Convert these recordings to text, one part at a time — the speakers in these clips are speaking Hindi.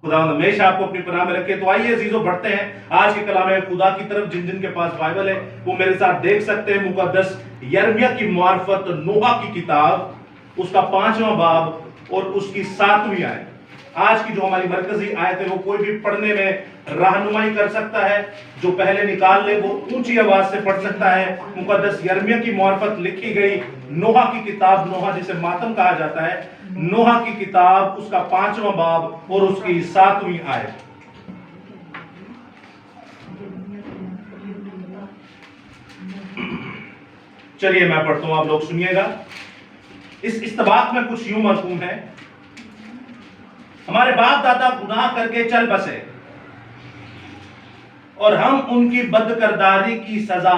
खुदा हमेशा आपको अपनी पनाह में रखे। तो आइए अजीजों बढ़ते हैं आज के कलाम खुदा की तरफ। जिन जिन के पास बाइबल है वो मेरे साथ देख सकते हैं मुकद्दस यिर्मयाह की मार्फत नोहा की किताब, उसका 5वां बाब और उसकी 7वीं आयत। आज की जो हमारी मरकजी आयत है वो कोई भी पढ़ने में रहनुमाई कर सकता है, जो पहले निकाल ले वो ऊंची आवाज से पढ़ सकता है। मुकद्दस यिर्मयाह की मार्फत लिखी गई नोहा की किताब, नोहा जिसे मातम कहा जाता है, नोहा की किताब उसका 5वां बाब और उसकी 7वीं आयत। चलिए मैं पढ़ता हूं, आप लोग सुनिएगा। इस इस्तबाक में कुछ यूं मरकूम है, हमारे बाप दादा गुनाह करके चल बसे और हम उनकी बदकरदारी की सजा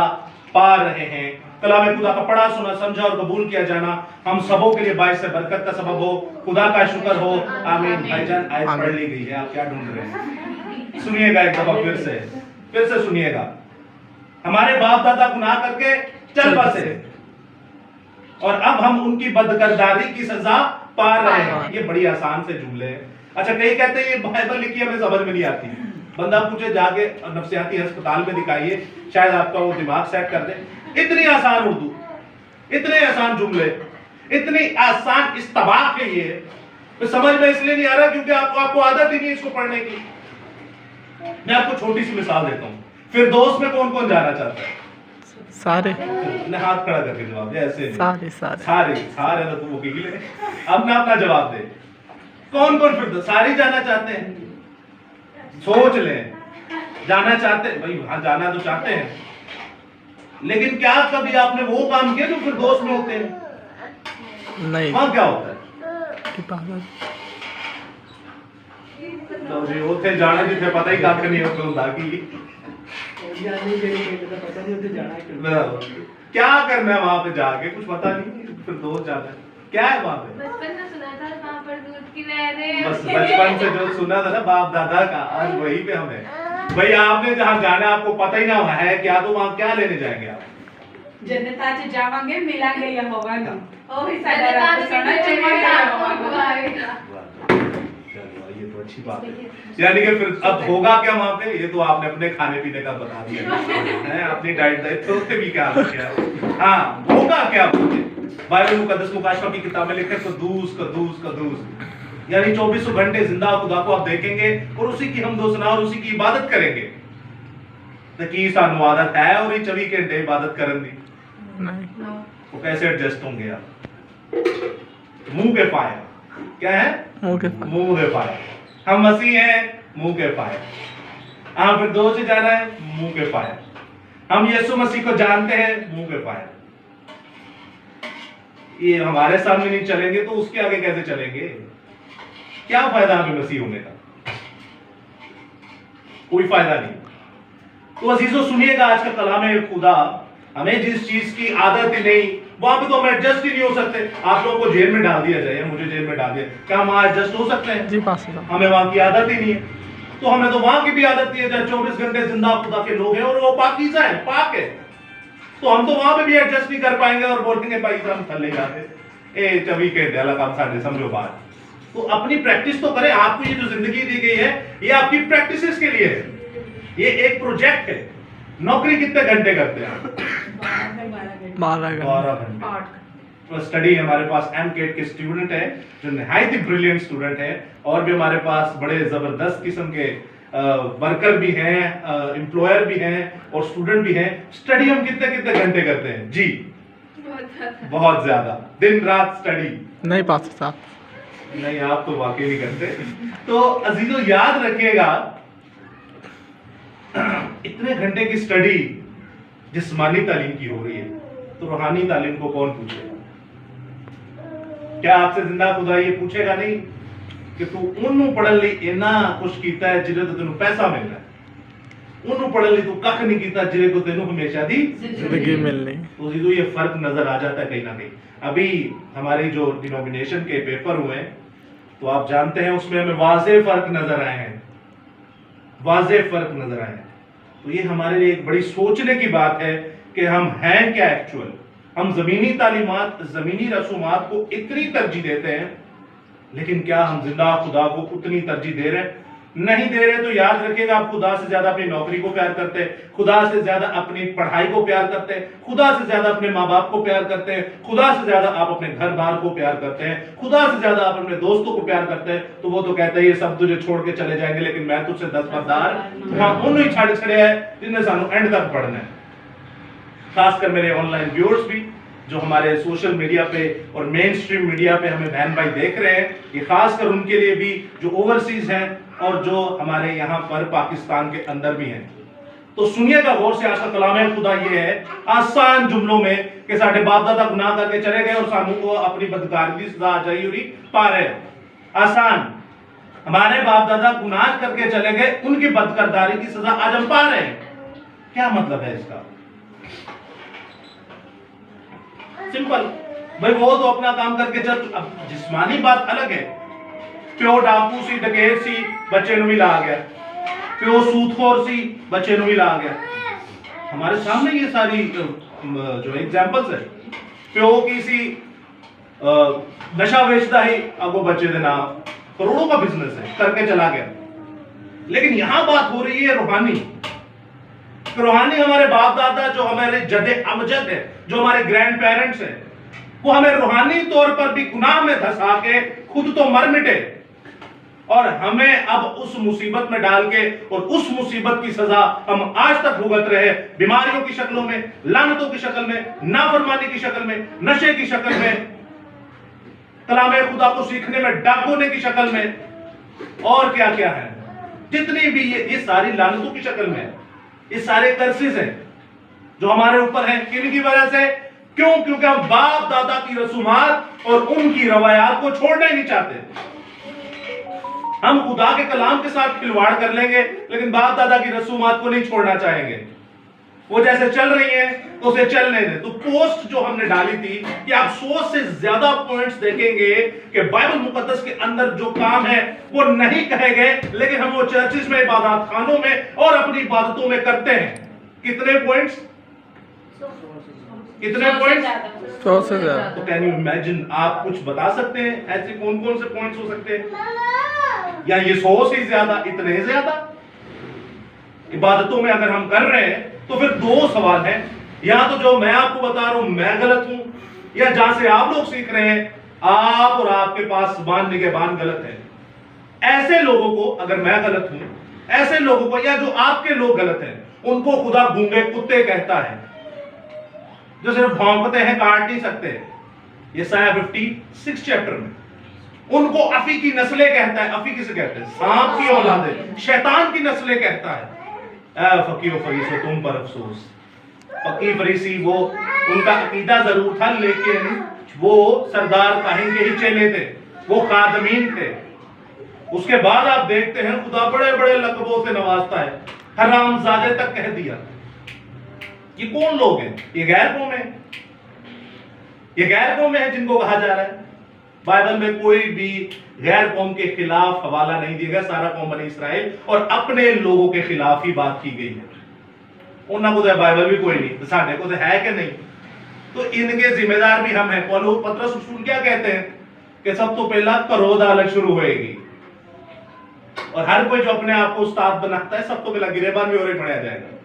पा रहे हैं। कलाम खुदा का पढ़ा सुना समझा और कबूल किया जाना हम सबों के लिए बाइस से बरकत का सबब हो। खुदा का शुक्र हो, आमीन। भाईजान आयत पढ़ ली गई है, आप क्या ढूंढ रहे हैं? सुनिएगा एक दफा फिर से सुनिएगा। हमारे बाप दादा गुनाह करके चल बसे और अब हम उनकी बदकरदारी की सजा पा रहे हैं। ये बड़ी आसान से जुमले हैं। अच्छा, कई कहते हैं ये बाइबल लिखी हमें समझ में नहीं आती। बंदा पूछे जाके नफ्सियाती अस्पताल में दिखाइए, शायद आपका वो दिमाग सेट कर दे। इतनी आसान उर्दू, इतने आसान जुमले, इतनी आसान इस्तबाक है ये, तो समझ में इसलिए नहीं आ रहा क्योंकि आपको आदत ही नहीं इसको पढ़ने की। मैं आपको छोटी सी मिसाल देता हूँ। फिर दोस्त में कौन कौन जाना चाहता है? सारे। हाथ खड़ा करके जवाब दे, ऐसे नहीं। सारे सारे सारे सारे तो तुम वकील है, अपना अपना जवाब दे। कौन कौन फिर सारे जाना चाहते हैं? सोच लें, जाना चाहते हैं भाई, वहां जाना तो चाहते हैं, लेकिन क्या कभी आपने वो काम किया जो फिर दोस्त में होते हैं? नहीं। वहां क्या होता है? तो जी उठे जाने जिथे पता ही कख नहीं होता कि क्या करना है वहां पे जाके, कुछ पता नहीं, फिर दोस्त जाता है। क्या है वहां पे? बचपन में सुना था वहां पर दूध की नहरें। बस बचपन से जो सुना था ना बाप दादा का, आज वही पे हम है। भाई आपने जहाँ जाना आपको पता ही ना है क्या, तो वहां क्या लेने जाएंगे आप? जन्नताचे जावांगे मिलांगे यहोवानी। ओ ही साडा जन्नताचे रात सोना चमका यहोवानी। चलो ये तो अच्छी बात है। यानी कि फिर अब होगा क्या वहां पे? ये तो आपने अपने खाने पीने का बता दिया है, अपनी डाइट तो भी क्या किया। हाँ, होगा क्या? बाइबल मुकद्दस मुकाशफा की किताब में लिखा है कदूस कदूस कदूस, यानी 24 घंटे जिंदा खुदा को आप देखेंगे और उसी की हमदो सना और उसी की इबादत करेंगे। तो की सानू आदत है और ये 24 घंटे इबादत करन दी नहीं। वो कैसे एडजस्ट होंगे आप? मुंह के फायर क्या है? मुंह के फायर। हम मसीह हैं, मुंह के फायर। हाँ, फिर दो से जाना है, मुंह के फायर। हम यीशु मसीह को जानते हैं, मुंह के फायर। ये हमारे सामने नहीं चलेंगे तो उसके आगे कैसे चलेंगे? क्या फायदा हमें मसीह होने का? कोई फायदा नहीं। तो अजीजों सुनिएगा आज का कलाम है खुदा। हमें जिस चीज की आदत ही नहीं, वहां पे तो हम एडजस्ट ही नहीं हो सकते। आप लोगों को जेल में डाल दिया जाए, मुझे जेल में डाल दिया, क्या हम वहां एडजस्ट हो सकते हैं? जी पास है। हमें वहां की आदत ही नहीं है। तो हमें तो वहां की भी आदत नहीं है जहाँ 24 घंटे जिंदा खुदा के लोग हैं और वो पाकीज़ा है, पाक है। तो हम तो वहां पे भी एडजस्ट नहीं कर पाएंगे और बोलेंगे भाई हम थले जाते ए चवी के दिला काम साढ़े समझो बात। तो अपनी प्रैक्टिस तो करें। आपको ये जो जिंदगी दी गई है ये आपकी प्रैक्टिसेस के लिए है, ये एक प्रोजेक्ट है। नौकरी कितने घंटे करते हैं आप? 12 घंटे। स्टडी हमारे पास एमकेट के स्टूडेंट है जो निहायत ही ब्रिलियंट स्टूडेंट है, और भी हमारे पास बड़े जबरदस्त किस्म के वर्कर भी हैं, एम्प्लॉयर भी हैं और स्टूडेंट भी हैं। स्टडी हम कितने कितने घंटे करते हैं जी? बहुत ज्यादा, दिन रात स्टडी। नहीं पास साहब, नहीं आप तो वाकई नहीं करते। तो अजीजों याद रखिएगा, इतने घंटे की स्टडी जिस्मानी तालीम की हो रही है तो रूहानी तालीम को कौन पूछेगा? क्या आपसे जिंदा खुदा ये पूछेगा नहीं कि तू उन्होंने पढ़न ली इना कुछ कीता है जिन्हें तो तेन पैसा मिलना है, उन्होंने पढ़न ली तू कख नहीं कीता जिन्हें को तेन हमेशा दी जिंदगी मिलनी। तो ये फर्क नजर आ जाता है कहीं ना कहीं। अभी हमारी जो डिनोमिनेशन के पेपर हुए तो आप जानते हैं उसमें हमें वाज़ेह फर्क नजर आए हैं, वाज़ेह फर्क नजर आए हैं। तो ये हमारे लिए एक बड़ी सोचने की बात है कि हम हैं क्या एक्चुअल। हम जमीनी तालीमात, जमीनी रसूमात को इतनी तरजीह देते हैं, लेकिन क्या हम जिंदा खुदा को उतनी तरजीह दे रहे हैं? नहीं दे रहे तो याद रखिएगा, आप खुदा से ज्यादा अपनी नौकरी को प्यार करते हैं, खुदा से ज्यादा अपनी पढ़ाई को प्यार करते हैं, खुदा से ज्यादा अपने माँ बाप को प्यार करते हैं, खुदा से ज्यादा आप अपने घर बार को प्यार करते हैं, खुदा से ज्यादा आप अपने दोस्तों को प्यार करते हैं, तो वो तो कहते हैं ये सब तुझे छोड़ के चले जाएंगे, लेकिन मैं तुझसे 10 बरदार हाँ उन्हें छाड़ छड़े है जिन्हें सानू एंड तक पढ़ना है। खासकर मेरे ऑनलाइन व्यूअर्स भी जो हमारे सोशल मीडिया पे और मेन स्ट्रीम मीडिया पे हमें बहन भाई देख रहे हैं, ये खासकर उनके लिए भी जो ओवरसीज हैं और जो हमारे यहाँ पर पाकिस्तान के अंदर भी हैं। तो सुनिएगा गौर से, आज का कलाम है खुदा ये है आसान जुमलों में कि साढ़े बाप दादा गुनाह करके चले गए और सानू को अपनी बदकारी की सजा आ जाई और पा रहे। आसान, हमारे बाप दादा गुनाह करके चले गए, उनकी बदकरदारी की सजा आज हम पा रहे हैं। क्या मतलब है इसका? सिंपल भाई, वो तो अपना काम करके चल, अब जिस्मानी बात अलग है। प्यो डाकू सी डकैत सी बच्चे नु भी ला गया, प्यो सूदखोर सी बच्चे नु भी ला गया। हमारे सामने ये सारी जो एग्जांपल्स है, प्यो की सी नशा बेचता ही अगो बच्चे दे नाम करोड़ों का बिजनेस है करके चला गया। लेकिन यहां बात हो रही है रूहानी। रूहानी हमारे बाप दादा जो हमारे जदे अमजद है, जो हमारे ग्रैंड पेरेंट्स हैं, वो हमें रूहानी तौर पर भी गुनाह में धंसा के खुद तो मर मिटे और हमें अब उस मुसीबत में डाल के और उस मुसीबत की सजा हम आज तक भुगत रहे, बीमारियों की शक्लों में, लानतों की शक्ल में, नाफरमानी की शक्ल में, नशे की शक्ल में, कलामे खुदा को सीखने में डाकोने की शक्ल में, और क्या क्या है, जितनी भी ये सारी लानतों की शक्ल में, ये सारे कर्सेस हैं जो हमारे ऊपर हैं। किन की वजह से? क्यों? क्योंकि हम बाप दादा की रसूमात और उनकी रवायात को छोड़ना ही नहीं चाहते। हम खुदा के कलाम के साथ खिलवाड़ कर लेंगे, लेकिन बाप दादा की रसूमात को नहीं छोड़ना चाहेंगे। वो जैसे चल रही है तो उसे चलने दें। तो पोस्ट जो हमने डाली थी कि आप 100 से ज्यादा पॉइंट्स देखेंगे कि बाइबल मुकद्दस के अंदर जो काम है वो नहीं कहे गए, लेकिन हम वो चर्चिस में, इबादत खानों में और अपनी इबादतों में करते हैं। कितने पॉइंट्स? कितने पॉइंट्स? 100 से ज्यादा। तो कैन यू इमेजिन, आप कुछ बता सकते हैं ऐसे कौन कौन से पॉइंट्स हो सकते हैं? या ये 100 से ज्यादा, इतने ज्यादा इबादतों में अगर हम कर रहे हैं तो फिर दो सवाल हैं, या तो जो मैं आपको बता रहा हूं मैं गलत हूं, या जहां से आप लोग सीख रहे हैं आप और आपके पास मान निगहबान गलत है। ऐसे लोगों को, अगर मैं गलत हूं, ऐसे लोगों को या जो आपके लोग गलत हैं, उनको खुदा गूंगे कुत्ते कहता है, जो सिर्फ भौंकते हैं, काट नहीं सकते। यशायाह 56 चैप्टर में उनको अफी की नस्लें कहता है। अफी किसे कहते हैं? सांप की औलादें, शैतान की नस्लें कहता है। फकीर और फरीसो तुम पर अफसोस। फकीर फरीसी वो उनका अकीदा जरूर था, लेकिन वो सरदार काहिन के ही चेले थे, वो खादमीन थे। उसके बाद आप देखते हैं खुदा बड़े बड़े लकबों से नवाजता है, हरामजादे तक कह दिया। ये कौन लोग हैं? ये गैर कौम है, ये गैर कौम है जिनको कहा जा रहा है। बाइबल में कोई भी गैर कौम के खिलाफ हवाला नहीं दिया गया, सारा कौम बनी इसराइल और अपने लोगों के खिलाफ ही बात की गई है। उन्होंने को तो बाइबल भी कोई नहीं, साढ़े को तो है कि नहीं, तो इनके जिम्मेदार भी हम हैं। पौलुस पतरस रसूल क्या कहते हैं कि सब तो पहला करो अदालत शुरू होएगी, और हर कोई जो अपने आप को उस्ताद बनाता है सब तो पहला गिरेबान भी और बनाया जाएगा।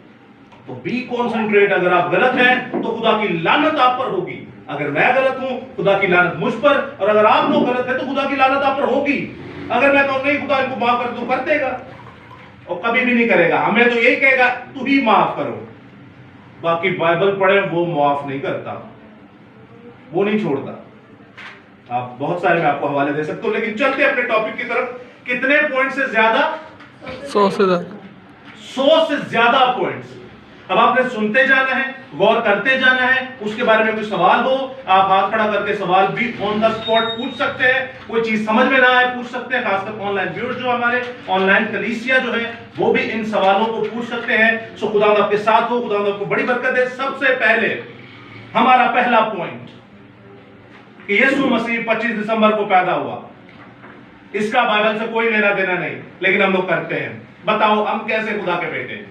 तो बी कॉन्सेंट्रेट, अगर आप गलत हैं तो खुदा की लानत आप पर होगी। अगर मैं गलत हूं खुदा की लानत मुझ पर, और अगर आप लोग गलत हैं तो खुदा की लानत आप पर होगी। अगर मैं कहूं नहीं खुदा इनको माफ कर, तो कर देगा और कभी भी नहीं करेगा, हमें तो यही कहेगा तू ही माफ करो। बाकी बाइबल पढ़े, वो माफ नहीं करता, वो नहीं छोड़ता। आप बहुत सारे मैं आपको हवाले दे सकता हूं, लेकिन चलते अपने टॉपिक की तरफ। कितने पॉइंट से ज्यादा? 100 से ज्यादा। 100 से ज्यादा पॉइंट्स। अब आपने सुनते जाना है, गौर करते जाना है। उसके बारे में कोई सवाल हो, आप हाथ खड़ा करके सवाल भी ऑन द स्पॉट पूछ सकते हैं। कोई चीज समझ में ना आए पूछ सकते हैं। खासकर ऑनलाइन व्यूअर्स जो हमारे ऑनलाइन कलीसिया जो है वो भी इन सवालों को पूछ सकते हैं। सो खुदा आपके साथ हो, खुदा आपको बड़ी बरकत दे। सबसे पहले हमारा पहला पॉइंट कि यीशु मसीह 25 दिसंबर को पैदा हुआ, इसका बाइबल से कोई लेना देना नहीं, लेकिन हम लोग करते हैं। बताओ हम कैसे खुदा के बेटे हैं?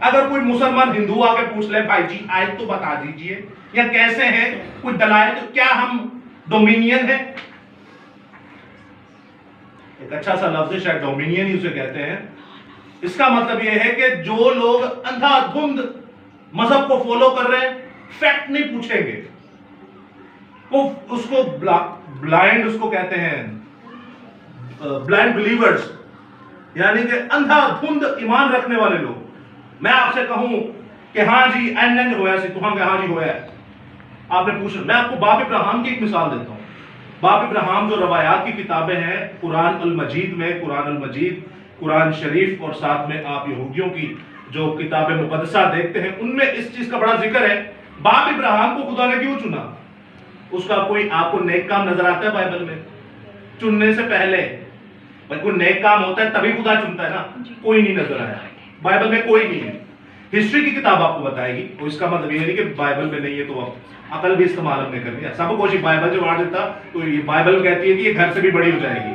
अगर कोई मुसलमान हिंदू आके पूछ ले भाई जी आयत तो बता दीजिए, या कैसे हैं कोई दलाइल, तो क्या हम डोमिनियन है? एक अच्छा सा लफ्ज है, शायद डोमिनियन ही उसे कहते हैं। इसका मतलब यह है कि जो लोग अंधाधुंध मजहब को फॉलो कर रहे हैं, फैक्ट नहीं पूछेंगे, वो उसको ब्लाइंड उसको कहते हैं ब्लाइंड बिलीवर्स, यानी कि अंधाधुंध ईमान रखने वाले लोग। मैं आपसे कहूं कि हाँ जी एन होया सी, तो हाँ जी होया है, आपने पूछा। मैं आपको बाब इब्राहिम की एक मिसाल देता हूं। बाब इब्राहिम जो रवायात की किताबें हैं कुरान अल मजीद में, कुरान अल मजीद, कुरान शरीफ और साथ में आप यहूदियों की जो किताबें मुकद्दसा देखते हैं, उनमें इस चीज का बड़ा जिक्र है। बाब इब्राहिम को खुदा ने क्यों चुना? उसका कोई आपको नेक काम नजर आता है बाइबल में? चुनने से पहले भाई कोई नेक काम होता है तभी खुदा चुनता है ना, कोई नहीं नजर आया बाइबल में, कोई नहीं है। हिस्ट्री की किताब आपको बताएगी, तो इसका मतलब ये नहीं कि बाइबल में नहीं है तो अब अकल भी इस्तेमाल हमने कर लिया। सब कोशिश बाइबल जो वाड़ देता, तो ये बाइबल कहती है कि ये घर से भी बड़ी हो जाएगी,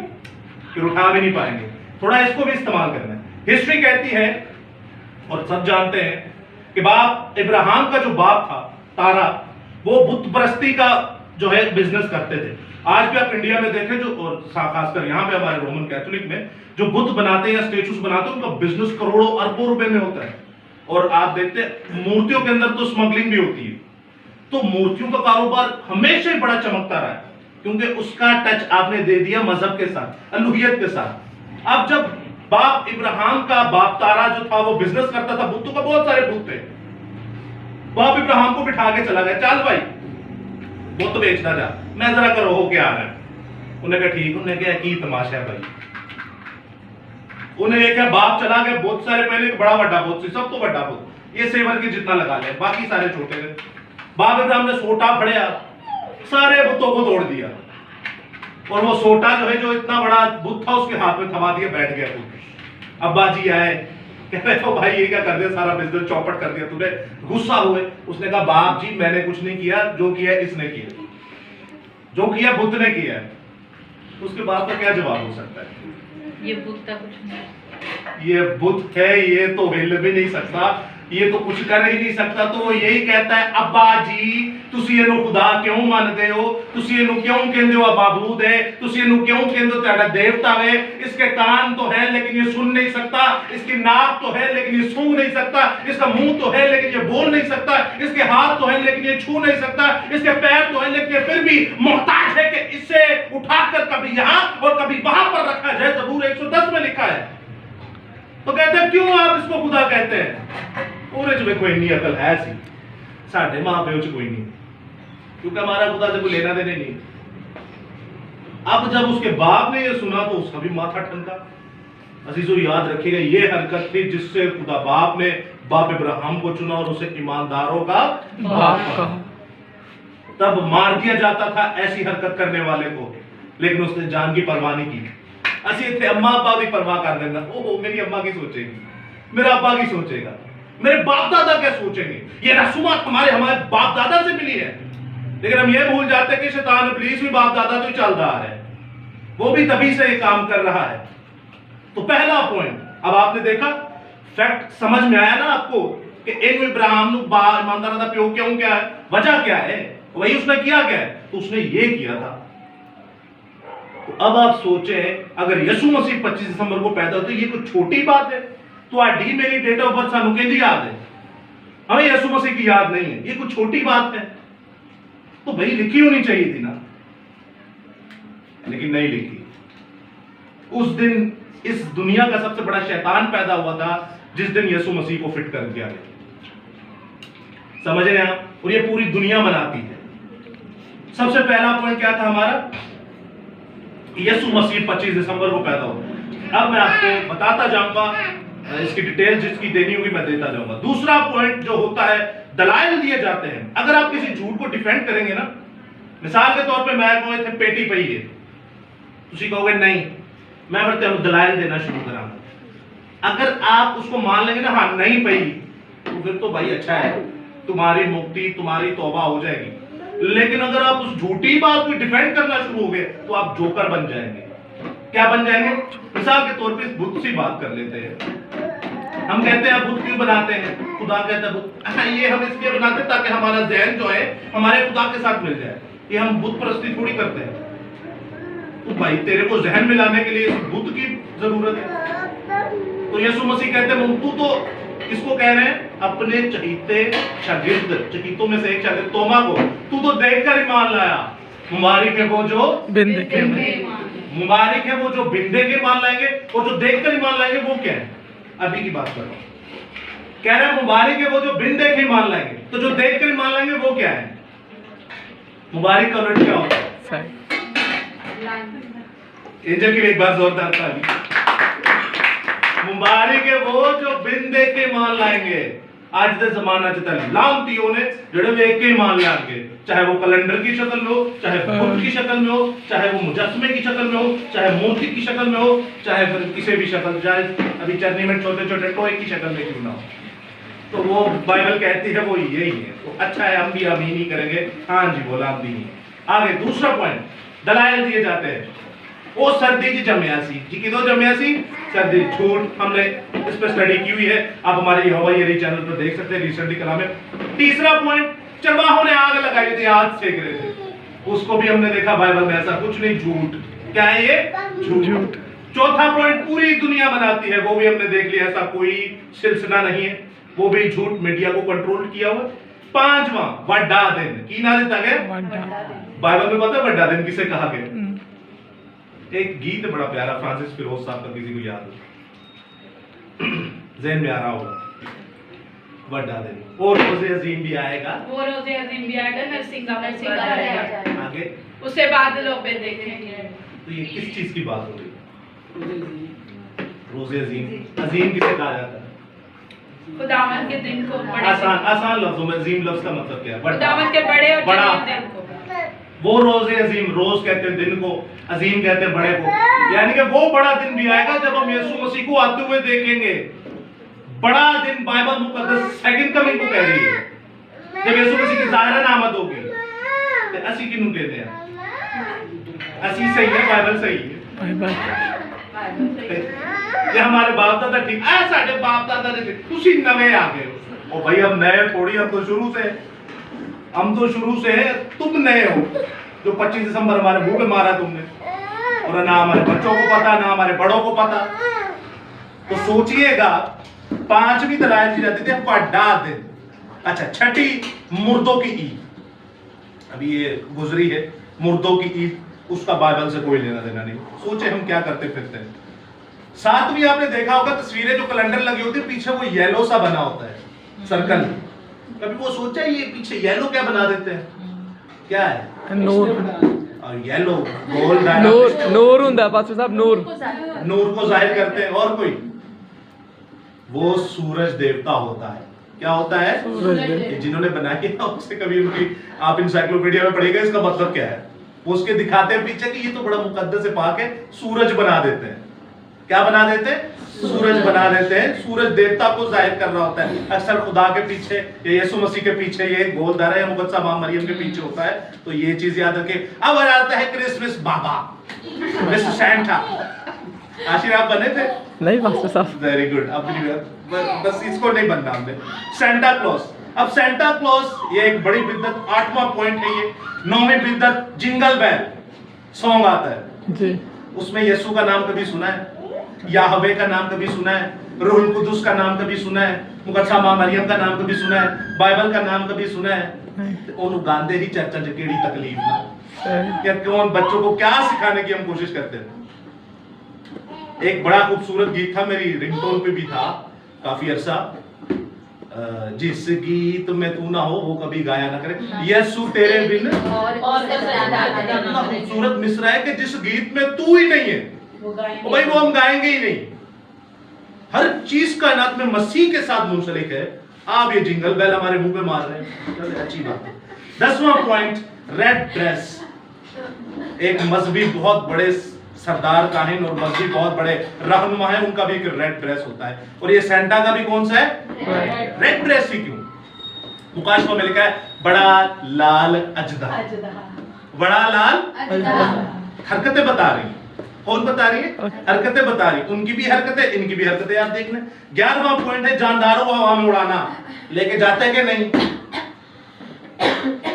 फिर उठा भी नहीं पाएंगे, थोड़ा इसको भी इस्तेमाल करना है। हिस्ट्री कहती है और सब जानते हैं कि बाप इब्राहिम का जो बाप था तारा, वो बुत परस्ती का जो है बिजनेस करते थे। आज भी आप इंडिया में देखें जो, और खासकर यहाँ पे हमारे रोमन कैथोलिक में जो बुत बनाते हैं या स्टेचूज बनाते हैं, उनका बिजनेस करोड़ों अरबों रुपए में होता है। और आप देखते हैं मूर्तियों के अंदर तो स्मगलिंग भी होती है। तो मूर्तियों का कारोबार हमेशा ही बड़ा चमकता रहा है, क्योंकि उसका टच आपने दे दिया मजहब के साथ, अलूहियत के साथ। अब जब बाप इब्राहिम का बाप तारा जो था वो बिजनेस करता था, बुतों का बहुत सारे बुत थे, बाप इब्राहिम को बिठा के चला गया, चल भाई वो तो बेचना जा, मैं जरा करो हो क्या आ रहा है। उन्हें कहा ठीक, उन्हें क्या की तमाशा है भाई। उन्हें एक है बाप चला गया, बहुत सारे पहले बड़ा बड़ा बुत से, सब तो बड़ा बुत, ये सेवर की जितना लगा ले, बाकी सारे छोटे थे। बाप इब्राहिम ने सोटा फड़िया, सारे बुतों को तोड़ दिया, और वो सोटा जो है जो इतना बड़ा बुत था उसके हाथ में थमा दिया, बैठ गया बुत। अब्बा जी आए, कह रहे हो भाई ये क्या कर दिया, सारा बिजनेस चौपट कर दिया तूने। गुस्सा हुए, उसने कहा बाप जी मैंने कुछ नहीं किया, जो किया इसने किया, जो किया बुत ने किया। उसके बाप का क्या जवाब हो सकता है? ये बुत का कुछ नहीं, ये बुत है, ये तो हिल भी नहीं सकता, ये तो कुछ कर ही नहीं सकता। तो वो यही कहता है अब्बा जी तुसी इहनू खुदा क्यों मानते हो, तुसी इहनू क्यों कहंदे हो माबूद है, तुसी इहनू क्यों कहंदे हो तेरा देवता है। इसके कान तो है लेकिन ये सुन नहीं सकता, इसकी नाक तो है लेकिन ये सूंघ नहीं सकता, इसका मुंह तो है लेकिन ये बोल नहीं सकता, इसके हाथ तो है लेकिन ये छू नहीं सकता, इसके पैर तो है लेकिन ये फिर भी मोहताज है कि इसे उठाकर कभी यहां और कभी वहां पर रखा जाए। ज़बूर 110 में लिखा है। तो कहते हैं क्यों आप इसको खुदा कहते हैं? पूरे च कोई नहीं अकल है सी, साढ़े मां प्यो च कोई नहीं, क्योंकि हमारा खुदा से कोई लेना देने नहीं। अब जब उसके बाप ने ये सुना तो उसका भी माथा ठनका। अजीजों याद रखिएगा, ये हरकत थी जिससे खुदा बाप ने बाप इब्राहिम को चुना और उसे ईमानदारों का बाप कहा। तब मार दिया जाता था ऐसी हरकत करने वाले को, लेकिन उसने जान की परवाह नहीं की। असि इतने अम्मा अब्बा की परवाह कर देना, ओहो मेरी अम्मा की सोचेगी, मेरा अब्बा की सोचेगा, मेरे बाप दादा क्या सोचेंगे। ये रसूमात हमारे बाप दादा से मिली है, लेकिन हम ये भूल जाते हैं कि शैतान इब्लीस भी बाप दादा तो चल रहा है, वो भी तभी से ये काम कर रहा है। तो पहला पॉइंट, अब आपने देखा, फैक्ट समझ में आया ना आपको कि इब्राहिम ईमानदार दा प्यो क्यों, क्या है वजह, क्या है वही उसने किया, क्या है तो उसने ये किया था। तो अब आप सोचें अगर यीशु मसीह 25 दिसंबर को पैदा होते, ये कोई छोटी बात है? तो आडी मेरी डेट ऑफ बर्थ सानू कहती याद है, हमें यीशु मसीह की याद नहीं है, ये कोई छोटी बात है? तो भाई लिखी होनी चाहिए थी ना, लेकिन नहीं लिखी। उस दिन इस दुनिया का सबसे बड़ा शैतान पैदा हुआ था जिस दिन यीशु मसीह को फिट कर दिया गया। समझ रहे हैं आप? और ये पूरी दुनिया मनाती है। सबसे पहला पॉइंट क्या था हमारा? यीशु मसीह 25 दिसंबर को पैदा हुआ। अब मैं आपको बताता जाऊंगा, इसकी डिटेल जिसकी देनी होगी मैं देता जाऊंगा। दूसरा पॉइंट जो होता है, दलाइल दिए जाते हैं। अगर आप किसी झूठ को डिफेंड करेंगे ना, मिसाल के तौर पे मैं कहूं इतने पेटी पई है, तुसी कहोगे नहीं, मैं फिर तेन दलाइल देना शुरू करांगा। अगर आप उसको मान लेंगे ना हाँ नहीं पई, तो फिर तो भाई अच्छा है, तुम्हारी मुक्ति, तुम्हारी तौबा हो जाएगी। लेकिन अगर आप उस झूठी बात को डिफेंड करना शुरू हो गए तो आप जोकर बन जाएंगे। क्या बन जाएंगे? मिसाल के तौर पे इस बुत से बात कर लेते हैं। हम कहते हैं बुत क्यों बनाते हैं? खुदा कहता है बुत, ये हम इसलिए बनाते हैं ताकि हमारा ज़हन जो है हमारे खुदा के साथ मिल जाए। ये हम बुत परस्ती थोड़ी करते हैं। तो भाई तेरे को जहन में लाने के लिए बुत की जरूरत है। तो यीशु मसीह कहते हैं तू तो इसको कह रहे हैं अपने चहीते शागिर्द, चकीतों में से एक शागिर्द तोमा को तू तो देखकर ईमान लाया। मुबारक है वो जो बिन देखे मुबारक है वो जो बिन देखे ईमान लाएंगे, और जो देखकर ईमान लाएंगे वो क्या है? अभी की बात कर रहा हूं। कह रहा है मुबारक है वो जो बिन देखे ईमान लाएंगे, तो जो देखकर ईमान लाएंगे वो क्या है? मुबारक का उलट क्या होता है? एंजल के लिए एक बार जोरदार ताली। मुबारक है वो जो बिन देखे ईमान लाएंगे। आज दे जमाना च तां लांतियों ने जेड़े देख के ईमान लाएंगे, चाहे वो कैलेंडर की शक्ल में हो, चाहे बुत की शक्ल में हो, चाहे वो मुजस्मे की शक्ल में हो, चाहे मूर्ति की शक्ल में हो, चाहे फिर किसी भी शक्ल, चाहे अभी चरनी में छोटे छोटे टॉय की शक्ल में क्यों ना हो, तो वो बाइबल कहती है वो यही है। तो अच्छा है, हम भी आमीन ही करेंगे। हाँ जी बोला आमीन। आगे दूसरा पॉइंट दलाइल दिए जाते हैं। वो सर्दी की जमियासी जी की दो जमियासी सर्दी झूठ, हमने इस पर स्टडी की हुई है, आप हमारे यहोवा यरी चैनल पर देख सकते हैं रिसेंटली कला में। तीसरा पॉइंट चरवाहों ने आग लगाई थी, आग सेक रहे थे, उसको भी हमने देखा बाइबल में ऐसा कुछ नहीं, झूठ। क्या है ये? झूठ। चौथा पॉइंट पूरी दुनिया बनाती है, वो भी हमने देख लिया, ऐसा कोई सिलसिला नहीं है, वो भी झूठ, मीडिया को कंट्रोल किया हुआ। पांचवा वड्डा दिन की ना देता गया बाइबल में, पता है वड्डा दिन किसे कहा गया? एक गीत बड़ा प्यारा फ्रांसिस फिरोज साहब का, किसी को याद हो ज़हन में आ रहा होगा, वड्डा दिन। और रोज़े अजीम भी आएगा, वो रोज़े अजीम भी आएगा, नरसिंगा आएगा, आगे उसे बादलों पे देखेंगे। तो ये किस चीज की बात हो रही है? रोज़े अजीम। अजीम किसे कहा जाता है? खुदावन के दिन को, आसान लफ्जों में अजीम लफ्ज का मतलब क्या है? खुदावन के बड़े और बड़ा दिन को। वो रोज़े अजीम, रोज कहते हैं दिन को, अजीम कहते हैं बड़े को, यानी कि वो बड़ा दिन भी आएगा जब हम यीशु मसीह को आते हुए देखेंगे। बड़ा दिन बाइबल मुकद्दस सेकंड कमिंग को कह रही है, जब यीशु मसीह की ज़ाहिरन आमद होगी। तो असी किनु कहते हैं? असी सही है, बाइबल सही है, ये हमारे बाप दादा ठीक है, साडे बाप दादा ने तुसी नवे आ गए हो। ओ भाई हम नए थोड़ी, हम तो शुरू से है, तुम नए हो। जो 25 दिसंबर हमारे मुंह पे मारा तुमने, और ना हमारे बच्चों को पता, ना हमारे बड़ों को पता। तो सोचिएगा, पांचवी दलाइल दी जाती थी वड्डा दिन। अच्छा, छठी मुर्दों की ईद, अभी ये गुजरी है मुर्दों की ईद, उसका बाइबल से कोई लेना देना नहीं। सोचे हम क्या करते फिरते हैं। सातवीं आपने देखा होगा तस्वीरें जो कैलेंडर लगी होती है, पीछे वो येलो सा बना होता है सर्कल। कभी वो सोचा ये पीछे येलो क्या बना देते हैं? क्या है? नूर। और येलो गोल नूर ਹੁੰਦਾ है पास्टर साहब, नूर को जाहिर करते हैं। और कोई? वो सूरज देवता होता है। क्या होता है? सूरज। जिन्होंने बनाई है उससे कभी उनकी आप इंसाइक्लोपीडिया में पढ़ेगा इसका मतलब क्या है, वो उसके दिखाते हैं पीछे कि ये तो बड़ा मुकद्दस है, पाक है, सूरज बना देते हैं। क्या बना देते हैं? सूरज बना देते हैं। सूरज देवता को जाहिर कर रहा होता है। अक्सर खुदा के पीछे या यीशु मसीह के पीछे ये गोल दायरा या मुकद्दसा मां मरियम के पीछे होता है। तो ये चीज याद रखें। अब आ जाता है क्रिसमस बाबा, मिस्टर सैंटा। आशिर आप बने थे? नहीं पास्टर साहब। Very good. अब बस इसको नहीं बनना हमने। Santa Claus. अब सेंटा क्लॉज ये एक बड़ी बिद्दत, 8वां पॉइंट है ये। 9वीं बिद्दत जिंगल बेल सॉन्ग आता है जी, उसमें यीशु का नाम कभी सुना है? याहवे का नाम कभी सुना है? रूहुल कुदुस का नाम कभी सुना है? मुकद्दसा मां मरियम का नाम कभी सुना है? बाइबल का नाम कभी सुना है? ओनू गांधे ही चर्चा च केड़ी तकलीफ ना, क्या कौन बच्चों को क्या सिखाने की हम कोशिश करते हैं। एक बड़ा खूबसूरत गीत था, मेरी रिंगटोन पे भी था काफी अरसा, जिस गीत में तू ना हो वो कभी गाया ना करे, यीशु तेरे बिन। इतना खूबसूरत मिसरा है कि जिस गीत में तू ही नहीं है वो भाई वो हम गाएंगे ही नहीं। हर चीज कायनात में मसीह के साथ मुंसलिक है। आप ये जिंगल बेल हमारे मुंह पे मार रहे हैं, अच्छी बात है। 10वां पॉइंट रेड ड्रेस। एक मजहबी बहुत बड़े सरदार काहिन और मजहबी बहुत बड़े रहनुमा है, उनका भी एक रेड ड्रेस होता है। और ये सेंटा का भी कौन सा है? रेड ड्रेस ही क्यों? मुकाशवा में लिखा है बड़ा लाल अजदा। बड़ा लाल हरकतें बता रही, कौन बता रही है? हरकतें बता रही। उनकी भी हरकतें, इनकी भी हरकतें आप देख लें। 11वां पॉइंट है जानदारों को हवा में उड़ाना। लेके जाते हैं कि नहीं?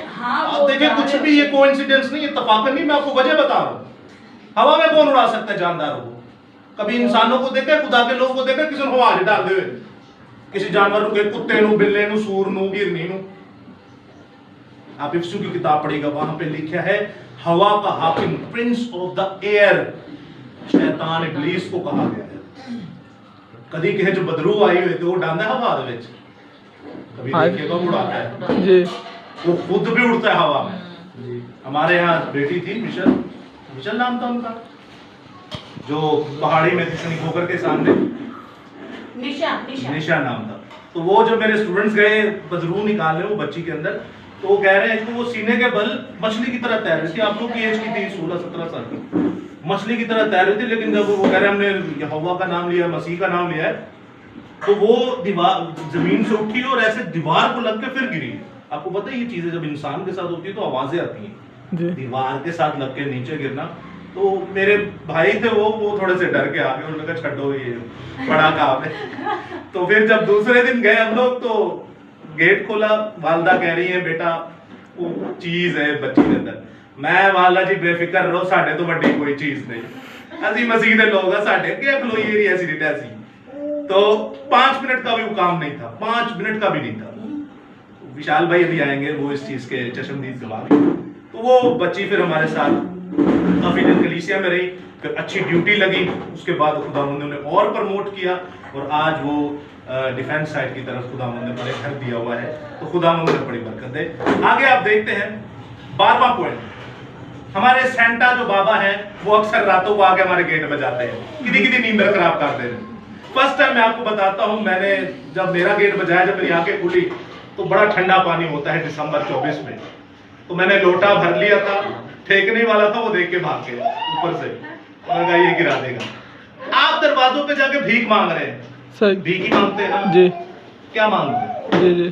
हाँ, आप देखिए कुछ भी ये कोइंसिडेंस नहीं, इत्तेफाकन नहीं, मैं आपको वजह बता रहा हूं। हवा में कौन उड़ा सकता है जानदारों को? कभी इंसानों को देखा, खुदा के लोगों को देखा किसी ने हवा डाल दे किसी जानवर के, कुत्ते नु, बिल्ले नु, सूर नु, गिरनी नु? आप इफ्सू की किताब पढ़ेगा, वहां पे लिखा है हवा का हाकिम, प्रिंस ऑफ द एयर, शैतान इब्लीस को कहा गया है। कभी कहे जो बदरू आई हुई तो वो डांदा हवा दे विच, कभी देखिएगा वो उड़ाता है जी, वो खुद भी उड़ता है हवा में। हमारे यहाँ बेटी थी मिशल, मिशल नाम था उनका, जो पहाड़ी में थी सनीपोखर के सामने, निशा नाम था। तो वो जब मेरे स्टूडेंट्स गए बदरू निकालने वो बच्ची के अंदर, तो वो कह रहे हैं कि वो सीने के बल मछली की तरह तैर रही थी। आप लोग की एज की थी 16-17 साल की, मछली की तरह तैर रही थी। लेकिन जब वो कह रहे हमने यहोवा का नाम लिया, मसीह का नाम लिया है, तो वो दीवार जमीन से उठी और ऐसे दीवार को लग के फिर गिरी। आपको पता है ये चीजें जब इंसान के साथ होती है तो आवाजें आती हैं, दीवार के साथ लग के नीचे गिरना। तो मेरे भाई थे वो थोड़े से डर के आ गए, उन्होंने कहा छड्डो ये बड़ा काम है। तो फिर जब दूसरे दिन गए हम लोग तो गेट खोला, वालदा कह रही है बेटा वो चीज है बच्ची के अंदर। मैं वालदा जी बेफिक्र रहो, साढ़े तो बड़ी कोई चीज नहीं, असी मसीह दे लोग हैं, साढ़े क्या खलोई एरी ऐसी नहीं ऐसी। तो 5 मिनट का भी वो काम नहीं था, 5 मिनट का भी नहीं था। विशाल भाई अभी आएंगे, वो इस चीज के चश्मदीद गवाह। तो वो बच्ची फिर हमारे साथ काफी दिन कलीसिया में रही, फिर अच्छी ड्यूटी लगी। उसके बाद खुदावंद ने और प्रमोट किया और आज वो डिफेंस साइड की तरफ खुदावंद ने बड़े घर दिया हुआ है। तो खुदावंद ने बड़ी बरकत दे। आगे आप देखते हैं 12वां पॉइंट, हमारे सेंटा जो बाबा है वो अक्सर रातों को आके हमारे गेट बजाते हैं, कितनी नींद खराब करते हैं। फर्स्ट टाइम मैं आपको बताता हूं, मैंने जब मेरा गेट बजाया, जब मेरी आंखें खुली तो बड़ा ठंडा पानी होता है दिसंबर 24 में, तो मैंने लोटा भर लिया था, फेंकने वाला था, वो देख के भाग गया ऊपर से, लगा ये गिरा देगा। आप दरवाजों पे जाके भीख मांग रहे हैं, भीख ही मांगते हैं जी, क्या मांगते हैं? जी,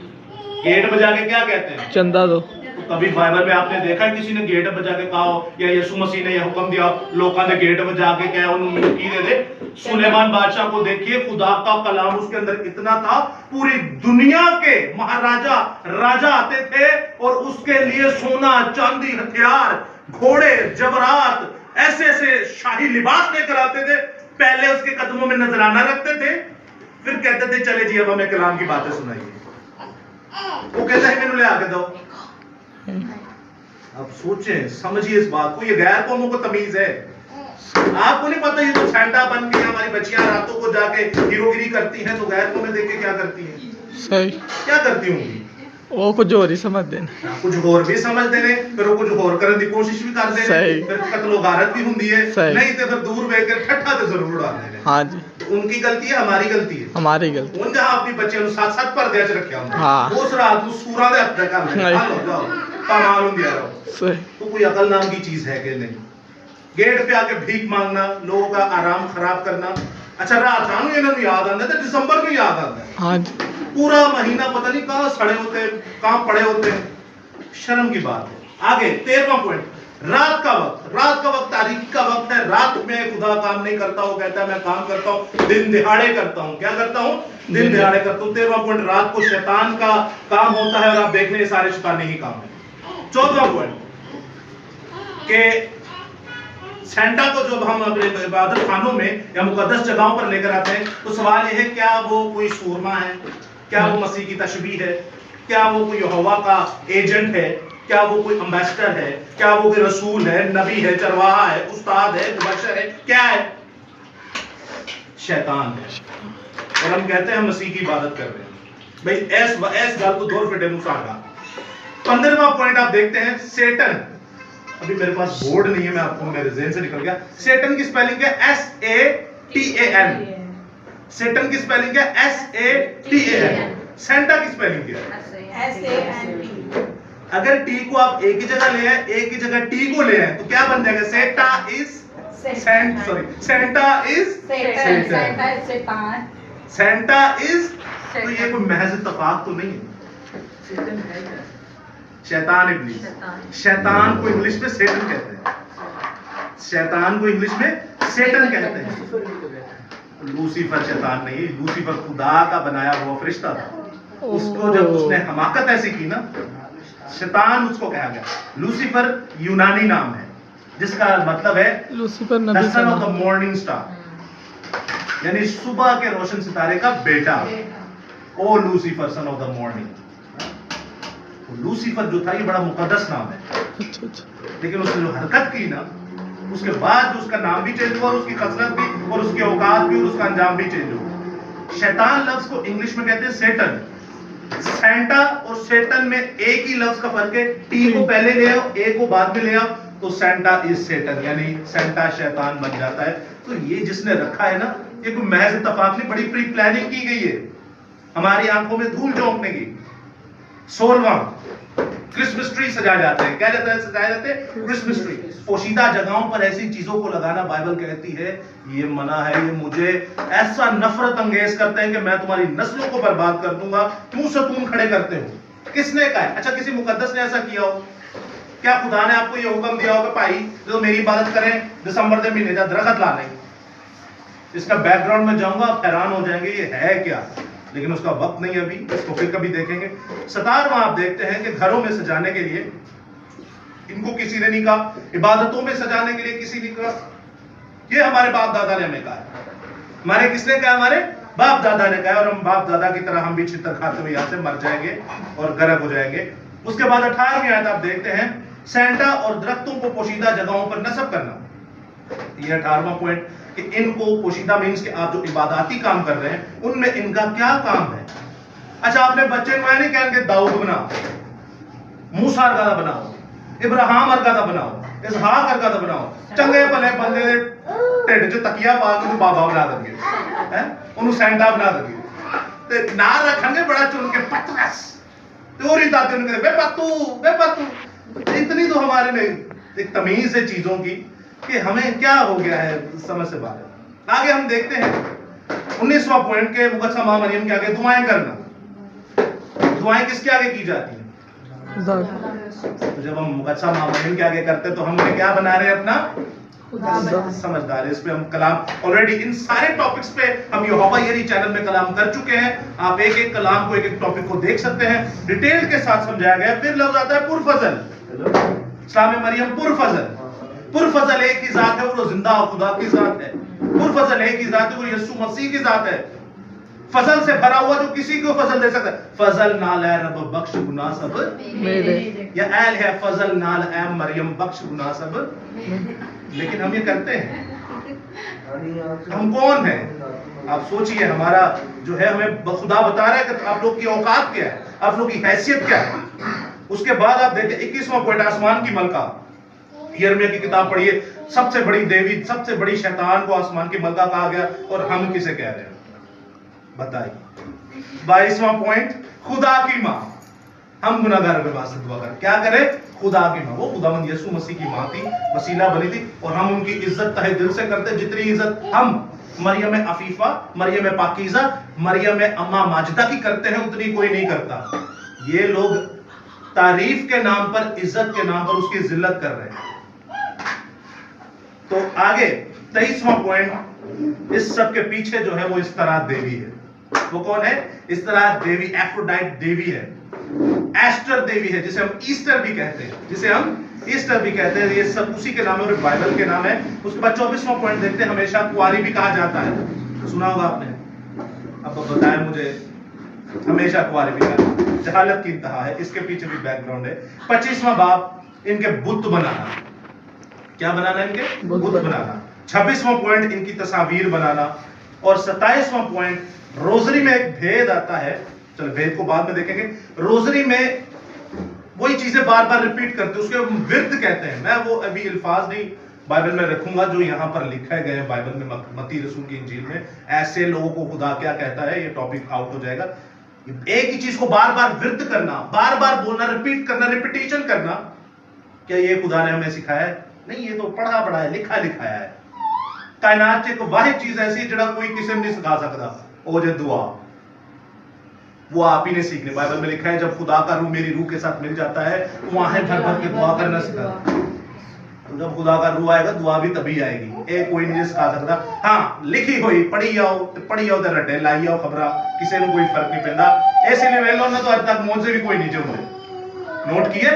गेट बजा के क्या कहते हैं? चंदा दो। तो कभी बाइबल में आपने देखा है किसी ने गेट बजा के कहा हो, या यीशु मसीह ने यह हुक्म दिया लोगों ने गेट बजा के क्या उन्होंने की दे दे? सुलेमान बादशाह को देखिए, खुदा का कलाम उसके अंदर इतना था, पूरी दुनिया के महाराजा राजा आते थे और उसके लिए सोना चांदी हथियार घोड़े जबरात ऐसे ऐसे शाही लिबास लेकर आते थे। पहले उसके कदमों में नजराना रखते थे, फिर कहते थे चले जी अब हमें कलाम की बातें सुनाइए। वो कहता है मैंने ले आके दो। अब सोचें, समझिए इस बात को, ये गैर कौमों को तमीज है। आपको नहीं पता ये तो सैंटा बन के हमारी बच्चियां रातों को जाके हीरोगिरी करती हैं, तो गैर कौमें देख के क्या करती हैं? सही, क्या करती होंगी? वो कुछ और ही समझ देने, कुछ और भी समझ देने, फिर वो कुछ और करने की कोशिश भी कर देने, फिर कत्लो गारत भी होंगी है, नहीं तो फिर दूर बैठ कर ठट्ठा तो जरूर डाल देने। हाँ जी, तो उनकी गलती है, हमारी गलती है? हमारी गलती। उन जहां अपनी बच्चे साथ साथ पर्दे च रखे होंगे, हाँ, उस रात को सूरा दे हत्या कर ले, हालो जाओ तमाम हो गया रहो। सही, तो कोई अकल नाम की चीज है कि नहीं? गेट पे आके भीख मांगना, लोगों का आराम खराब करना। अच्छा रात आनू इन्होंने याद आंदा था, दिसंबर में याद आंदा है, हाँ जी, पूरा महीना पता नहीं कहां सड़े होते हैं, कहां पड़े होते हैं। शर्म की बात है। आगे 13वां पॉइंट, रात का वक्त। रात का वक्त तारीख का वक्त है। रात में खुदा काम नहीं करता, वो कहता है मैं काम करता हूं, दिन दिहाड़े करता हूं। क्या करता हूं? दिन दिहाड़े करता हूं। 13वां पॉइंट, रात को शैतान का काम होता है और आप देख लें सारे शैतानी ही काम है। 14वां पॉइंट के सेंटा को जब हम अपने इबादत खानों में या मुकद्दस जगहों पर लेकर आते हैं तो सवाल यह है क्या वो कोई सूरमा है, क्या वो मसीह की तशबीह है, क्या वो कोई यहोवा का एजेंट है, क्या वो कोई एम्बेसडर है, क्या वो कोई रसूल है, नबी है, चरवाहा है, उस्ताद है, मुबशर है? क्या है? शैतान है। और हम कहते हैं मसीह की इबादत कर रहे हैं। भाई ऐस गल को दौर फिटे मुसागा। 15वां पॉइंट आप देखते हैं, सेटन। अभी मेरे पास बोर्ड नहीं है, मैं आपको मेरे ज़हन से निकल गया। सेटन की स्पेलिंग है SATAN। सेटन की स्पेलिंग है SATAN। सेंटा की स्पेलिंग क्या है? SANT। अगर टी को आप एक ही जगह ले आए, एक ही जगह टी को ले आए तो क्या बन जाएगा? Santa is Santa is Santa is. तो ये कोई महज इत्तेफाक तो नहीं है। शैतान इब्लीस, शैतान को इंग्लिश में सेटन कहते हैं। शैतान को इंग्लिश में सेटन कहते हैं। लूसीफर शैतान नहीं, लूसीफर खुदा का बनाया हुआ फरिश्ता था। उसको जब उसने हमाकत ऐसी की ना, शैतान उसको कहा गया। लूसीफर यूनानी नाम है, जिसका मतलब है लूसीफर द नबी सन का ऑफ द नाम। मॉर्निंग स्टार, यानी सुबह के रोशन सितारे का बेटा। O Lucifer son of the morning. Lucifer जो था ये बड़ा मुकद्दस नाम है, अच्छा अच्छा। लेकिन उसने जो हरकत की ना, उसके बाद उसका नाम भी चेंज हुआ, उसकी कसरत भी और उसकी औकात भी और उसका अंजाम भी चेंज हुआ। शैतान लफ्ज को इंग्लिश में कहते हैं सेटन। सैंटा और सेटन में एक ही लफ्ज का फर्क है, टी को पहले ले आओ, ए को बाद में ले आओ, तो सेंटा इज सेटन, यानी सेंटा शैतान बन जाता है। तो ये जिसने रखा है ना, ये कोई महज इत्तेफाक नहीं, बड़ी प्री प्लानिंग की गई है हमारी आंखों में धूल झोंकने की। 16वां क्रिसमस ट्री सजाए जाते हैं, क्या जाता है सजाए जाते हैं क्रिसमस ट्री। पोशीदा जगहों पर ऐसी चीजों को लगाना बाइबल कहती है ये मना है, ये मुझे ऐसा नफरत अंगेज करते हैं कि मैं तुम्हारी नस्लों को बर्बाद कर दूंगा। क्यों सतून खड़े करते हो? किसने कहा है? अच्छा, किसी मुकद्दस ने ऐसा किया हो क्या? खुदा ने आपको ये हुक्म दिया होगा भाई जो मेरी इबादत करें दिसंबर के महीने का दरख्त ला लें? इसका बैकग्राउंड में जाऊंगा, आप हैरान हो जाएंगे ये है क्या, लेकिन उसका वक्त नहीं अभी, इसको फिर कभी देखेंगे। 17वां आप देखते हैं कि घरों में सजाने के लिए इनको किसी ने नहीं कहा, इबादतों में सजाने के लिए किसी ने कहा। ये हमारे बाप दादा ने हमें कहा है। हमारे किसने कहा? हमारे बाप दादा ने कहा, और हम बाप दादा की तरह हम भी छितर खाते हुए यहां से मर जाएंगे और गर्क हो जाएंगे। उसके बाद 18वीं आयत आप देखते हैं, सैंटा और दरख्तों को पोशीदा जगहों पर नस्ब करना। ये 18वां पॉइंट कि इनको पोशीदा मीन्स कि आप जो इबादती काम कर रहे हैं उनमें इनका क्या काम है। अच्छा, आपने बच्चे को नहीं कहेंगे दाऊद बनाओ, मूसा अर्गादा बनाओ, इब्राहिम अर्गादा बनाओ, इसहाक अर्गादा बनाओ, चंगे भले बंदे दे ढिड च तकिया पा के बाबा बना देंगे, हैं उन्हें सैंटा बना देंगे ते ना रखेंगे बड़ा चुन के पतरस, तो और ही दादे उनके बे पत्तू। इतनी तो हमारे में एक तमीज है चीजों की कि हमें क्या हो गया है समझ से बाहर। आगे हम देखते हैं 19वां पॉइंट के मुकद्दसा मां मरियम के आगे दुआएं करना। दुआएं किसके आगे की जाती हैं? तो जब हम मुकद्दसा मां मरियम के आगे करते हैं तो हम उन्हें क्या बना रहे हैं? अपना समझदार है। इस पे हम कलाम ऑलरेडी इन सारे टॉपिक्स पे हम यहोवा यरी चैनल में कलाम कर चुके हैं। आप एक एक कलाम को एक एक टॉपिक को देख सकते हैं, डिटेल के साथ समझाया गया। फिर लफ्ज आता है पुरफजल। इस्लाम में मरियम पुरफजल एक ही जात है, वो जिंदा खुदा की जात है। पुरफजल एक ही जात है, वो यीशु मसीह की जात है। फजल से भरा हुआ जो किसी को फजल दे सकता है। फजल नाल है रब बख्श गुनाह सब मेरे, या ऐल है फजल नाल है मरियम बख्श गुनाह सब। लेकिन हम ये करते हैं, हम कौन हैं? आप सोचिए, हमारा जो है हमें खुदा बता रहा है कि आप लोग की औकात क्या है, आप लोग की हैसियत क्या है। उसके बाद आप देखते 21वां पॉइंट, आसमान की मलका। यिर्मयाह की किताब पढ़िए, सबसे बड़ी देवी, सबसे बड़ी शैतान को आसमान की मलका कहा गया, और हम किसे कह रहे हैं बताइए। 22वां पॉइंट, खुदा की मां। हम गुनाहगारों के वास्ते दुआ करें, क्या करें? खुदा की मां। वो खुदावंद यीशु मसीह की मां थी, वसीला बनी थी, और हम उनकी इज्जत तहे दिल से करते। जितनी इज्जत हम मरियम अफीफा, मरियम पाकीज़ा, मरियम अम्मा माजिदा की करते हैं उतनी कोई नहीं करता। ये लोग तारीफ के नाम पर, इज्जत के नाम पर उसकी जिल्लत कर रहे हैं। तो आगे 23वां पॉइंट, इस सब के पीछे जो है वो इस्तरात देवी है। वो कौन है? इस्तरात देवी, एफ्रोडाइट देवी है, एस्टर देवी है, जिसे हम ईस्टर भी कहते हैं, ये सब उसी के नाम है और बाइबल के नाम है। उसके बाद 24वां पॉइंट देखते हैं, हमेशा कुंवारी भी कहा जाता है, सुना होगा आपने। अब बताएं मुझे, हमेशा कुंवारी भी कहा, जहालत की इंतहा है, इसके पीछे भी बैकग्राउंड है। 25वां बाब, इनके बुत बनाना। क्या बनाना? इनके बुत बनाना। 26वां पॉइंट, इनकी तस्वीर बनाना। और 27वां पॉइंट, रोजरी में एक भेद आता है, चलो भेद को बाद में देखेंगे। रोजरी में वही चीजें बार बार रिपीट करते हैं, उसके विर्द कहते हैं। मैं वो अभी अल्फाज नहीं बाइबल में रखूंगा जो यहां पर लिखे गए हैं बाइबल में, मत्ती रसूल की इंजील में। ऐसे लोगों को खुदा क्या कहता है, ये टॉपिक आउट हो जाएगा। एक ही चीज को बार बार विर्द करना, बार बार बोलना, रिपीट करना, रिपीटेशन करना, क्या ये खुदा ने हमें सिखाया है? नहीं, ये तो पढ़ा पढ़ा है, लिखा लिखाया है। कायनात च एक वाहिद चीज ऐसी जिहड़ा कोई किसी ने नहीं सिखा सकता, वो जे दुआ, वो आप ही ने सीखनी। बाइबल में लिखा है, जब खुदा का रूह मेरी रूह के साथ मिल जाता है तो वहां भर भर के दुआ करना सिखा। तो जब खुदा का रूह आएगा, दुआ भी तभी आएगी। एक कोई नहीं सिखा सकता। हाँ, लिखी हुई पढ़ी आओ ते रटे लाई आओ, खबरा किसी को कोई फर्क नहीं पैंदा। इसलिए वे लोग तो आज तक मुझसे भी कोई नहीं जो नोट किए।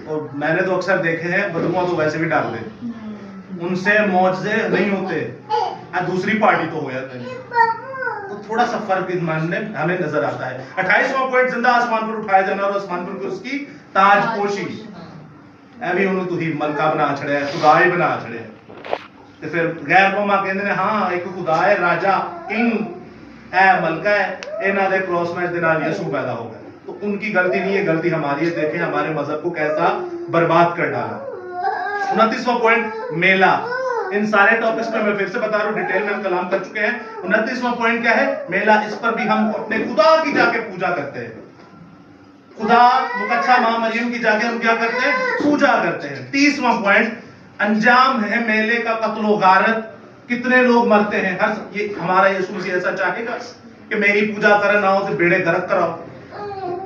और मैंने तो अक्सर देखे हैं बदुआ तो वैसे भी डाल दे, उनसे मौजे नहीं होते, दूसरी पार्टी तो हो जाता है। तो थोड़ा सा फर्क इस मानने हमें नजर आता है। 28वां पॉइंट, जिंदा आसमान पर उठाया जाना और आसमान पर उसकी ताजपोशी। ਐਵੇਂ ਉਹਨੂੰ ਤੁਸੀਂ ਮਲਕਾ ਬਣਾ ਛੜਿਆ, ਖੁਦਾ ਹੀ ਬਣਾ ਛੜਿਆ। ਤੇ ਫਿਰ ਗੈਰ ਕੌਮਾਂ ਕਹਿੰਦੇ ਨੇ ਹਾਂ ਇੱਕ ਖੁਦਾ ਹੈ, ਰਾਜਾ, ਕਿੰਗ है, मलका है, इन्हों के क्रॉस मैच के नाल यीशु पैदा हो गया। तो उनकी गलती नहीं है, गलती हमारी है। देखें हमारे मजहब को कैसा बर्बाद कर डाला। 29वां पॉइंट, मेला। इन सारे टॉपिक्स पे मैं फिर से बता रहा हूं, डिटेल में हम कलाम कर चुके हैं। 29वां पॉइंट क्या है? मेला। इस पर भी हम अपने खुदा की जाके पूजा करते हैं। खुदा मुकद्दसा मां मरियम की जाके हम क्या करते हैं? पूजा करते हैं। 30वां पॉइंट, अंजाम है मेले का कत्लो गारत। कितने लोग मरते हैं हर, ये हमारा यीशु मसीह ऐसा चाहेगा कि मेरी पूजा करे ना हो तो बेड़े गर्क कराओ?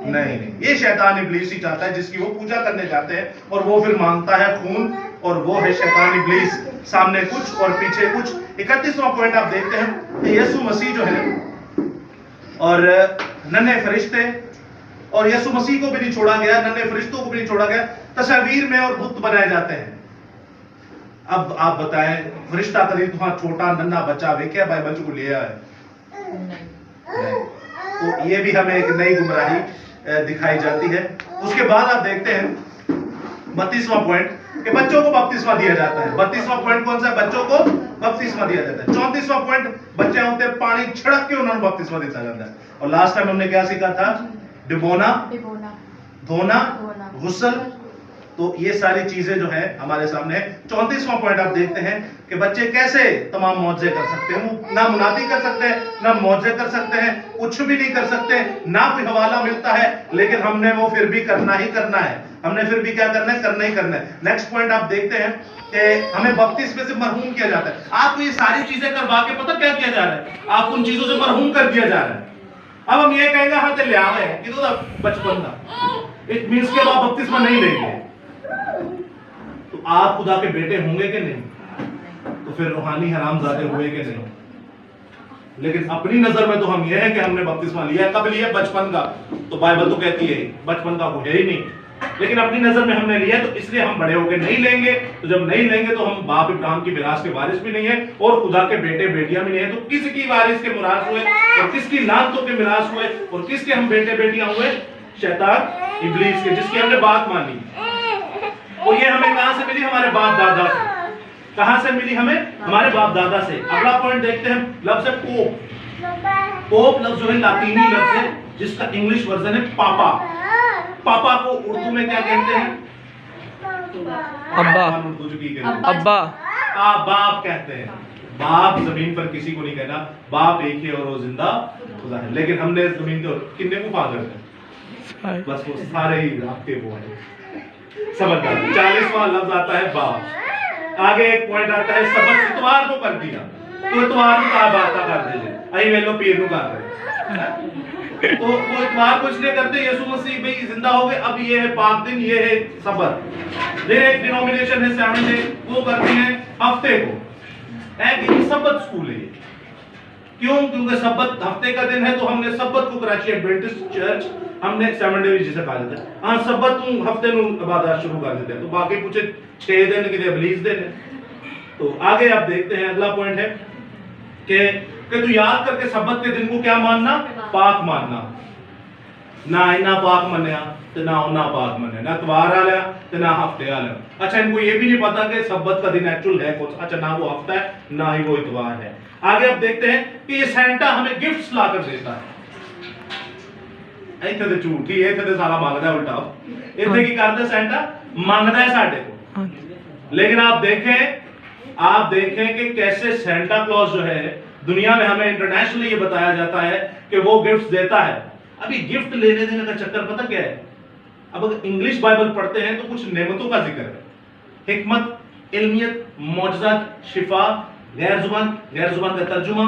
नहीं, ये शैतान इब्लीस ही चाहता है, जिसकी वो पूजा करने जाते हैं और वो फिर मांगता है खून, और वो है शैतान इब्लीस। सामने कुछ और पीछे कुछ। 31वां पॉइंट आप देखते हैं कि यीशु मसीह जो है और नन्हे फरिश्ते, और यीशु मसीह को भी नहीं छोड़ा गया, नन्हे फरिश्तों को भी नहीं छोड़ा गया, तस्वीर में और बुत बनाए जाते हैं। अब आप बताएं, फरिश्ता कभी तुहां छोटा नन्हा बच्चा वेख्या बाइबल को लिया है? नहीं। तो ये भी हमें एक नई गुमराही दिखाई जाती है। उसके बाद आप देखते हैं 32वां पॉइंट कि बच्चों को बपतिस्मा दिया जाता है। 32वां पॉइंट कौन सा? बच्चों को बपतिस्मा दिया जाता है। 34वां पॉइंट, बच्चे होते पानी छिड़क के उन्होंने बपतिस्मा दिया जाता है। और लास्ट टाइम हमने क्या सीखा था? डिबोना, धोना, गुस्ल। तो ये सारी चीजें जो है हमारे सामने। 34वां पॉइंट आप देखते हैं कि बच्चे कैसे तमाम मौजे कर सकते हैं। वो ना मुनादी कर सकते हैं, ना मौजे कर सकते हैं, कुछ भी नहीं कर सकते, ना कोई हवाला मिलता है, लेकिन हमने वो फिर भी करना ही करना है। हमने फिर भी क्या करना है? करना ही करना है। नेक्स्ट पॉइंट आप देखते हैं कि हमें बपतिस्मे से मरहूम किया जाता है। आपको ये सारी चीजें करवा के पता क्या किया जा रहा है? आपको उन चीजों से मरहूम कर दिया जा रहा है। अब हम ये कहेंगे हाँ लिया है कि तो बचपन का, इट मींस के आप बपतिस्मा नहीं लेंगे तो आप खुदा के बेटे होंगे कि नहीं? तो फिर रूहानी हरामजादे हुए कि नहीं? लेकिन अपनी नजर में तो हम ये है कि हमने बपतिस्मा लिया। कब लिया? बचपन का। तो बाइबल तो कहती है बचपन का कोई है ही नहीं, लेकिन अपनी नजर में हमने लिया, तो इसलिए हम बड़े होकर नहीं लेंगे। तो जब नहीं लेंगे तो हम बाप इब्राहिम की विरासत के वारिस भी नहीं है और खुदा के बेटे बेटियां भी नहीं है। तो किसकी वारिस के मुराद हुए और किसकी लानतों के मिरास हुए और किसके हम बेटे बेटियां हुए? शैतान इब्लीस के, जिसकी हमने बात मानी। और ये हमें कहां से मिली? हमारे बाप दादा से। कहां से मिली हमें? हमारे बाप दादा से। अगला पॉइंट देखते हैं, लफ्ज है पोप। पोप लफ्ज जो है लातीनी लफ्ज है, जिसका इंग्लिश वर्जन है पापा। पापा को उर्दू में क्या कहते हैं? अब्बा। अब्बा। बाप कहते हैं। बाप जमीन पर किसी को नहीं कहना, बाप एक ही और वो जिंदा खुदा है। लेकिन हमने जमीन को कितने को फादर है? बस वो सारे ही आपके वो है। समझदार। 40वां लफ्ज आता है बाप। आगे एक पॉइंट आता है सबक। इतवार को कर दिया तो इतवार को कहा बात कर दीजिए, आई वेलो पीर को कर रहे। तो वो इतवार को इसलिए करते यीशु मसीह भाई जिंदा हो गए, अब ये है पाक दिन, ये है सब्त। एक डिनोमिनेशन है 7 डे, वो करते हैं हफ्ते को। कि सब्त स्कूल है। क्यों? क्योंकि सब्त हफ्ते का दिन है, तो हमने सब्त को कराची एडवेंटिस्ट चर्च हमने 7 डे जिसे कहा जाता है। हाँ सब्त हफ्ते नु इबादत शुरू कर देते हैं, तो बाकी कुछ 6 दिन के इब्लीस दिन है। तो आगे आप देखते हैं अगला पॉइंट है कि तू याद करके सब्त के दिन को क्या मानना? पाक मानना। ना इना पाक मनिया तो ना उना पाक मनिया, ना इतवार आ लिया तो ना हफ्ते आ लिया। अच्छा, इनको ये भी नहीं पता कि सब्त का दिन एक्चुअल है कौन सा। अच्छा, ना वो हफ्ता है ना ही वो इतवार है। आगे आप देखते हैं कि ये सेंटा हमें गिफ्ट्स लाकर देता है। इतने तो झूठी है, इतने तो सारा मांगदा उल्टा। इतने की करते सेंटा मांगदा है साडे को। लेकिन आप देखें कि कैसे सेंटा क्लॉज जो है दुनिया में हमें इंटरनेशनली ये बताया जाता है कि वो गिफ्ट्स देता है। अभी गिफ्ट लेने देने का चक्कर पता क्या है? अब अगर इंग्लिश बाइबल पढ़ते हैं तो कुछ नेमतों का जिक्र है, हिकमत, इल्मियत, मौजज़ात, शिफा, गैर जुबान का तर्जुमा,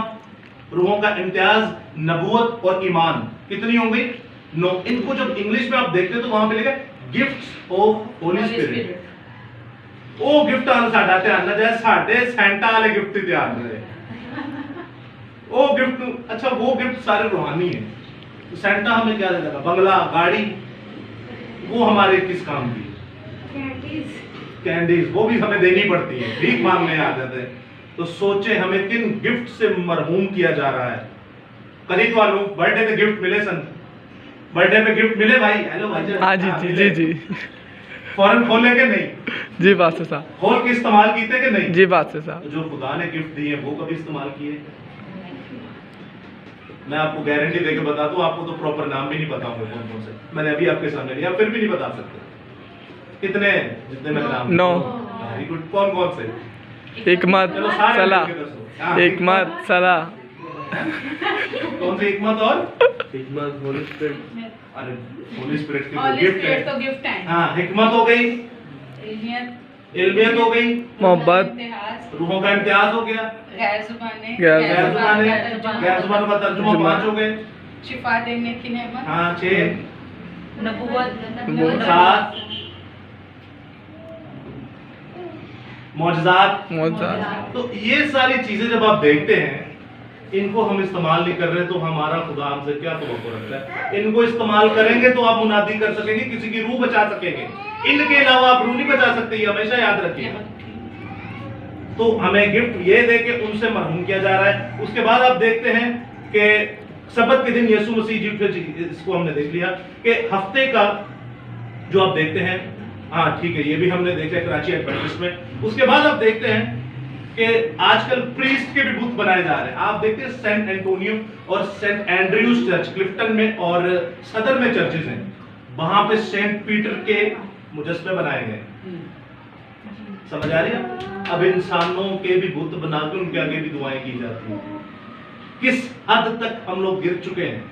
रूहों का इम्तियाज, नबूवत और ईमान। कितनी होंगी? 9। इनको जब इंग्लिश में आप देखते हो तो वहां मिलेगा गिफ्ट्स ऑफ होली स्पिरिट। वो गिफ्ट आना साडा ध्यान ना जाए, साडे सेंटा वाले गिफ्ट ही ध्यान रहे। वो गिफ्ट, अच्छा वो गिफ्ट सारे रूहानी है। तो सेंटा हमें क्या देगा? बंगला, गाड़ी, वो हमारे किस काम की? कैंडीज वो भी हमें देनी पड़ती है, भीख मांगने आ जाते हैं। तो सोचे हमें किन गिफ्ट से मरहूम किया जा रहा है। करीब वालों बर्थडे पे गिफ्ट मिले सन, बर्थडे पे गिफ्ट मिले भाई? हेलो भाई। हाँ जी जी जी जी फौरन खोले के नहीं? जी बात से साहब, खोल के इस्तेमाल कीते कि नहीं? जी बात से साहब। जो खुदा ने गिफ्ट दिए वो कभी इस्तेमाल किए? मैं आपको गारंटी देके बताता हूँ, आपको तो प्रॉपर नाम भी नहीं पता होंगे कौन कौन से, मैंने अभी आपके सामने लिया, फिर भी नहीं बता सकते कितने, जितने मैंने नाम 9। Very good. कौन कौन से? हिकमत चलो सारे सलाह, मिलके दसो। हाँ, हिकमत सलाह, कौन सी हिकमत और हिकमत, होली स्पिरिट। अरे होली स्पिरिट की होली गिफ्ट स्पिरिट है। तो गिफ्ट है। हाँ, हिकमत हो गई, इल्मियत, इल्मियत हो गई, मोहब्बत, इम्तिहाज, रूहों का इम्तियाज हो गया, गैर जुबाने, गैर गैर जुबाने, तर्जुमा, गैर जुबानों का तर्जुमा 5 हो गए। शिफा देने की नेमत, हाँ 6, नबूवत, 7, मौजज़ात। मोहब्बत। तो ये सारी चीजें जब आप देखते हैं, इनको हम इस्तेमाल नहीं कर रहे तो हमारा खुदा हमसे क्या तवक्को रखता है? इनको इस्तेमाल करेंगे तो आप मुनादी कर सकेंगे, किसी की रूह बचा सकेंगे, इनके अलावा आप रूह नहीं बचा सकते, ये हमेशा याद रखिएगा। तो हमें गिफ्ट ये दे के उनसे मरहूम किया जा रहा है। उसके बाद आप देखते हैं कि सबत के दिन यीशु मसीह जी, इसको हमने देख लिया कि हफ्ते का जो आप देखते हैं, हाँ ठीक है, ये भी हमने देखा कराची एडवेंटिस्ट में। उसके बाद आप देखते हैं कि आजकल प्रीस्ट के भी बुत बनाए जा रहे हैं। आप देखते हैं सेंट एंटोनियो और सेंट एंड्रयूज चर्च क्लिफ्टन में और सदर में चर्चेज हैं, वहां पे सेंट पीटर के मुजस्मे बनाए गए। समझ आ रही है? अब इंसानों के भी बुत बना के उनके आगे भी दुआएं की जाती हैं। किस हद तक हम लोग गिर चुके हैं?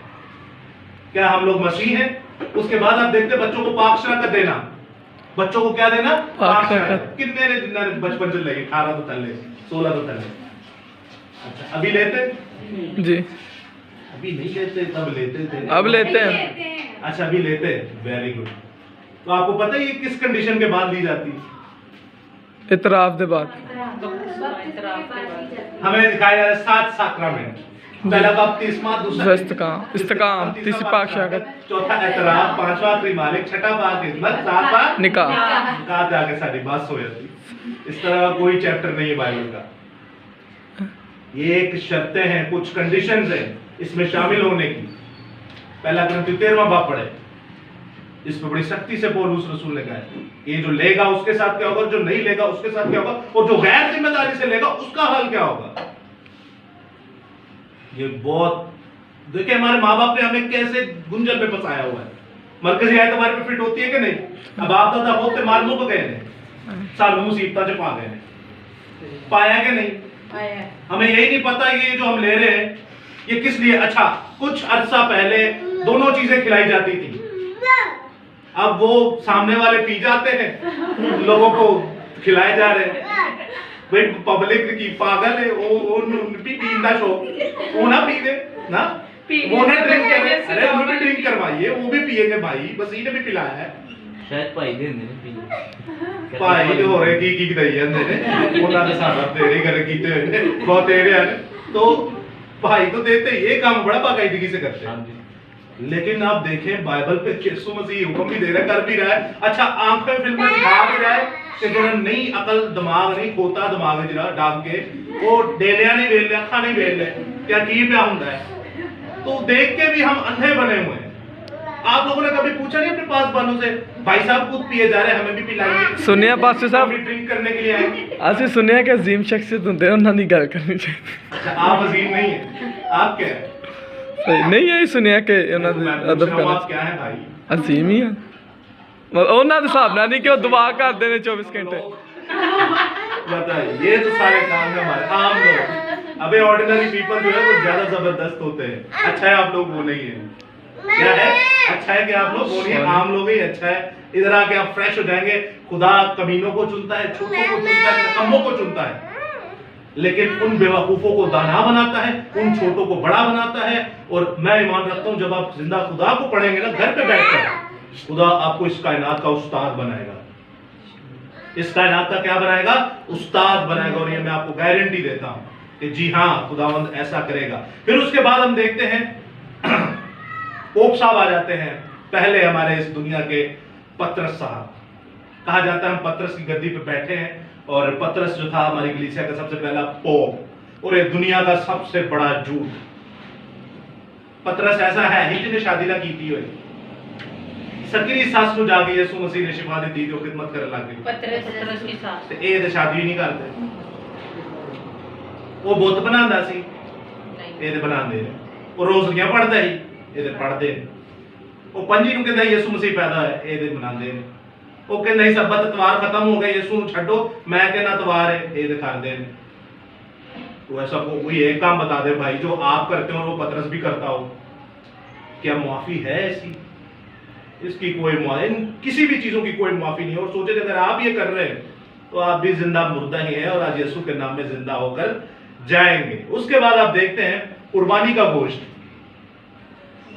क्या हम लोग मसीह हैं? उसके बाद आप देखते हैं बच्चों को पाक शराकत देना, बच्चों को क्या देना? पाक शराकत। कितने ने जिन्ना बचपन चल लगे, 18 तो तले, 16 तो तले। अच्छा अभी लेते? जी अभी नहीं लेते, तब लेते थे। अब लेते हैं। अच्छा अभी लेते हैं, वेरी गुड। तो आपको पता है ये किस कंडीशन के बाद ली जाती है? इतराफ दे बात। हमें दिखाया जा रहा है 7 साक्रामेंट। पहला बपतिस्मा, दूसरा इस्तिकाम, तीसरी पाक शराकत, चौथा एतराफ, पांचवा त्रिमालिक, छठा पाक खिदमत, सातवां निकाह। निकाह जाके साडी बस हो जाती। इस तरह का कोई चैप्टर नहीं है बाइबल का। ये एक शर्तें हैं, कुछ कंडीशंस हैं इसमें शामिल होने की। पहला ग्रंथी 13वां बाब पढ़े, इस पर बड़ी सख्ती से पौलुस रसूल ने कहा है, ये जो लेगा उसके साथ क्या होगा, जो नहीं लेगा उसके साथ क्या होगा, और जो गैर जिम्मेदारी से लेगा उसका हाल क्या होगा। ये बहुत देखिए, हमारे माँ बाप ने हमें कैसे गुंजल में फंसाया हुआ है। मरकजी आयत हमारे पे फिट होती है कि नहीं? अब आप दादा होते मालूम को गए ने सालू मुसीबत जो पा गए ने, पाया कि नहीं? हमें यही नहीं पता ये जो हम ले रहे हैं ये किस लिए। अच्छा कुछ अरसा पहले दोनों चीजें खिलाई जाती थी, अब वो सामने वाले पी जाते हैं, लोगों को खिलाए जा रहे हैं। भाई पब्लिक की पागल है, वो भी पीना शौक, वो ना पीवे ना, वो ना ड्रिंक करे, अरे उन्हें भी ड्रिंक करवाइए, वो भी पिएंगे भाई, बस इन्हें भी पिलाया है। शायद भाई दे ने भाई तो हो रहे की दई ਜਾਂਦੇ ਨੇ, ਉਹਨਾਂ ਦੇ ਸਾਡਾ ਤੇਰੇ ਘਰੇ ਕੀਤੇ ਹੋਏ ਨੇ बहुत तेरे हैं। तो भाई तो देते ही, ये काम बड़ा बाकायदगी से करते हैं। लेकिन आप देखें बाइबल पे यीशु मसीह हुक्म भी दे रहा है, कर भी रहा है। अच्छा आंख में फिल्म दिखा भी रहा है कि जो नई अकल दिमाग नहीं खोता दिमाग है जरा डाल के वो डेलिया नहीं बेल लिया, अखा नहीं बेल लिया, क्या की क्या होता है। तो देख के भी हम अंधे बने हुए हैं। आप लोगों ने कभी पूछा नहीं अपने पास वालों से, भाई साहब खुद पिए जा रहे हैं, हमें भी पिलाइए। सुनिए पास्टर साहब, हम भी ड्रिंक करने के लिए आए। ਅਸੀਂ ਸੁਣਿਆ ਕਿ ਅਜ਼ੀਮ ਸ਼ਖਸੀਅਤ ਹੁੰਦੇ ਉਹਨਾਂ ਦੀ ਗੱਲ ਕਰਨੀ ਚਾਹੀਦੀ। अच्छा आप अजीम नहीं है, आप क्या है? ਸਹੀ ਨਹੀਂ ਇਹ ਸੁਣਿਆ ਕਿ ਉਹਨਾਂ मैं ਦੇ पूछ ਅਦਬ रहा हूं, ਕਰਨਾ आप क्या है भाई? ਅਜ਼ੀਮ ਹੀ ਆ। ਮਤਲਬ ਉਹਨਾਂ ਦੇ ਹਿਸਾਬ ਨਾਲ ਨਹੀਂ ਕਿ ਉਹ ਦੁਆ ਕਰਦੇ ਨੇ 24 ਘੰटे। बताइए, ये तो सारे काम है हमारे आम लोग। अबे ऑर्डिनरी पीपल जो है वो ज्यादा जबरदस्त होते हैं। अच्छा है आप लोग वो नहीं है, क्या है? अच्छा है कि आप लोग वो नहीं है, आम लोग ही अच्छा है। इधर आके आप फ्रेश हो जाएंगे। खुदा कमीनों को चुनता है, छोटों को चुनता है, नकम्मों को चुनता है, लेकिन उन बेवकूफों को दाना बनाता है, उन छोटों को बड़ा बनाता है। और मैं ईमान रखता हूँ जब आप जिंदा खुदा को पढ़ेंगे ना घर पे बैठकर, खुदा आपको इस कायनात का उस्ताद बनाएगा। इस कायनात का क्या बनाएगा? उस्ताद बनाएगा। और ये मैं आपको गारंटी देता हूं कि जी हाँ खुदावंद ऐसा करेगा। फिर उसके बाद हम देखते हैं पोप साहब आ जाते हैं, पहले हमारे इस दुनिया के पतरस साहब। कहा जाता है हम पतरस की गद्दी पे बैठे हैं और पतरस जो था हमारी कलीसिया का सबसे पहला पोप और ये दुनिया का सबसे बड़ा झूठ। पतरस ऐसा है ही जिन्हें शादी ना की थी सकरी सास को जाके यीशु मसीह ने शिफा दी थी, खिदमत करने लग गई। पतरस की सास ते ये तो शादी नहीं करते, वो बुत बनांदा सी, ये तो बनांदे ने, वो रोज़ियां पढ़दा ही, ये तो पढ़दे ने, वो पंजी नूं कहंदा यीशु मसीह पैदा है, ये तो मनांदे ने, वो कहंदा ही सब्बत इतवार खत्म हो गया यीशु नूं छड्डो, मैं कहना इतवार है, ये तो करदे ने। तो ऐसा कोई एक काम बता दे भाई जो आप करते हो और वो पतरस भी करता हो, क्या मुआफी है ऐसी? इसकी कोई किसी भी चीजों की कोई मुआफी नहीं है। और सोचे अगर आप ये कर रहे हैं तो आप भी जिंदा मुर्दा ही है और आज यीशु के नाम में जिंदा होकर जाएंगे। उसके बाद आप देखते हैं कुर्बानी का गोश्त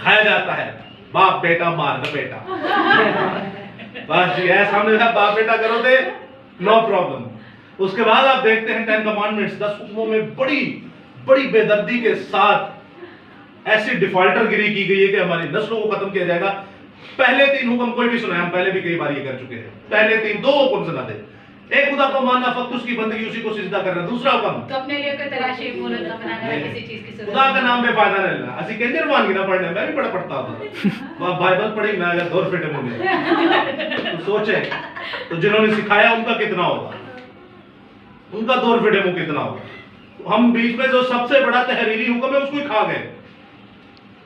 खाया जाता है, बाप बेटा मार दो बेटा बस जी है सामने था, बाप बेटा करो दे नो प्रॉब्लम। उसके बाद आप देखते हैं 10 कमांडमेंट्स 10 हुक्मों में बड़ी बड़ी बेदर्दी के साथ ऐसी डिफॉल्टर गिरी की गई है कि हमारी नस्लों को खत्म किया जाएगा। पहले 3 हुक्म कोई भी सुना है, हम पहले भी कई बार ये कर चुके हैं। पहले 2 हुक्म सुना दे, एक खुदा को मानना, फक्त उसकी बंदगी, उसी को सिजदा करना। दूसरा हुक्म तो अपने लिए कोई तलाशी मूर्त न बनाना, किसी चीज की खुदा का नाम में फायदा नहीं लेना। असि कहंदे रवानगी ना पढ़ने, मैं भी बड़ा पढ़ता था बाइबल पढ़ी मैं अगर 2 रुपए मुंह तो सोचे तो जिन्होंने सिखाया उनका कितना होगा, उनका 2 रुपए मुंह कितना होगा। हम बीच में जो सबसे बड़ा तहरीरी हुक्म है उसको ही खा गए,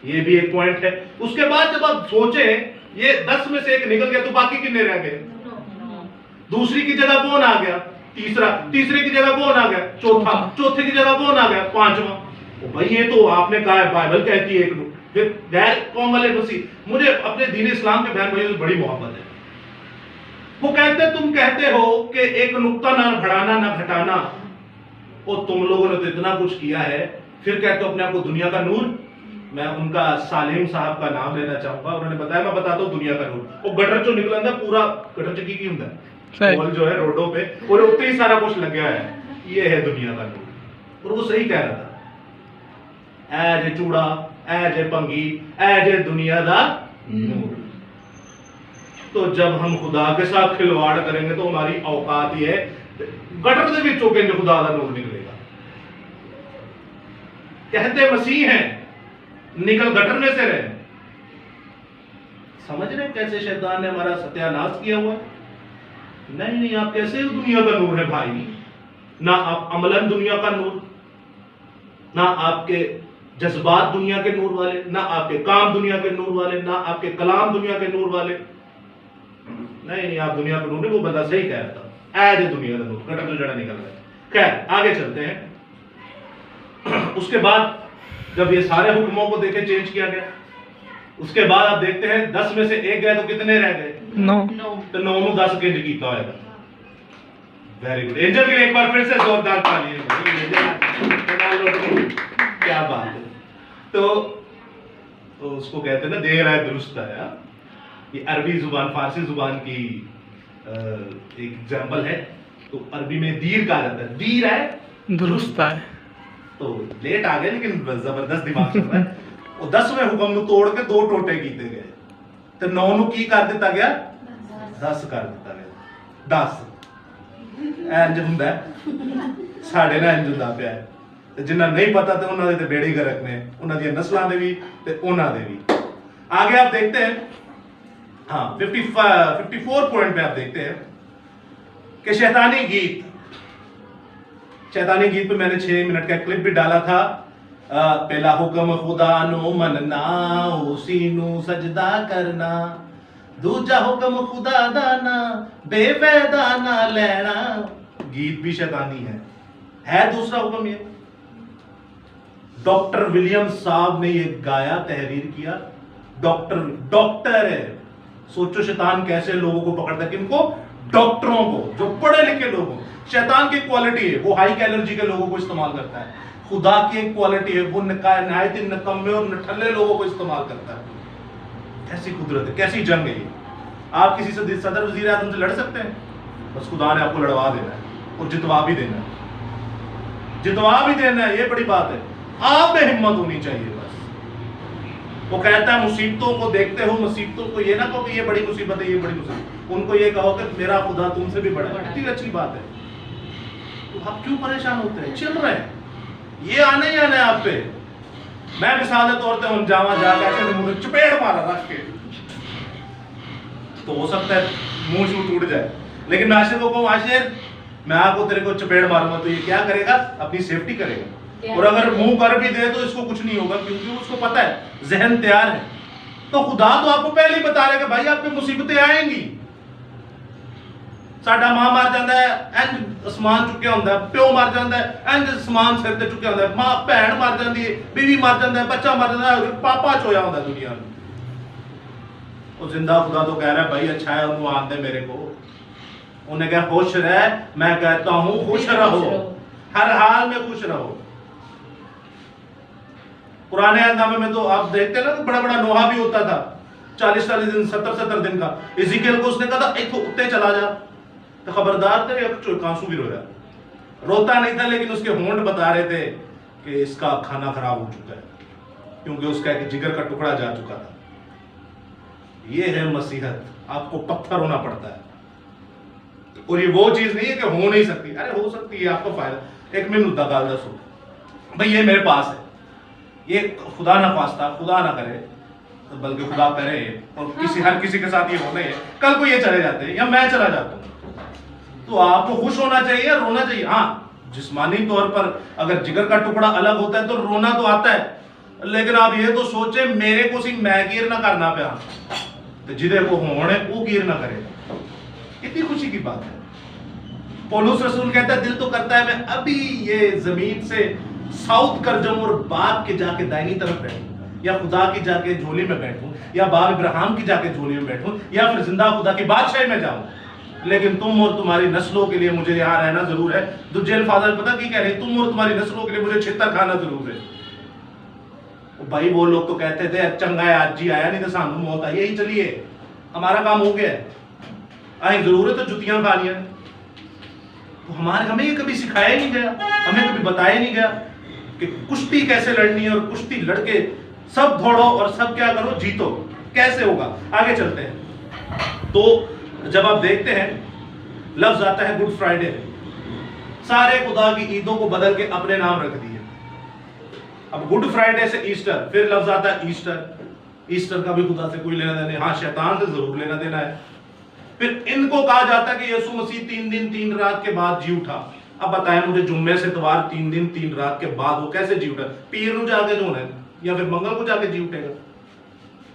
ये भी एक पॉइंट है। उसके बाद जब आप सोचे ये 10 में से एक निकल गया तो बाकी कितने रह गए? दूसरी की जगह कौन आ गया? तीसरा, तीसरे की जगह कौन आ गया? चौथा, चौथे की जगह कौन आ गया? 5वां। भाई ये तो आपने कहा है, बाइबल कहती है एक, फिर गैर कौम वाले मसीह। मुझे अपने दीन इस्लाम के बहन भाइयों से बड़ी मोहब्बत है। वो कहते तुम कहते हो कि एक नुक्ता ना बढ़ाना ना घटाना, और तुम लोगों ने तो इतना कुछ किया है, फिर कहते हो अपने आप को दुनिया का नूर। मैं उनका सालिम साहब का नाम लेना चाहूंगा, उन्होंने बताया, मैं बताता हूं दुनिया का नूर। वो गटर जो निकलता पूरा गटर चकी की हुंदा है जो है रोडों पे, और उतने ही सारा कुछ लग गया है, ये है दुनिया का नूर। और वो सही कह रहा था, ऐ जे चूड़ा, ऐ जे पंगी, ऐ जे दुनिया दा नूर। तो जब हम खुदा के साथ खिलवाड़ करेंगे तो हमारी औकात ये है, गटर दे विचों के जो खुदा दा नूर निकलेगा। कहते मसीह हैं, निकल गटर में से रहे। समझ रहे कैसे शैतान ने हमारा सत्यानाश किया हुआ? नहीं नहीं, आप कैसे दुनिया का नूर है भाई? ना आप अमलन दुनिया का नूर, ना आपके जज्बात दुनिया के नूर वाले, ना आपके काम दुनिया के नूर वाले, ना आपके कलाम दुनिया के नूर वाले। नहीं नहीं, आप दुनिया का नूर नहीं। वो बंदा सही कह रहा था, ऐ दुनिया का नूर, गटर तो जड़ा निकल रहा है। खैर आगे चलते हैं। उसके बाद जब ये सारे हुक्मों को देखे चेंज किया गया, उसके बाद आप देखते हैं 10 में से 1 गए तो कितने रह गए? 9। तो 9 में 10 के कीता होगा। वेरी गुड, एंजल के लिए एक बार फिर से जोरदार तालियां। क्या बात है। तो उसको कहते हैं ना, देर है दुरुस्त है। ये अरबी जुबान फारसी जुबान की एक एग्जाम्पल है। तो अरबी में दीर कहा जाता है, दीर है दुरुस्त है। तो लेट आ गए लेकिन जबरदस्त दिमाग चल रहा है। वो 10वें हुक्म ਨੂੰ ਤੋੜ के 2 टोटे ਕੀਤੇ ਗਏ ਤੇ 9 ਨੂੰ ਕੀ ਕਰ ਦਿੱਤਾ ਗਿਆ? 10 ਕਰ ਦਿੱਤਾ ਗਿਆ। 10 ਇੰਜ ਹੁੰਦਾ ਸਾਡੇ ਨਾਲ ਇੰਜ ਹੁੰਦਾ ਪਿਆ ਤੇ ਜਿਨ੍ਹਾਂ नहीं पता ਤੇ ਉਹਨਾਂ ਦੇ ਤੇ ਬੇੜੀ ਗਰਕ ਨੇ, ਉਹਨਾਂ ਦੀਆਂ ਨਸਲਾਂ ਦੇ ਵੀ ਤੇ ਉਹਨਾਂ ਦੇ ਵੀ। आगे आप देखते हैं, हाँ 54 पॉइंट पे आप देखते हैं कि शैतानी गीत पे मैंने 6 मिनट का क्लिप भी डाला था। पहला हुक्म खुदा नु मनना, उसी नु सजदा करना। दूजा हुक्म खुदा दा ना बेफायदा ना लेना। गीत भी शैतानी है दूसरा हुक्म ये। डॉक्टर विलियम साहब ने ये गाया, तहरीर किया। डॉक्टर है। सोचो शैतान कैसे लोगों को पकड़ता है, किनको? डॉक्टरों को, जो पढ़े लिखे लोगों। शैतान की क्वालिटी है, वो हाई कैलोरी के लोगों को इस्तेमाल करता है। खुदा की एक क्वालिटी है, वो नहायत निकम्मे और नठल्ले लोगों को इस्तेमाल करता है। कैसी कुदरत है, कैसी जंग है ये। आप किसी से सदर वजीर आजम से लड़ सकते हैं? बस खुदा ने आपको लड़वा देना है और जितवा भी देना है, ये बड़ी बात है। आप में हिम्मत होनी चाहिए बस। वो कहता है मुसीबतों को देखते हो, मुसीबतों को ये ना कहो कि ये बड़ी मुसीबत है, ये बड़ी मुसीबत, उनको ये कहो कि मेरा खुदा तुमसे भी बड़ा है। कितनी अच्छी बात है। तो आप क्यों परेशान होते हैं? चल रहे हैं, ये आने ही आने आप पे। मैं मिसाल के तौर पर जावा जाके ऐसे मुझे चपेट मारा रख के, तो हो सकता है मुंह शू टूट जाए, लेकिन मैं आशिर को कहूँ आशिर मैं आपको तेरे को चपेट मारूंगा, तो ये क्या करेगा? अपनी सेफ्टी करेगा। और अगर मुंह कर भी दे तो इसको कुछ नहीं होगा, क्योंकि उसको पता है, जहन तैयार है। तो खुदा तो आपको पहले ही बता रहे कि भाई आप पे मुसीबतें आएंगी। साडा मां मार जाता है इंज आसमान चुक्या होता है, प्यो मर जाता है इंज आसमान सिर ते चुक्या होता है, मां भैन मर जाती है, बीवी मर जाता है, बच्चा मर जाता है, पापा चोया होता है दुनिया में। और जिंदा खुदा तो कह रहा है भाई अच्छा है उन्होंने आते मेरे को, उन्हें कहा खुश रह, मैं कहता हूं खुश रहो, हर हाल में खुश रहो। पुराने अंदामे में तो आप देखते ना, बड़ा बड़ा नोहा भी होता था 40-40 दिन 70-70 दिन का। इज़ीकियल को उसने कहा था एक उत्ते चला जा, तो खबरदार तेरे कांसू भी रोया, रोता नहीं था, लेकिन उसके होंठ बता रहे थे कि इसका खाना खराब हो चुका है, क्योंकि उसका एक जिगर का टुकड़ा जा चुका था। ये है मसीहत, आपको पत्थर होना पड़ता है। और ये वो चीज नहीं है कि हो नहीं सकती, अरे हो सकती है, आपको फायदा। एक मिनट मुद्दा गाल दसो भाई, ये मेरे पास है, ये खुदा ना खास्ता, खुदा ना करे, बल्कि खुदा करे, और हर किसी के साथ ये होना ही है, कल को ये चले जाते हैं या मैं चला जाता हूं, तो आपको खुश होना चाहिए या रोना चाहिए? हाँ, जिस्मानी तौर पर अगर जिगर का टुकड़ा अलग होता है तो रोना तो आता है, लेकिन आप ये तो सोचे मेरे को सिर्फ मैं गिर ना करना पे, तो जिदे को होने वो गिर ना करे। कितनी खुशी की बात है। पौलुस रसूल कहता है दिल तो करता है मैं अभी ये जमीन से साउथ कर जाऊं और बाप के जाके दाहिनी तरफ बैठूं, या खुदा की जाके झोली में बैठूं, या बाप इब्राहिम की जाके झोली में बैठूं, या फिर जिंदा खुदा की बादशाही में जाऊं, लेकिन तुम और तुम्हारी नस्लों के लिए मुझे यहाँ रहना जरूर है। दूजे अल्फाज पता की कह रहे, तुम और तुम्हारी नस्लों के लिए मुझे छितर खाना जरूर है। भाई वो लोग तो कहते थे चंगा है आज जी आया, नहीं तो सानू मौत आई, यही चलिए हमारा काम हो गया है, आई जरूरत है जुतियां खानिया। तो हमें ये कभी सिखाया ही नहीं गया, हमें कभी बताया नहीं गया कि कुश्ती कैसे लड़नी है, और कुश्ती लड़के सब दौड़ो और सब क्या करो, जीतो, कैसे होगा। आगे चलते हैं। तो जब आप देखते हैं लफ्ज आता है गुड फ्राइडे, सारे खुदा की ईदों को बदल के अपने नाम रख दिए। अब गुड फ्राइडे से ईस्टर, फिर लफ्ज आता है ईस्टर, ईस्टर का भी खुदा से कोई लेना देना, हाँ शैतान से जरूर लेना देना है। फिर इनको कहा जाता है कि यीशु मसीह 3 दिन 3 रात के बाद जी उठा। अब बताएं मुझे, जुम्मे से इतवार 3 दिन 3 रात के बाद वो कैसे जी उठा? पीर को जाके जो है, या फिर मंगल को जाके जी उठेगा?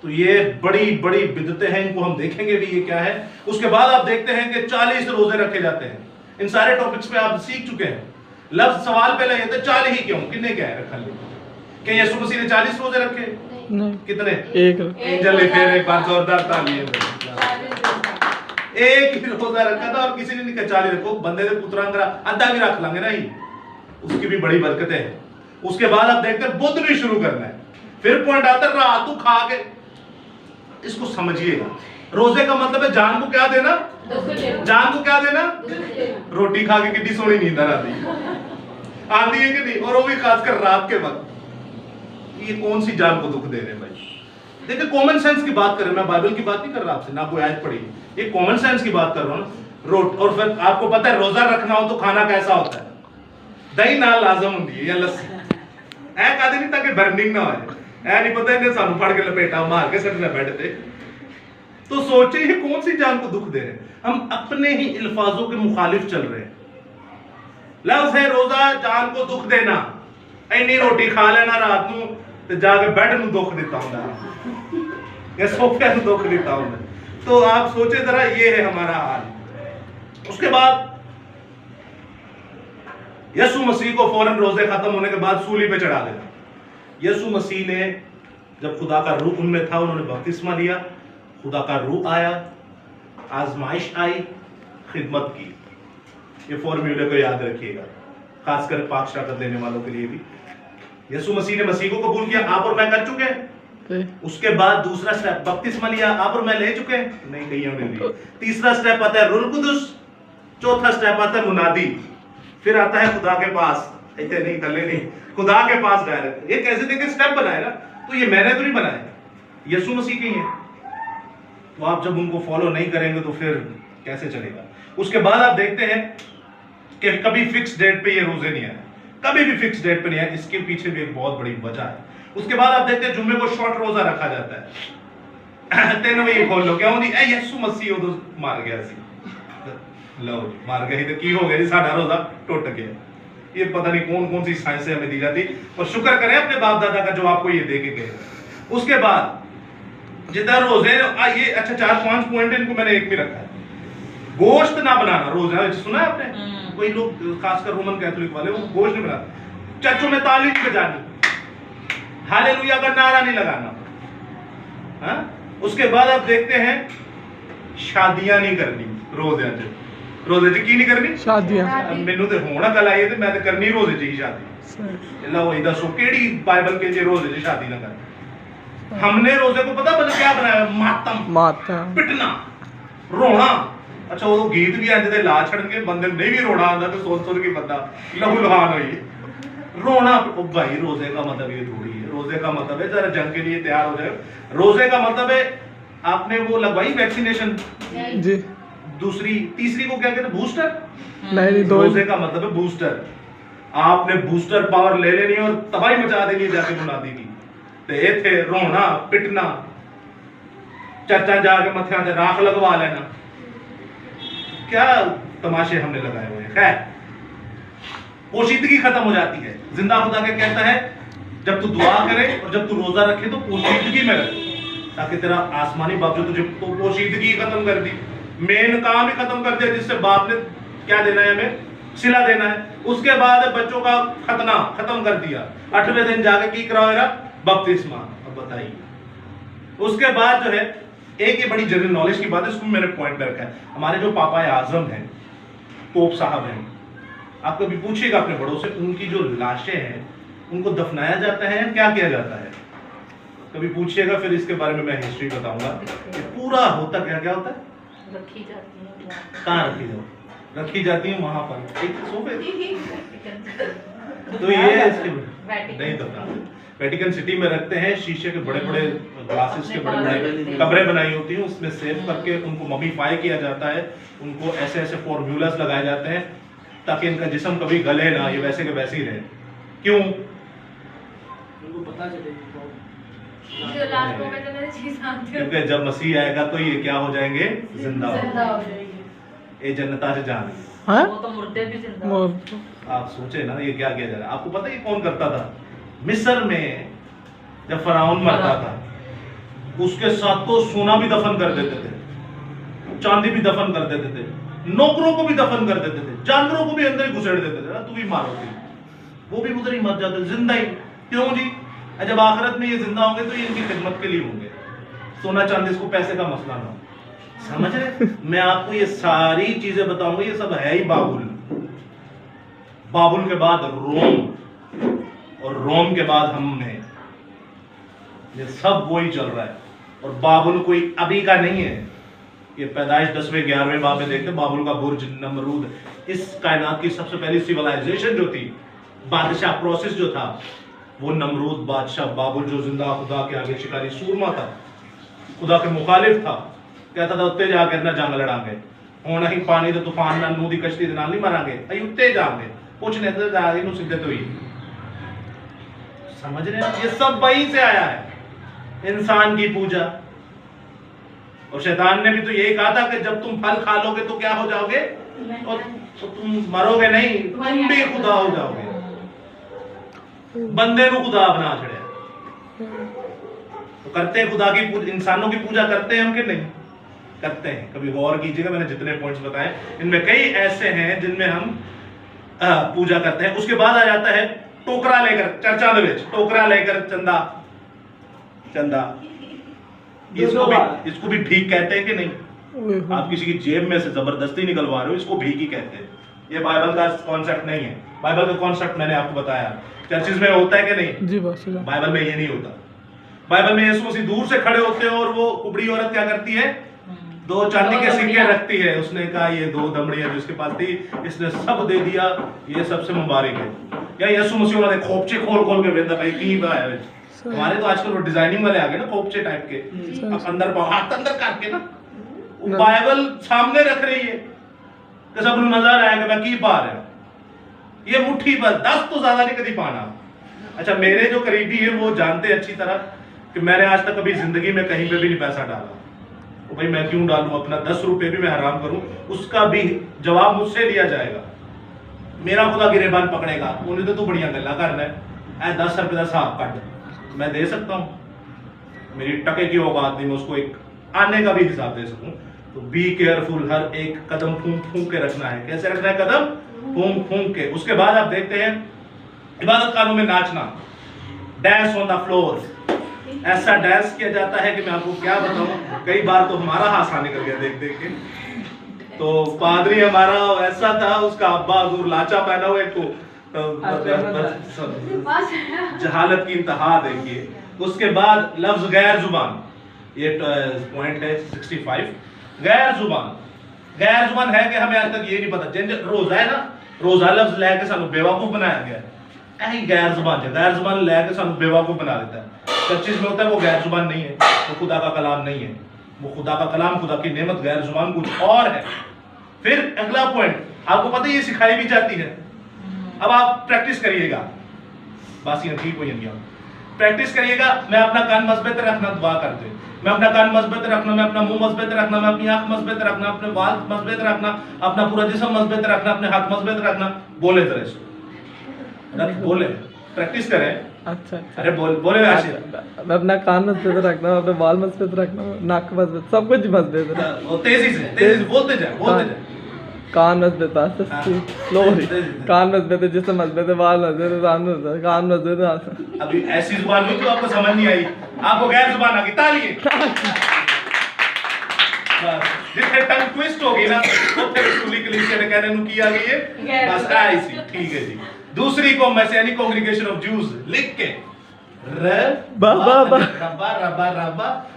तो ये बड़ी बड़ी बिदतें हैं, इनको हम देखेंगे भी ये क्या है। उसके बाद आप देखते हैं कि 40 रोजे रखे जाते हैं। इन सारे टॉपिक्स पे आप सीख चुके हैं। लफ्ज सवाल पहले ये था 40 ही क्यों, कितने क्या है रखा? क्या यीशु मसीह ने 40 रोजे रखे? नहीं, कितने? एक। एंजल ने फिर एक बार जोरदार तालियां। एक ही रोजा रखा था और किसी ने नहीं कहा 40 रखो, बंदे ने पुत्रांगरा आधा भी रख लांगे नहीं, उसकी भी बड़ी बरकत है। उसके बाद आप देखते हैं बुध भी शुरू करना है। फिर पॉइंट आता है रात को खा के, इसको समझिएगा। रोजे का मतलब है जान को क्या देना, जान को क्या देना, रोटी खा के कितनी सोनी नींद आती है कि नहीं, और वो भी खासकर रात के वक्त। ये कौन सी जान को दुख दे रहे हैं भाई? देखिए कॉमन सेंस की बात करें, मैं बाइबल की बात नहीं कर रहा आपसे, ना कोई आयत पढ़ी, ये कॉमन सेंस की बात कर रहा हूं ना। और फिर आपको पता है रोजा रखना हो तो खाना कैसा होता है? दही नाल लाजम होती है या लस्सी, ऐ कहते नहीं ताकि बर्निंग ना हो, ऐ नहीं पता इन्हें सानू फड़ के लपेटा मार के सटना बैठे थे। तो सोचे ये कौन सी जान को दुख दे रहे हैं? हम अपने ही अल्फाजों के मुखालिफ चल रहे हैं। लफ्ज है रोजा जान को दुख देना, इन्नी रोटी खा लेना रात नू ते जाके बेड नू दुख देता हूं या सोफे नू दुख देता हूं। तो आप सोचे जरा, ये है हमारा हाल। उसके बाद यीशु मसीह को फौरन रोजे खत्म होने के बाद सूली पे चढ़ा देना। यीशु मसीह ने जब खुदा का रूह उनमें था, उन्होंने बपतिस्मा लिया, खुदा का रूह आया, आजमाइश आई, खिदमत की। ये फॉर्मूले को याद रखिएगा, खासकर पाक शराकत लेने वालों के लिए भी। यीशु मसीह ने मसीह को कबूल किया, आप और मैं कर चुके हैं। उसके बाद दूसरा स्टेप बपतिस्मा लिया, आप और मैं ले चुके हैं, नहीं कहीं हमने लिया। तीसरा स्टेप आता है रूह कुदुस, चौथा स्टेप आता है मुनादी, फिर आता है खुदा के पास, ऐसे नहीं थले नहीं, खुदा के पास डायरेक्ट। ये कैसे देखे स्टेप बनाए ना, तो ये मैंने तो नहीं बनाया, यीशु मसीह के ही हैं। तो आप जब उनको फॉलो नहीं करेंगे तो फिर कैसे चलेगा। उसके बाद आप देखते हैं कि कभी फिक्स डेट पे ये रोजे नहीं आए, कभी भी फिक्स डेट पे नहीं आए। इसके पीछे भी एक बहुत बड़ी वजह है। उसके बाद आप देखते हैं जुम्मे को शॉर्ट रोजा रखा जाता है। 3 बजे खोल लो, क्या होती है यीशु मसीह तो मार गया सी, लो मार गए तो की हो गया जी, साडा रोजा टूट गया। ये पता नहीं कौन कौन सी साइंसें हमें दी जाती, और शुक्र करें अपने बाप दादा का जो आपको ये दे के गए। उसके बाद जितना रोजे ये अच्छा 4-5 पॉइंट इनको मैंने एक भी रखा है। गोश्त ना बनाना रोजा, सुना है आपने? कोई लोग खासकर रोमन कैथोलिक वाले वो गोश्त नहीं बनाते। चर्चों में ताली नहीं बजानी, हालेलुया का नारा नहीं लगाना। हाँ? उसके बाद आप देखते हैं शादियां नहीं करनी रोजे च की नहीं करनी शादियां। मैनू तो होना कल आई है मैं तो करनी रोजे च ही शादी। लो वही दसो केड़ी बाइबल के जे रोजे च शादी ना कर। हमने रोजे को पता मतलब क्या बनाया? मातम, पिटना, रोना। अच्छा वो गीत भी अज दे ला छड़नगे, बंदे नहीं भी रोना आंदा तो सोच के बंदा लहू लुहान होई रोना। ओ भाई रोजे का मतलब ये थोड़ी है। रोजे का मतलब है जरा जंग के लिए तैयार हो जाए। रोजे का मतलब है आपने वो लगवाई वैक्सीनेशन जी, दूसरी तीसरी को क्या कहते हैं? बूस्टर। नहीं रोजे का मतलब है बूस्टर। आपने बूस्टर पावर ले लेनी और तबाही मचा देनी जाके मुनादी की। ते इथे रोना पिटना, चर्चा जाके मथिया से राख लगवा लेना, क्या तमाशे हमने लगाए हुए हैं। खैर पोशीदगी खत्म हो जाती है। जिंदा खुदा के कहता है जब तू दुआ करे और जब तू रोजा रखे तो पोशीदगी में रखे, ताकि तेरा आसमानी बाप जो तुझे तो पोशीदगी खत्म कर दी, मेन काम ही खत्म कर दिया जिससे बाप ने क्या देना है? हमें सिला देना है। उसके बाद बच्चों का खतना खत्म कर दिया। 8वें दिन जाके की कराएगा? बपतिस्मा। अब बताइए। उसके बाद जो है एक ये बड़ी जनरल नॉलेज की बात है, इसको मैंने पॉइंट रखा है। हमारे जो पापा आजम हैं, पोप साहब हैं, आप कभी पूछिएगा अपने बड़ों से, उनकी जो लाशें हैं उनको दफनाया जाता है, क्या किया जाता है? कभी पूछिएगा, फिर इसके बारे में मैं हिस्ट्री बताऊंगा कि पूरा होता क्या होता है। रखी जाती है। कहाँ रखी जाती है? वहां पर एक सोफे। तो ये इसके नहीं दफना, वेटिकन सिटी में रखते हैं। शीशे के बड़े बड़े ग्लासेस के बड़े बड़े कमरे बनाई होती हैं, उसमें सेव करके उनको ममीफाई किया जाता है। उनको ऐसे ऐसे फॉर्मूलास लगाए जाते हैं ताकि इनका जिस्म कभी गले ना, ये वैसे के वैसे ही रहे। क्यों? उनको पता चले जो लास्ट मोमेंट में मैंने चीज आती है, क्योंकि जब मसीह आएगा तो ये क्या हो जाएंगे? जिंदा हो जाएंगे। ये जन्नता से जाएंगे। हाँ? वो तो मुर्दे भी जिंदा। आप सोचे ना ये क्या किया जा रहा है। आपको पता है ये कौन करता था? मिस्र में जब फराउन मरता था उसके साथ तो सोना भी दफन कर देते थे, चांदी भी दफन कर देते थे, नौकरों को भी दफन कर देते थे, जानवरों को भी अंदर ही घुसेड़ देते थे। तू भी मारोगे, वो भी उधर ही मर जाते, जिंदा ही। क्यों जी? जब आखिरत में ये जिंदा होंगे तो ये इनकी खिदमत के लिए होंगे। सोना चांदी इसको पैसे का मसला ना, समझ रहे? मैं आपको ये सारी चीजें बताऊंगा, ये सब है ही बाबुल। बाबुल के बाद रोम, और रोम के बाद हम हैं। ये सब वही चल रहा है। और बाबुल कोई अभी का नहीं है। ये पैदाइश 10वें 11वें बाब में देखते, बाबुल का बुर्ज, नमरूद, इस कायनात की सबसे पहली सिविलाइजेशन जो थी, बादशाह प्रोसेस जो था, वो नमरूद बादशाह बाबुल जो जिंदा खुदा के आगे शिकारी सूरमा था, खुदा के मुखालिफ था, कहता था उत्ते जाके ना जंग लड़ांगे, होना ही पानी दे तूफान ना नूं दी कश्ती दे नाल नहीं मारांगे, अई उत्ते जांगे कुछ नहीं तो जारी नु सिद्धे तो ही। समझ रहे हैं? ये सब वहीं से आया है, इंसान की पूजा। और शैतान ने भी तो यही कहा था कि जब तुम फल खा लोगे तो क्या हो जाओगे? और तो तुम मरोगे नहीं, तुम भी खुदा हो जाओगे। बंदे नु खुदा बना छड़े। तो करते हैं खुदा की पूजा, इंसानों की पूजा करते हैं हम कि नहीं करते हैं? कभी गौर कीजिएगा, मैंने जितने पॉइंट्स बताए इनमें कई ऐसे हैं जिनमें हम पूजा करते हैं। उसके बाद आ जाता है टोकरा लेकर, चर्चा दे विच टोकरा लेकर चंदा, चंदा इसको भी भीख कहते हैं कि नहीं? आप किसी की जेब में से जबरदस्ती निकलवा रहे हो, इसको भीख ही कहते हैं। ये बाइबल का कॉन्सेप्ट नहीं है। बाइबल का कॉन्सेप्ट मैंने आपको बताया, चर्चिस में होता है कि नहीं? जी बस। बाइबल में ये नहीं होता। बाइबल में यीशु मसीह दूर से खड़े होते हैं और वो कुबड़ी औरत क्या करती है? 2 चांदी के सिक्के रखती है। उसने कहा ये 2 दमड़ियां जिसके पास थी, इसने सब दे दिया, ये सबसे मुबारक है। या यीशु मसीह उन्होंने खोपचे खोल खोल के वेंदा भाई की बाय हमारे तो आजकल वो डिजाइनिंग वाले आ गए ना, कोपचे टाइप के, अब अंदर पाओ हाथ अंदर करके ना वो बाइबल सामने रख रही है कि सब नजर आएगा मैं की पा रहा हूं, ये मुट्ठी पर 10 तो ज्यादा नहीं कभी पाना। अच्छा मेरे जो करीबी है वो जानते हैं अच्छी तरह कि मैंने आज तक कभी जिंदगी में कहीं पे भी नहीं पैसा डाला, तो भाई मैं क्यों डालूं अपना 10 रुपए भी मैं हराम करूं, उसका भी जवाब मुझसे लिया जाएगा, मेरा खुदा गिरेबान पकड़ेगा, उन्हें तो तू बढ़िया गल्ला करना है, 10 रुपए का हिसाब काट मैं दे सकता हूं, मेरी टके की औकात नहीं मैं उसको एक आने का भी हिसाब दे सकूं। तो बी केयरफुल, हर एक कदम फूंक फूंक के रखना है। कैसे रखना है कदम? फूंक फूंक के। उसके बाद आप देखते हैं इबादत खानों में नाचना, डांस ऑन द फ्लोर, ऐसा डांस किया जाता है कि मैं आपको क्या बताऊं, कई बार तो हमारा हाथ निकल गया देख देख के। तो पादरी हमारा ऐसा था, उसका अब्बा हजूर लाचा पहना हुआ एक तो जहालत की इंतहा देखिए। उसके बाद लफ्ज गैर जुबान, ये पॉइंट है 65। गैर जुबान है कि हमें आज तक ये नहीं पता, जिन रोजा है ना, रोजा लफ्ज लेके सानू बेवकूफ बनाया गया है, ऐसी गैर जुबान लेके सानू बेवकूफ बना देता है। चर्चिस में होता है वो गैर जुबान नहीं है, वो खुदा का कलाम नहीं है, वो खुदा का कलाम, खुदा की नेमत, गैर जुबान कुछ और है। फिर अगला पॉइंट आपको पता है ये सिखाई भी जाती है, अब आप प्रैक्टिस करिएगा, बासी ठीक हो जाएंगे, प्रैक्टिस करिएगा। मैं अपना कान मजबूत रखना, दुआ करते, मैं अपना कान मजबूत रखना, मैं अपना मुंह मजबूत रखना, मैं अपनी आंख मजबूत रखना, अपने बाल मजबूत रखना, अपना पूरा जिस्म मजबूत रखना, अपने हाथ मजबूत रखना। बोले जरा इसको, बोले, प्रैक्टिस करें। अच्छा अरे बोले आशिर, मैं अपना कान मजबूत रखना, अपने बाल मजबूत रखना, नाक मजबूत, सब कुछ मजबूत रखना। तेजी से बोलते जाए। कान मजबूत है, स्लोली, कान मजबूत है, जिससे मजबूत है, बाल मजबूत है, कान मजबूत है। अभी ऐसी जुबान हुई तो आपको समझ नहीं आई, आपको गैर जुबान आ गई, तालिए। जितने टंग ट्विस्ट हो गई ना, तो फिर स्कूली कलीसिया ने कहने नु की आ गई है, बस ऐसी ठीक है जी। दूसरी कौम में से यानी कांग्रीगेशन ऑफ ज्यूज लिख के रब्बा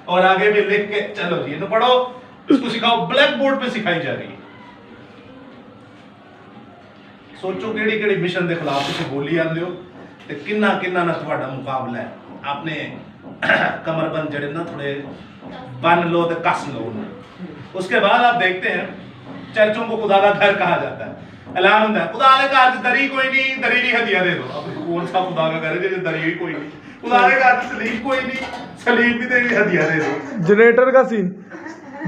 और आगे भी लिख के, चलो जी इन्हें पढ़ो, इसको सिखाओ, ब्लैक बोर्ड पे सिखाई जा रही है। सोचो केड़ी केड़ी मिशन के खिलाफ तुम बोली आते हो, ते किन्ना किन्ना ना तुम्हारा मुकाबला है। आपने कमरबंद जड़े ना थोड़े बन लो ते कस लो ना। उसके बाद आप देखते हैं चर्चों को खुदा का घर कहा जाता है, ऐलान होता है खुदा के घर दरी कोई नहीं, दरी नहीं हदिया दे दो। अब कौन सा खुदा का घर है जिसे दरी भी कोई नहीं, खुदा के घर सलीब कोई नहीं, सलीब भी दे हदिया दे दो। जनरेटर का सीन,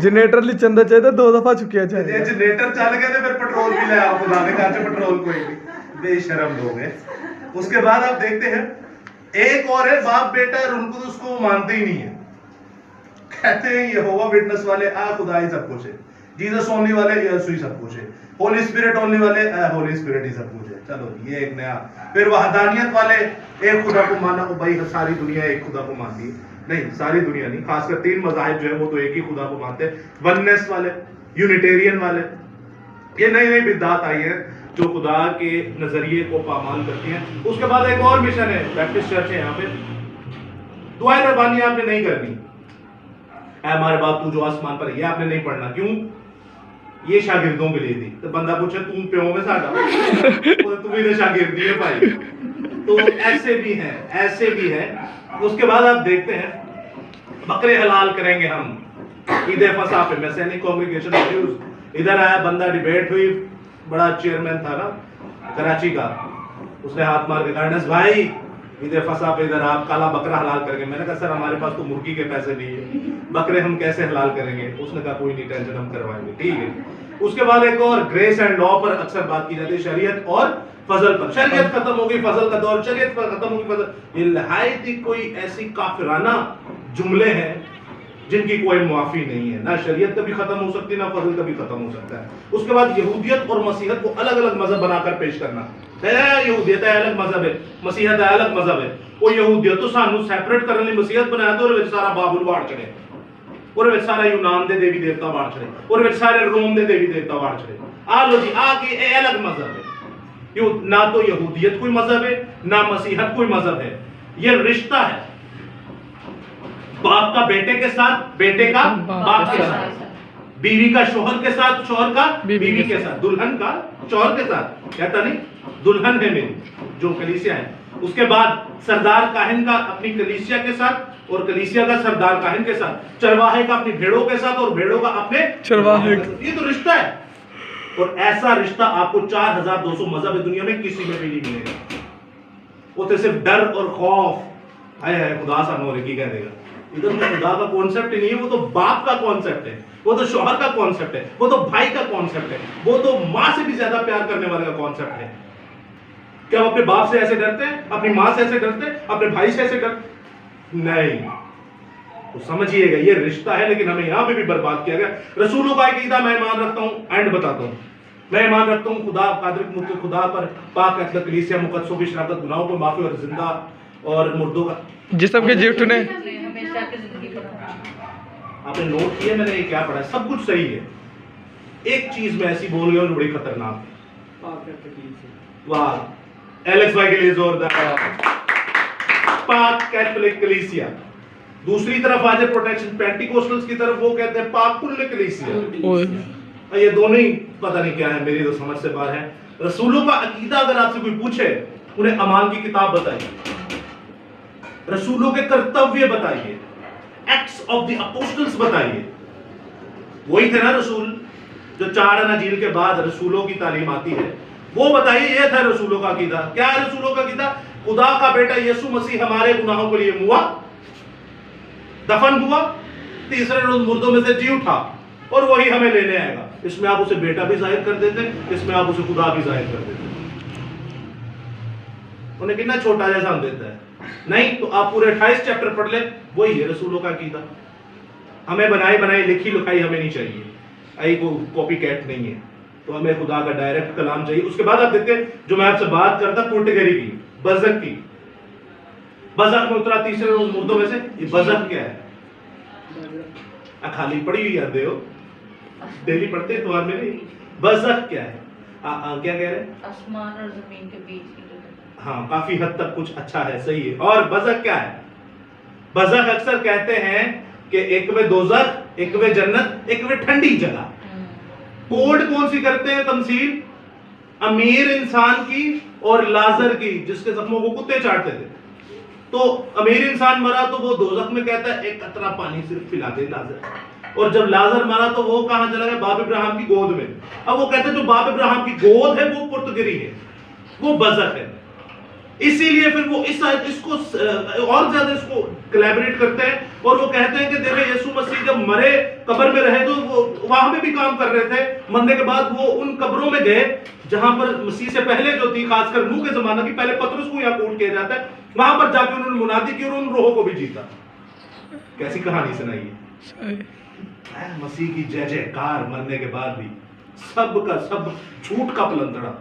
जनरेटर ਲਈ ਚੰਦਾ ਚਾਹੀਦਾ 2 ਦਫਾ ਚੁੱਕਿਆ ਚਾਹੀਦਾ, ਜੇ जनरेटर चल गए तो फिर पेट्रोल भी ले आओ, खुदा के घर से पेट्रोल कोई नहीं, बेशरम लोग हैं। उसके बाद आप देखते हैं एक और है बाप बेटा, और उनको तो उसको मानते ही नहीं है, कहते हैं यहोवा विटनेस वाले खुदा ही सब कुछ है, जीसस ओनली वाले यीशु ही सब कुछ है, होली स्पिरिट ओनली वाले होली स्पिरिट ही सब कुछ है। चलो ये एक नया। फिर वहदानियत वाले एक खुदा को माना, भाई सारी दुनिया एक खुदा को मानती है, नहीं सारी दुनिया नहीं, खासकर 3 मज़ाहिब जो है वो तो एक ही खुदा को मानते हैं। वननेस वाले, यूनिटेरियन वाले, ये नई नई बिदात आई है जो खुदा के नजरिए को पामाल करती हैं। उसके बाद एक और मिशन है, बैप्टिस्ट चर्च है, यहाँ पे दुआएं रबानी आपने नहीं करनी, ऐ हमारे बाप तू जो आसमान पर, ये आपने नहीं पढ़ना। क्यों? ये शागिर्दों के लिए थी। तो बंदा पूछे तू प्यो में साडा तू भी शागिर्दी है भाई, तो ऐसे भी है, ऐसे भी है। उसके बाद आप देखते हैं बकरे हलाल करेंगे हम, ईद फसा पे मैसेनिक कांग्रीगेशन ऑफ ज्यूज, इधर आया बंदा, डिबेट हुई, बड़ा चेयरमैन था ना कराची का, उसने हाथ मार के कहा भाई ईद फसा पे इधर आप काला बकरा हलाल करेंगे। मैंने कहा सर हमारे पास तो मुर्गी के पैसे नहीं है, बकरे हम कैसे हलाल करेंगे? उसने कहा कोई नहीं, टेंशन हम करवाएंगे, ठीक है। उसके बाद एक और ग्रेस एंड लॉ पर अक्सर बात की जाती है, शरीयत और फजल पर। शरीयत खत्म हो गई, फजल का दौर, शरीयत पर खत्म हो गई, फजल। ये नहायत ही कोई ऐसी काफिराना जुमले हैं जिनकी कोई मुआफी नहीं है, ना शरीयत कभी खत्म हो सकती है, ना फजल कभी खत्म हो सकता है। उसके बाद यहूदियत और मसीहत को अलग अलग मजहब बनाकर पेश करना, यहूदियत है अलग मजहब है, मसीहत है अलग मजहब है। वो यहूदियत तो सानू सेपरेट करने लिए मसीहत बनाया, तो ਉਹਦੇ सारा बाबुल बाढ़ चढ़े, ਉਹਦੇ सारा यूनान दे देवी देवता बाढ़ चढ़े, ਉਹਦੇ सारे रोम दे देवी देवता बाढ़ चढ़े। आ लो जी, आ के ये अलग मजहब है। ना तो यहूदियत कोई मजहब है, ना मसीहत कोई मजहब है, ये रिश्ता है बाप का बेटे के साथ, बेटे का बाप के साथ, बीवी का शोहर के साथ, शोहर का बीवी के साथ, दुल्हन का शोहर के साथ। कहता नहीं दुल्हन है मेरी जो कलीसिया है, उसके बाद सरदार काहिन का अपनी कलीसिया के साथ और कलीसिया का सरदार काहिन के साथ, चरवाहे का अपनी भेड़ों के साथ और भेड़ों का अपने चरवाहे। ये तो रिश्ता है। और ऐसा रिश्ता आपको 4200 मजहब दुनिया में किसी में भी नहीं मिलेगा। वो तो सिर्फ डर और खौफ, आए है खुदा सा नोरे की कह देगा। इधर तो खुदा का कॉन्सेप्ट ही नहीं है, वो तो बाप का कॉन्सेप्ट है, वो तो शौहर का कॉन्सेप्ट है, वो तो भाई का कॉन्सेप्ट है, वो तो माँ से भी ज्यादा प्यार करने वाले का कॉन्सेप्ट है। क्या हम अपने बाप से ऐसे डरते हैं, अपनी माँ से ऐसे डरते हैं, अपने भाई से ऐसे डरते? नहीं। तो समझिएगा ये रिश्ता है, लेकिन हमें यहां पे भी बर्बाद किया गया। रसूलों का अकीदा मैं ईमान रखता हूं, एंड बताता हूं, मैं ईमान रखता हूं खुदा कादिर मुत्तकी खुदा पर, पाक अतल कलीसिया मुकद्दसों की शराकत, गुनाहों को माफी और जिंदा और मुर्दों का जिस्म के जीव ने हमेशा की जिंदगी पर। आपने नोट किया मैंने ये क्या पढ़ा है? सब कुछ सही है। एक चीज मैं ऐसी बोल गया जो बड़ी खतरनाक है। वाह, एलेक्स भाई के लिए जोरदार। पाक कैथोलिक कलीसिया। दूसरी तरफ आ जाए प्रोटेक्शन पेंटिकोस्टल्स की तरफ, वो कहते हैं पाक कुल कलीसिया। ये दोनों ही पता नहीं क्या है, मेरी तो समझ से बाहर है। रसूलों का अकीदा अगर आपसे कोई पूछे, उन्हें अमाल की किताब बताइए, रसूलों के कर्तव्य बताइए, एक्ट्स ऑफ द अपोस्टल्स बताइए। वही थे ना रसूल जो 4 अनाजील के बाद रसूलों की तालीम आती है, वो बताइए। ये था रसूलों का अकीदा। क्या है रसूलों का अकीदा? खुदा का बेटा यीशु मसीह हमारे गुनाहों के लिए हुआ, दफन हुआ, तीसरे रोज मुर्दों में से जी उठा और वही हमें लेने आएगा। इसमें आप उसे बेटा भी जाहिर कर देते, इसमें आप उसे खुदा भी जाहिर कर देते। उन्हें कितना छोटा जैसा हम देता है। नहीं तो आप पूरे 28 चैप्टर पढ़ ले, वही है रसूलों का अकीदा। हमें बनाई बनाई लिखी लिखाई हमें नहीं चाहिए, आई को कॉपी कैट नहीं है। तो हमें खुदा का डायरेक्ट कलाम चाहिए। उसके बाद आप देखते हैं जो मैं आपसे बात करता पुर्तगाली की, बज़क की, बज़क में उतरा तीसरे रोज मुर्दों में से। ये बज़क क्या है? खाली पड़ी हुई याद हो, डेली पढ़ते तो में नहीं। बज़क क्या है? क्या कह रहे हैं? आसमान और जमीन के बीच की जो हाँ, काफी हद तक कुछ अच्छा है, सही है। और बज़क क्या है? बज़क अक्सर कहते हैं कि एक वे दोज़ख, एक वे जन्नत, एक वे ठंडी जगह। कोड कौन सी करते हैं तमसील? अमीर इंसान की और लाजर की, जिसके जख्मों को कुत्ते चाटते थे। तो अमीर इंसान मरा तो वो दोज़ख में कहता है एक कतरा पानी सिर्फ पिला दे लाजर। और जब लाजर मरा तो वो कहां चला गया? बाप इब्राहिम की गोद में। अब वो कहते हैं जो बाप इब्राहिम की गोद है वो पुर्तगाली है, वो बज़क है। इसीलिए फिर वो इसको और ज्यादा इसको कोलैबोरेट करते हैं और वो कहते हैं कि देखो यीशु मसीह जब मरे, कब्र में रहे, तो वो वहां पे भी काम कर रहे थे। मरने के बाद वो उन कब्रों में गए जहां पर मसीह से पहले जो थी, खासकर नूह के जमाना की, पहले पतरस को यहाँ कोट किया जाता है, वहां पर जाके उन्होंने मुनादी की और उन रोहों को भी जीता। कैसी कहानी सुनाई है मसीह की जय जयकार। मरने के बाद भी सब का सब झूठ का पलंदड़ा।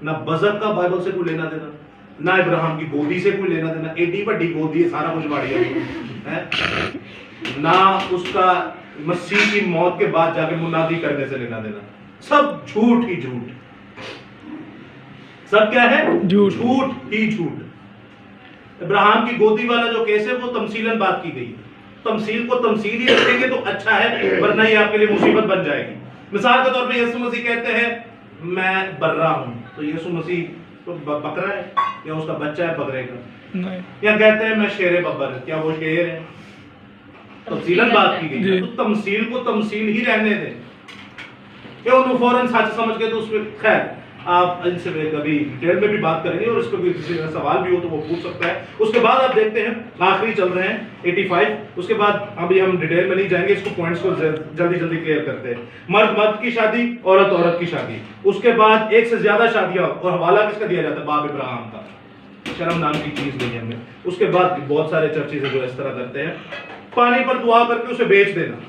ना बज़क का बाइबल से कोई लेना देना, ना इब्राहिम की गोदी से कोई लेना देना। एडी बड़ी गोदी है, सारा कुछ बाड़ी है। ना उसका मसीह की मौत के बाद जाके मुनादी करने से लेना देना। सब झूठ ही झूठ। सब क्या है? झूठ ही झूठ। इब्राहिम की गोदी वाला जो केस है वो तमसीलन बात की गई है। तमसील को तमसील ही रखेंगे तो अच्छा है, वरना ये आपके लिए मुसीबत बन जाएगी। मिसाल के तौर पे यीशु मसीह कहते हैं मैं बर्रा हूं, तो यीशु मसीह तो बकरा है या उसका बच्चा है बकरे का? नहीं। या कहते हैं मैं शेर बब्बर, क्या वो शेर है? तमसीलन बात की गई है, तो तमसील को तमसील ही रहने दें। ये उन्होंने फौरन सच समझ के तो उसमें खैर आप इनसे कभी डिटेल में भी बात करेंगे और इस पर किसी का सवाल भी हो तो वो पूछ सकता है। उसके बाद आप देखते हैं आखिरी चल रहे हैं 85। उसके बाद अभी हम डिटेल में नहीं जाएंगे, इसको पॉइंट्स को जल्दी जल्दी क्लियर करते हैं। मर्द मर्द की शादी, औरत औरत की शादी। उसके बाद एक से ज्यादा शादियां, और हवाला किसका दिया जाता है? बाप इब्राहिम का। शर्म नाम की चीज नहीं है हमें। उसके बाद बहुत सारे चर्चेज जो इस तरह करते हैं। पानी पर दुआ करके उसे बेच देना,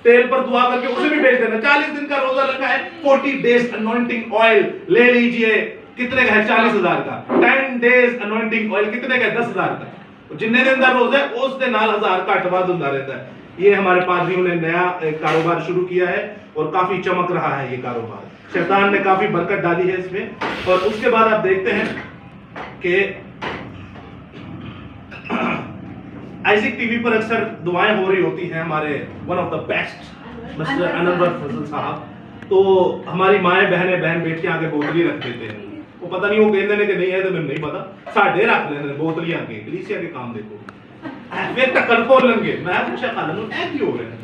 तेल पर दुआ करके उसे भी बेच देना। 40 दिन का रोजा रखा है, 40 डेज अनॉइंटिंग ऑयल ले लीजिए। कितने का है? 40,000 का। 10 डेज अनॉइंटिंग ऑयल कितने का? 10,000 का। जितने दिन का रोजा है उस दिन 1000 का अटवा धुंधा रहता है। ये हमारे पादरियों ने नया कारोबार शुरू किया है और काफी चमक रहा है ये कारोबार। शैतान ने काफी बरकत डाली है इसमें। और उसके बाद आप देखते हैं कि आइज़िक टीवी पर अक्सर दुआएं हो रही होती हैं। हमारे one of the best mister Anwar Fazal sahab, तो हमारी माएँ बहनें बहन बेटियां आगे बोतली रख देते हैं वो पता नहीं वो कहते ने कि नहीं है तो मैंने नहीं पता साढ़े रख लेने बोतलियां के कलीसिया के काम देखो फिर ढक्कन खोल लेंगे मैं पूछा खा लूं ऐ क्यों हो रहा है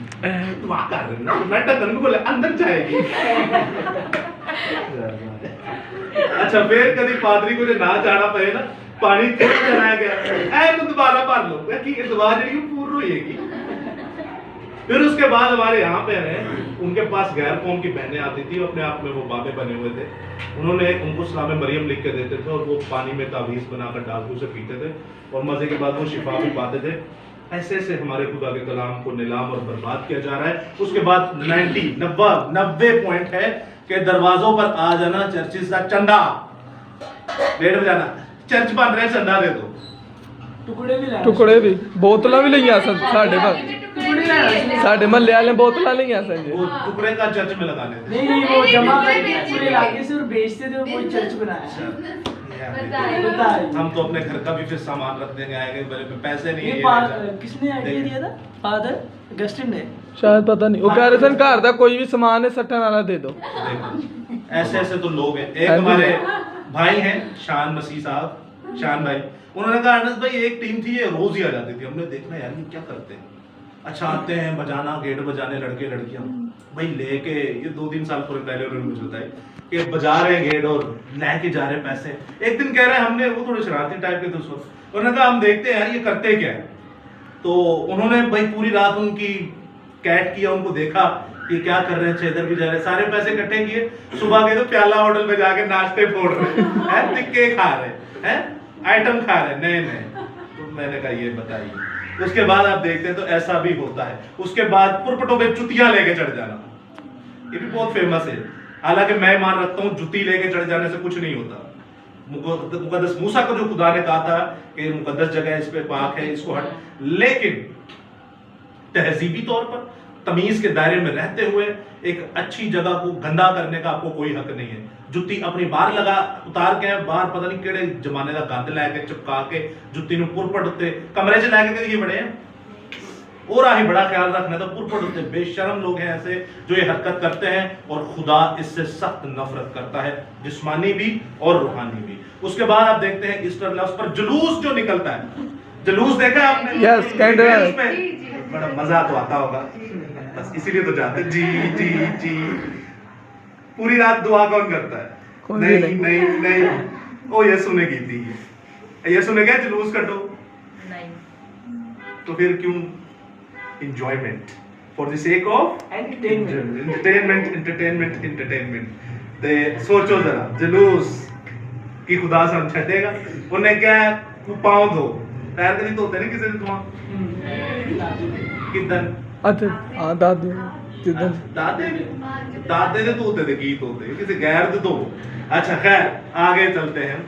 तो वहां कर रहे ना तो मैं ढक्कन खोले अंदर जाएगी अच्छा फिर कभी पादरी को जो ना जाना पड़े ना पानी थोड़ा चलाया गया ऐ तो दोबारा भर लो कि दुआ जी पूर्ण होएगी फिर उसके बाद हमारे यहाँ पे रहे उनके पास गैर कौम की बहनें आती थी अपने आप में वो बाबे बने हुए थे उन्होंने उनको सलाम मरियम लिख के देते थे और वो पानी में तावीज़ बनाकर डालू से पीते थे और मजे के बाद वो शिफा भी पाते थे ऐसे ऐसे हमारे खुदा के कलाम को नीलाम और बर्बाद किया जा रहा है उसके बाद 90 पॉइंट है कि दरवाजों पर आ जाना चर्चिस का चंदा डेढ़ बजाना चर्च बन रहे चंदा दे दो टुकड़े भी बोतलां भी लईयां सन साडे महल्ले वाले बोतलां लईयां सन जी वो टुकड़े का चर्च में लगाने थे नहीं वो जमा करके पूरे इलाके से और बेचते थे और कोई चर्च बनाया बताइए। हम तो अपने घर का भी फिर सामान रख देंगे आएंगे मेरे पे पैसे नहीं ये है किसने आइडिया दिया था फादर अगस्टिन ने शायद पता नहीं वो कह रहे सन घर दा कोई भी सामान है सट्टन वाला दे दो देखो ऐसे ऐसे तो लोग हैं एक हमारे भाई हैं शान मसीह साहब शान भाई उन्होंने कहा अनस भाई एक टीम थी ये रोज ही आ जाती थी हमने देखना यार ये क्या करते हैं अच्छा आते हैं बजाना गेट बजाने लड़के लड़कियां भाई लेके ये 2-3 साल पहले उन्होंने मुझे बताया कि बजा रहे हैं गेट और लेके जा रहे हैं पैसे एक दिन कह रहे हैं हमने वो थोड़े शरारती टाइप के थे उस वक्त उन्होंने कहा हम देखते हैं यार ये करते क्या है तो उन्होंने भाई पूरी रात उनकी कैट किया उनको देखा कि क्या कर रहे हैं इधर भी जा रहे हैं सारे पैसे इकट्ठे किए सुबह गए तो प्याला होटल में जाके नाश्ते फोड़ रहे हैं टिक्के खा रहे हैं आइटम खा रहे नए नए तो मैंने कहा ये बताइए उसके बाद आप देखते हैं तो ऐसा भी होता है उसके बाद पुरपटों पे जुतियां लेके चढ़ जाना ये भी बहुत फेमस है हालांकि मैं मान रखता हूँ जुती लेके चढ़ जाने से कुछ नहीं होता मुकद्दस मूसा को जो खुदा ने कहा था कि मुकद्दस जगह इस पे पाक है इसको हट लेकिन तहजीबी तौर पर तमीज के दायरे में रहते हुए एक अच्छी जगह को गंदा करने का आपको कोई हक नहीं है जुत्ती अपनी बाहर लगा उतार के बाहर पता नहीं केड़े जमाने का गंद लैके चिपका के जुत्ती नु पुरपट उत्ते कमरे च लैके ये बड़े हैं और आही बड़ा ख्याल रखना तो पुरपट उत्ते बेशर्म लोग हैं ऐसे जो ये हरकत करते हैं और खुदा इससे सख्त नफरत करता है जिस्मानी भी और रूहानी भी उसके बाद आप देखते हैं ईस्टर लफ्ज पर जुलूस जो निकलता है जुलूस देखा आपने यस कैंडल बड़ा मजा तो आता होगा बस इसीलिए तो जाते जी जी जी पूरी रात दुआ कौन करता है नहीं नहीं नहीं ओ यीशु ने की थी यीशु ने क्या जुलूस कटो नहीं तो फिर क्यों enjoyment for the sake of entertainment ते सोचो जरा जुलूस की खुदा से हम छटेगा उन्हें क्या पाँव धो पैर कभी धोते नहीं किसी ने तुम्हारा किधर अच्छा हाँ दादी जिधर दादे ने तो होते थे गीत होते किसी गैर दे तो अच्छा खैर आगे चलते हैं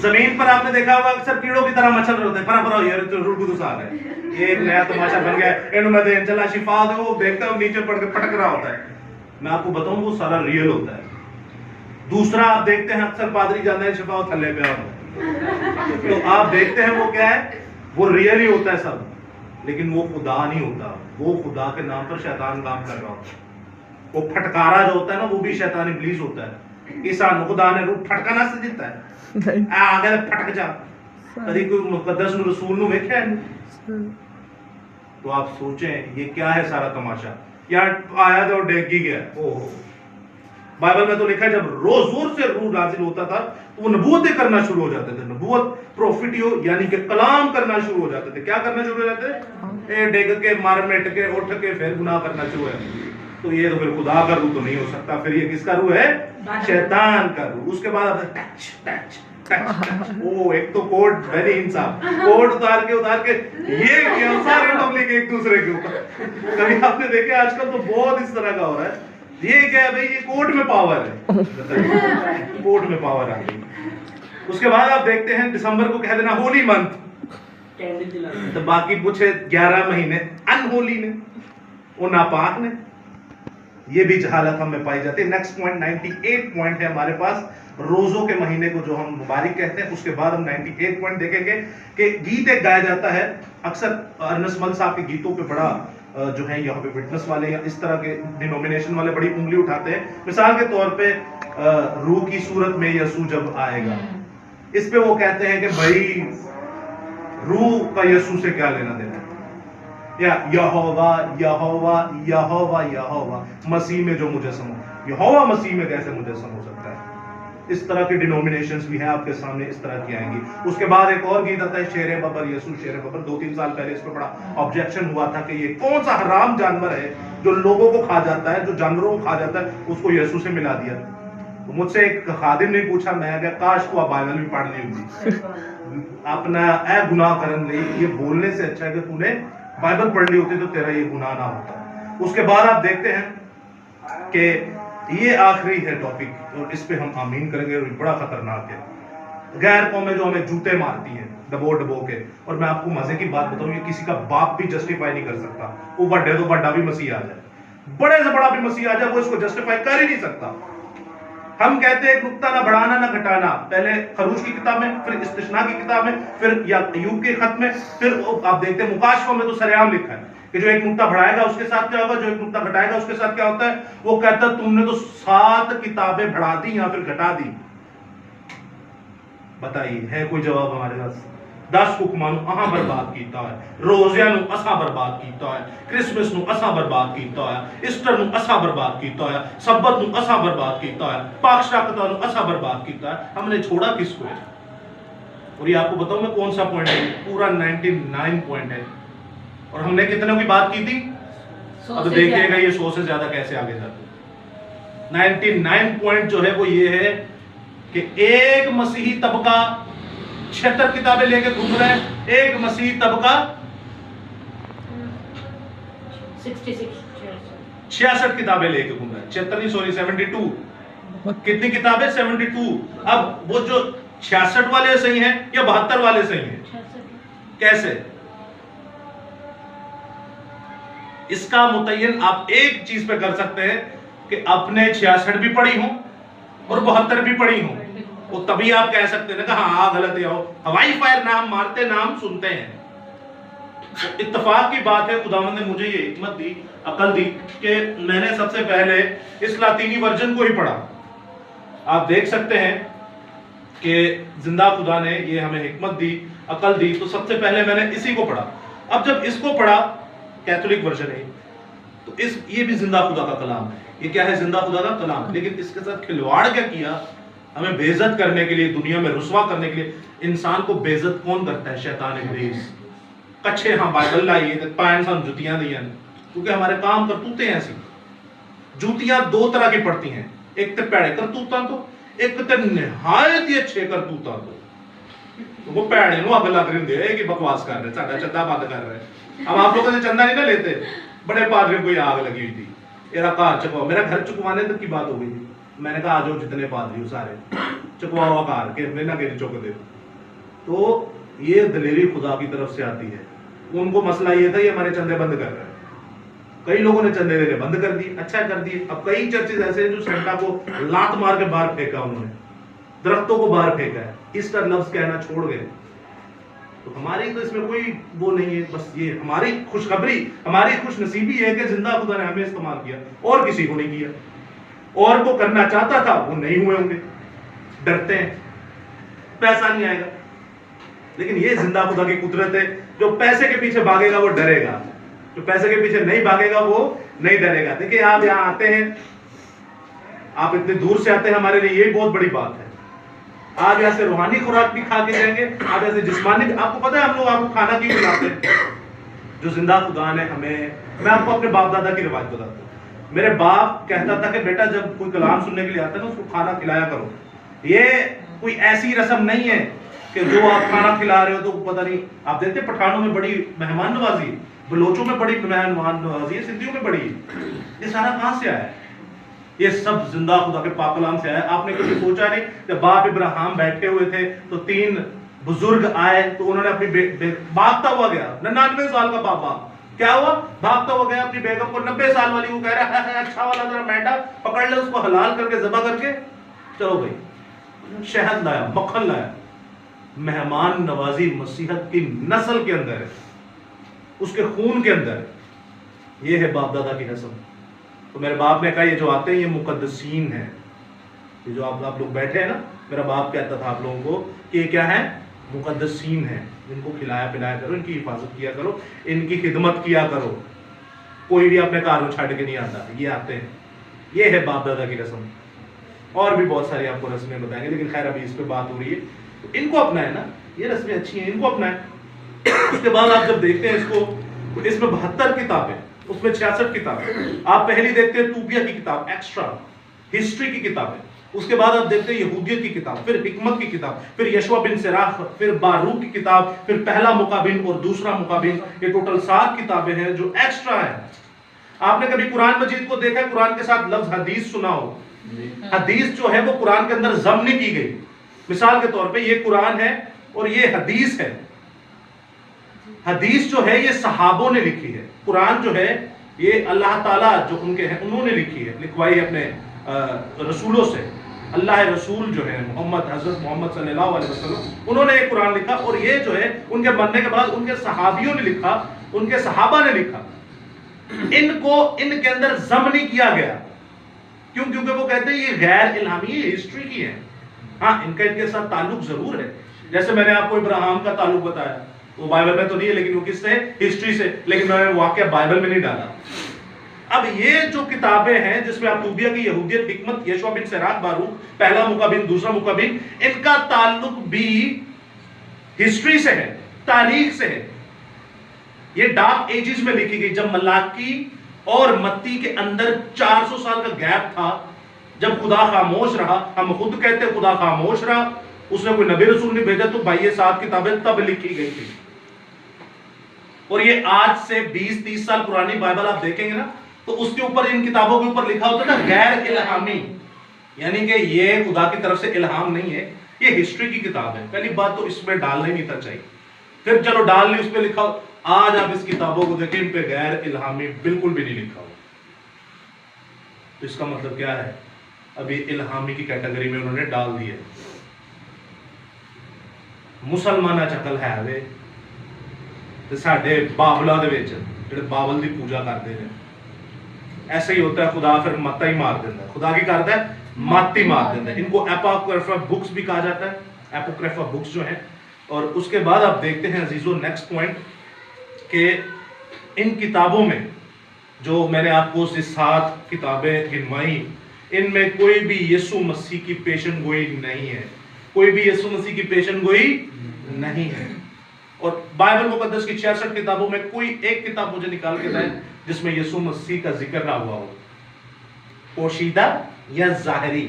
जमीन पर आपने देखा होगा अक्सर कीड़ों की तरह मच्छर होते हैं फरा यार तो रूह कुदूस आ गए ये एक नया तमाशा बन गया इन में दे चला शिफा दे वो देखता हूं नीचे पड़ के पटक रहा होता है मैं आपको बताऊं वो सारा रियल होता है दूसरा आप देखते हैं अक्सर पादरी जाते हैं शिफा थल्ले पे आओ तो आप देखते हैं वो क्या है वो रियल ही होता है सब लेकिन वो खुदा नहीं होता वो खुदा के नाम पर शैतान काम कर रहा होता है वो फटकारा जो होता है ना वो भी शैतान इब्लीस होता है ईसान खुदा ने रूह फटकाना से जीता है आगे फटक जा कभी कोई मुकद्दस रसूल नु वेख्या है तो आप सोचें ये क्या है सारा तमाशा यार आया तो डेगी गया ओहो बाइबल में तो लिखा है जब रोज जोर से रूह नाजिल होता था तो वो नबूवतें करना शुरू हो जाते थे नबूवत प्रोफिटियो यानी कि कलाम करना शुरू हो जाते थे क्या करना शुरू हो जाते थे ए डेग के मार मिट के उठ के फिर गुनाह करना शुरू है तो ये तो फिर खुदा का रूह तो नहीं हो सकता फिर ये किसका रूह है शैतान का रूह उसके बाद टच टच ओ एक तो कोड वेरी इंसाफ कोड उतार के ये सारे पब्लिक एक दूसरे के ऊपर कभी आपने देखे आजकल तो बहुत इस तरह का हो रहा है ये क्या है भाई ये कोर्ट में पावर है कोर्ट में पावर आ गई उसके बाद आप देखते हैं दिसंबर को कह देना होली मंथ तो बाकी पूछे 11 महीने अनहोली ने वो नापाक ने ये भी जहालत हमें पाई जाती है नेक्स्ट पॉइंट 98 पॉइंट है हमारे पास रोजों के महीने को जो हम मुबारक कहते हैं उसके बाद हम 98 पॉइंट देखेंगे कि गीत एक गाया जाता है अक्सर अर्नस मल साहब के गीतों पे बड़ा जो है यहाँ पे विटनेस वाले या इस तरह के डिनोमिनेशन वाले बड़ी उंगली उठाते हैं। मिसाल के तौर पे रूह की सूरत में यसू जब आएगा, इस पे वो कहते हैं कि भाई रूह का यसू से क्या लेना देना है, या यहोवा यहोवा यहोवा यहोवा मसीह में जो मुजस्सम हो, यहोवा मसीह में कैसे मुजस्सम हो सकता है। इस तरह के डिनोमिनेशंस भी हैं आपके सामने, इस तरह की आएंगी। उसके बाद एक और गीत आता है शेरे बबर यसू शेरे बबर। 2-3 साल पहले इस पर बड़ा ऑब्जेक्शन हुआ था कि ये कौन सा हराम जानवर है जो लोगों को खा जाता है, जो जानवरों को खा जाता है, उसको यसू से मिला दिया। तो मुझसे एक खादिम ने पूछा, मैं क्या काश को बाइबल भी पढ़ ली होती, अपना ए गुनाह करन ले, ये बोलने से अच्छा है कि तूने बाइबल पढ़ ली होती तो तेरा ये गुनाह ना होता। उसके बाद आप देखते हैं कि ये आखिरी है टॉपिक और इस पे हम आमीन करेंगे, और बड़ा खतरनाक है। गैर कौमें जो हमें जूते मारती हैं डबो डबो के, और मैं आपको मजे की बात बताऊं, ये किसी का बाप भी जस्टिफाई नहीं कर सकता। वो बड़े तो बड़ा भी मसीह आ जाए, बड़े से बड़ा भी मसीह आ जाए, वो इसको जस्टिफाई कर ही नहीं सकता। हम कहते हैं नुक्ता ना बढ़ाना ना घटाना, पहले खरूज की किताब में, फिर इस्तिश्ना की किताब में, फिर अय्यूब के खत में, फिर आप देखते हैं मुकाशफा में तो सरेआम लिखा है कि जो एक नुक्ता बढ़ाएगा उसके साथ क्या होगा, जो एक नुक्ता घटाएगा उसके साथ क्या होता है। वो कहता है तुमने तो 7 किताबें बढ़ा दी या फिर घटा दी। बताइए है कोई जवाब हमारे पास? 10 हुक्मां नूं अहां बर्बाद कीता है, रोज़ियां नूं असां बर्बाद कीता है, क्रिसमस नूं असां बर्बाद कीता है, ईस्टर नूं असां बर्बाद कीता है, सब्बत नूं असां बर्बाद कीता है, पाकशाकता नूं असां बर्बाद कीता है। हमने छोड़ा किसको है? और ये आपको बताऊं मैं कौन सा पॉइंट है, पूरा 99 पॉइंट है, और हमने कितने की बात की थी। अब देखिएगा ये 100 से ज्यादा कैसे आगे जाते। 99 पॉइंट जो है वो ये है कि एक मसीही तबका 76 किताबें लेके घूम रहा है, एक मसीही तबका 66 किताबें लेके घूम रहा है। 72 कितनी किताबें? 72। अब वो जो 66 वाले सही हैं या 72 वाले सही हैं? कैसे? इसका मुतय्यन आप एक चीज पे कर सकते हैं कि अपने 66 भी पढ़ी हूं और 72 भी पढ़ी हूं, वो तभी आप कह सकते हैं ना कि हाँ गलत है। हवाई फायर नाम मारते, नाम सुनते हैं। तो इत्तेफाक की बात है, खुदावंद ने मुझे ये हिकमत दी, अकल दी कि मैंने सबसे पहले इस लातीनी वर्जन को ही पढ़ा। आप देख सकते हैं कि जिंदा खुदा ने ये हमें हिकमत दी, अकल दी, तो सबसे पहले मैंने इसी को पढ़ा। अब जब इसको पढ़ा, कैथोलिक वर्जन है, तो ये भी जिंदा खुदा का कलाम है। ये क्या है? जिंदा खुदा का कलाम। लेकिन इसके साथ खिलवाड़ क्या किया? हमें बेइज्जत करने के लिए, दुनिया में रुसवा करने के लिए। इंसान को बेइज्जत कौन करता है? शैतान इब्लीस। कच्छे हाँ बाइबल लाइए तो पायन सान जुतियां दियां, क्योंकि हमारे काम करतूते ऐसी। जूतियां 2 तरह की पड़ती हैं, एक तो पैड़े करतूता तो, एक तो निहायत ही अच्छे करतूता तो। वो पैड़े नु अग लग रही है कि बकवास कर रहे, साडा चंदा बंद कर रहे। अब आप लोगों से चंदा नहीं ना लेते। बड़े पादरियों को आग लगी हुई थी, मेरा घर चुकवाओ, मेरा घर चुकवाने तक की बात हो गई थी। मैंने कहा आ जाओ जितने पादरी हो सारे चुकवाओ घर के, ना के चुक दे। तो ये दलेरी खुदा की तरफ से आती है। उनको मसला ये था ये हमारे चंदे बंद कर रहे हैं। कई लोगों ने चंदे देने बंद कर दिए, अच्छा कर दिए। अब कई चर्चेज ऐसे हैं जो सेंटा को लात मार के बाहर फेंका, उन्होंने दरख्तों को बाहर फेंका है, ईस्टर लफ्ज कहना छोड़ गए। तो हमारी तो इसमें कोई वो नहीं है, बस ये हमारी खुशखबरी, हमारी खुशनसीबी है कि जिंदा खुदा ने हमें इस्तेमाल किया और किसी को नहीं किया। और वो करना चाहता था, वो नहीं हुए होंगे, डरते हैं, पैसा नहीं आएगा। लेकिन ये जिंदा खुदा की कुदरत है, जो पैसे के पीछे भागेगा वो डरेगा, जो पैसे के पीछे नहीं भागेगा वो नहीं डरेगा। देखिए आप यहाँ आते हैं, आप इतने दूर से आते हैं, हमारे लिए ये बहुत बड़ी बात है। आप यहाँ से रूहानी खुराक भी खा के जाएंगे, आप ऐसे जिस्मानी भी। आपको पता है हम लोग आपको खाना क्यों खिलाते हैं? जो जिंदा खुदा ने हमें, मैं आपको अपने बाप दादा की रिवायत बताता हूँ। मेरे बाप कहता था कि बेटा जब कोई कलाम सुनने के लिए आता है ना, उसको खाना खिलाया करो। ये कोई ऐसी रस्म नहीं है कि जो आप खाना खिला रहे हो तो पता नहीं। आप देखते हैं पठानों में बड़ी मेहमान नवाजी, बलोचों में बड़ी मेहमान नवाजी, सिंधियों में बड़ी। ये सारा कहां से आया है? ये सब जिंदा खुदा के पाक कलाम से आया। आपने कभी सोचा नहीं जब बाप इब्राहिम बैठे हुए थे तो 3 बुजुर्ग आए, तो उन्होंने अपनी भागता हुआ गया, 99 साल का बाबा, क्या हुआ? भागता हुआ गया अपनी बेगम को, 90 साल वाली को कह रहा है अच्छा वाला जरा मेंढा पकड़ ले, उसको हलाल करके ज़बह करके चलो भाई। शहद लाया, मक्खन लाया। मेहमान नवाजी मसीहत की नस्ल के अंदर है, उसके खून के अंदर है। ये है बाप दादा की रस्म। तो मेरे बाप ने कहा ये जो आते हैं ये मुकद्दसीन है, ये जो आप लोग बैठे हैं ना, मेरा बाप कहता था आप लोगों को कि ये क्या है, मुकद्दसीन है, इनको खिलाया पिलाया करो, इनकी हिफाजत किया करो, इनकी खिदमत किया करो, कोई भी अपने कारों छाड़ के नहीं आता, ये आते हैं। ये है बाप दादा की रस्म। और भी बहुत सारी आपको रस्में बताएंगे, लेकिन खैर अभी इस पे बात हो रही है, तो इनको अपनाए ना, ये रस्में अच्छी हैं, इनको अपनाए। उसके बाद आप जब देखते हैं इसको, तो इसमें 72 किताबें, उसमें 66 किताबें। आप पहली देखते हैं तूबिया की किताब, एक्स्ट्रा हिस्ट्री की किताबें, उसके बाद आप देखते हैं यहूदियत की किताब, फिर हिकमत की किताब, फिर यशवा बिन सिराख, फिर बारूक की किताब, फिर पहला मुकाबिन और दूसरा मुकाबिन। ये टोटल 7 किताबें हैं जो एक्स्ट्रा है। आपने कभी कुरान मजीद को देखा है, कुरान के साथ लफ्ज हदीस सुना हो? हदीस जो है वो कुरान के अंदर जम नहीं की गई। मिसाल के तौर पे ये कुरान है और ये हदीस है। हदीस जो है ये सहाबों ने लिखी है, कुरान जो है ये अल्लाह ताला जो उनके हैं उन्होंने लिखी है, लिखवाई अपने रसूलों से। अल्लाह रसूल जो है मोहम्मद, हजरत मोहम्मद सल्लल्लाहु अलैहि वसल्लम, उन्होंने ये कुरान लिखा, और ये जो है उनके मरने के बाद उनके सहाबियों ने लिखा, उनके सहाबा ने लिखा। इनको इनके अंदर जम नहीं किया गया, क्यों? क्योंकि वो कहते हैं ये गैर इल्हामी हिस्ट्री की है। हाँ, इनका इनके साथ ताल्लुक जरूर है, जैसे मैंने आपको इब्राहिम का ताल्लुक बताया, वो बाइबल में तो नहीं है, लेकिन वो किससे? हिस्ट्री से, लेकिन मैंने वाकया बाइबल में नहीं डाला। अब ये जो किताबें हैं जिसमें आप तूबिया की यहूदियत, हिकमत, यशवा बिन सिराक, बारूक, पहला मुकाबिन, दूसरा मुकाबिन, इनका ताल्लुक भी हिस्ट्री से है, तारीख से है। ये डार्क एजेस में लिखी गई, जब मलाकी और मत्ती के अंदर 400 साल का गैप था, जब खुदा खामोश रहा। हम खुद कहते खुदा खामोश रहा, उसने कोई नबी रसूल नहीं भेजा, तो भाई ये 7 किताबें तब लिखी गई थी। और ये आज से 20-30 साल पुरानी बाइबल आप देखेंगे ना, तो उसके ऊपर, इन किताबों के ऊपर लिखा होता है ना गैर इल्हामी, यानी कि ये खुदा की तरफ से इल्हाम नहीं है, ये हिस्ट्री की किताब है। पहली बात तो इसमें डालना ही नहीं था चाहिए, फिर चलो डाल ली, उस पर लिखा। आज आप इस किताबों को देखें, इन पे गैर इल्हामी बिल्कुल भी नहीं लिखा हो, तो इसका मतलब क्या है? अभी इल्हामी की कैटेगरी में उन्होंने डाल दिया। मुसलमाना चकल है वे ते साडे बाबला दे विच जिहड़े बाबल दी पूजा करते हैं, ऐसा ही होता है। खुदा फिर मत ही मार देता है, खुदा की करता है, मत ही मार देता है। इनको एपोक्रिफा बुक्स भी कहा जाता है, एपोक्रिफा बुक्स जो है। और उसके बाद आप देखते हैं अजीजों, नेक्स्ट पॉइंट, कि इन किताबों में जो मैंने आपको 7 किताबें गिनवाई, इनमें कोई भी यीशु मसीह की पेशन गोई नहीं है, कोई भी यीशु मसीह की पेशन गोई नहीं है। और बाइबल मुकद्दस की 66 किताबों में कोई एक किताब मुझे निकाल के दें जिसमें यीशु मसीह का जिक्र ना हुआ हो, पोशीदा या जाहिरी।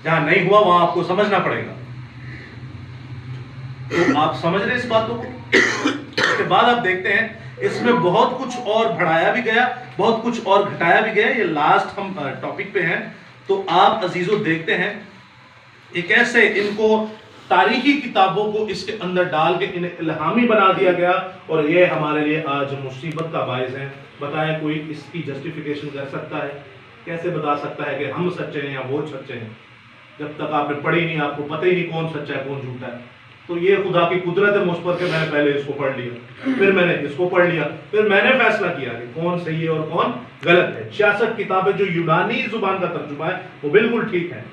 जहां नहीं हुआ वहां आपको समझना पड़ेगा। तो आप समझ रहे इस बातों को? उसके बाद आप देखते हैं इसमें बहुत कुछ और बढ़ाया भी गया, बहुत कुछ और घटाया भी गया। ये लास्ट हम टॉपिक पे हैं। तो आप अजीजों देखते हैं कि कैसे इनको तारीखी किताबों को इसके अंदर डाल के इन्हें इल्हामी बना दिया गया, और ये हमारे लिए आज मुसीबत का बायस है। बताएं कोई इसकी जस्टिफिकेशन कर सकता है? कैसे बता सकता है कि हम सच्चे हैं या वो सच्चे हैं? जब तक आपने पढ़ी नहीं, आपको पता ही नहीं कौन सच्चा है कौन झूठा है। तो ये खुदा की कुदरत है मुझ पर कि मैंने पहले इसको पढ़ लिया, फिर मैंने इसको पढ़ लिया, फिर मैंने फैसला किया कि कौन सही है और कौन गलत है। 66 किताबें जो यूनानी जुबान का तर्जुमा है वो बिल्कुल ठीक है।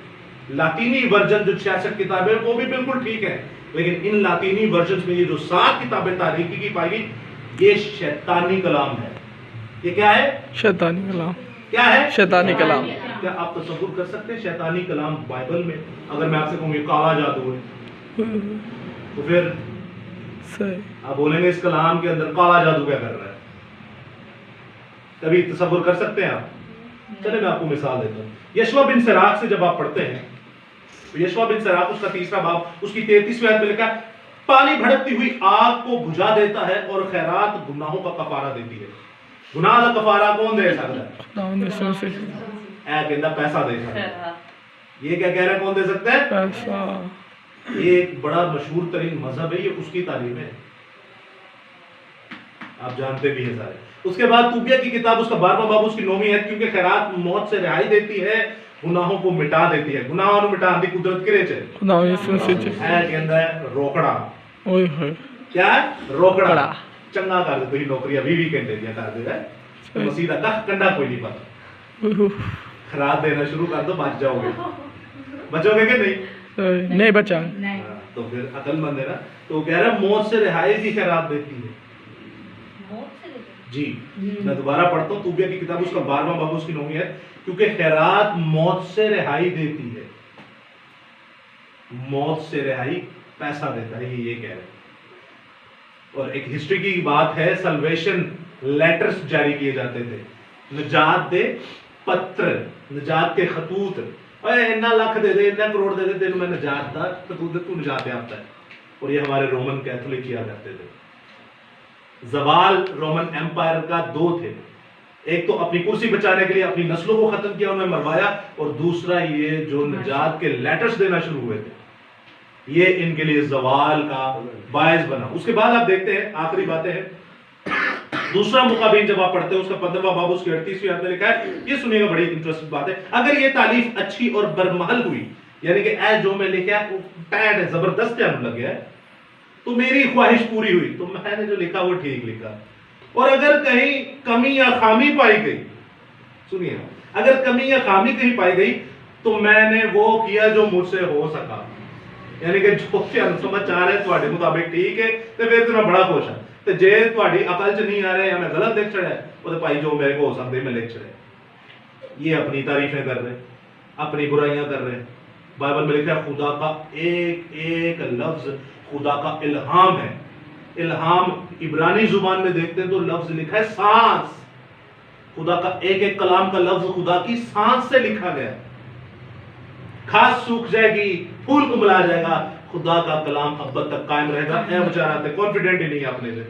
लातीनी वर्जन जो 66 किताबें वो भी बिल्कुल ठीक है, लेकिन इन लातीनी वर्जन में ये जो 7 किताबें तारीखी की पाई, ये शैतानी कलाम है। ये क्या है? शैतानी कलाम। क्या है? शैतानी कलाम। क्या आप तसव्वुर कर सकते हैं शैतानी कलाम बाइबल में? अगर मैं आपसे कहूँ ये काला जादू है, तो फिर सही आप बोलेंगे इस कलाम के अंदर काला जादू क्या कर रहा है? कभी तसव्वुर कर सकते हैं आप? चलिए मैं आपको मिसाल देता हूँ। यशवा बिन सिराक से जब आप पढ़ते हैं, तो यशवा बिन सिराक उसका 3रा बाब उसकी 33वीं आयत में लिखा है, पानी भड़कती हुई आग को बुझा देता है और खैरात गुनाहों का कफारा देती है। गुनाह का कफारा कौन दे सकता है? कहता पैसा दे सकता है। ये क्या कह रहा है, कौन दे सकता है? पैसा। ये एक बड़ा मशहूर तरीन मजहब है, ये उसकी तालीम है, आप जानते भी हैं सारे। उसके बाद तूबिया की किताब उसका 12वां बाब उसकी 9वीं है, क्योंकि खैरात मौत से रिहाई देती है, गुनाहों को मिटा देती है। गुनाहों को मिटा दी कुदरत के लिए है कहता है रोकड़ा। ओए होए क्या है? रोकड़ा। चंगा कर दे कोई नौकरी 20 घंटे दिया कर दे तो मसीह का कख कंडा कोई नहीं पता खराब देना शुरू कर दो बच जाओगे बचोगे कि नहीं नहीं बचा नहीं तो फिर अकलमंद है ना तो कह रहा मौत से रिहाई की खैरात देती है मौत से लेकर जी मैं दोबारा पढ़ता हूँ तूबिया की किताब उसका 12वां बाब उसकी 9वीं है क्योंकि खैरात मौत से रिहाई देती है मौत से रिहाई पैसा देता है ये कह रहे हैं और एक हिस्ट्री की बात है सल्वेशन लेटर्स जारी किए जाते थे निजात दे पत्र निजात के खतूत इतना लाख दे दे इतना करोड़ दे दे तेन मैं निजात दा खतूत तू निजात आता है और ये हमारे रोमन कैथोलिक किया करते थे जवाल रोमन एम्पायर का 2 थे एक तो अपनी कुर्सी बचाने के लिए अपनी नस्लों को खत्म किया उन्हें मरवाया और दूसरा ये जो निजात के लेटर्स देना शुरू हुए थे ये इनके लिए जवाल का बायस बना उसके बाद आप देखते हैं आखिरी बातें हैं दूसरा मुकाबिल जब आप पढ़ते हैं उसका 15वां बाब उसकी 38वीं आयत में लिखा है ये सुनिएगा बड़ी इंटरेस्टिंग बात है अगर ये तारीफ अच्छी और बरमहल हुई यानी कि ए जो मैं लिखा है पैड है जबरदस्त लग गया है तो मेरी ख्वाहिश पूरी हुई तो मैंने जो लिखा वो ठीक लिखा और अगर कहीं कमी या खामी पाई गई सुनिए अगर कमी या खामी कहीं पाई गई तो मैंने वो किया जो मुझसे हो सका यानी कि जो समाचार है तुम्हारे मुताबिक ठीक है तो फिर तो मैं बड़ा खुश हाँ तो जे तुम्हारी अकल च नहीं आ रहा या मैं गलत लिख चढ़ा है वो भाई जो मेरे को हो सकता है मैं लिख चढ़ा ये अपनी तारीफें कर रहे अपनी बुराइयां कर रहे बाइबल में लिखा है खुदा का एक एक लफ्ज खुदा का इल्हाम है इल्हाम इब्रानी जुबान में देखते हैं तो लफ्ज लिखा है सांस खुदा का एक एक कलाम का लफ्ज खुदा की सांस से लिखा गया घास सूख जाएगी फूल कुमला जाएगा खुदा का कलाम अब तक कायम रहेगा मैं बेचारा थे कॉन्फिडेंट ही नहीं अपने से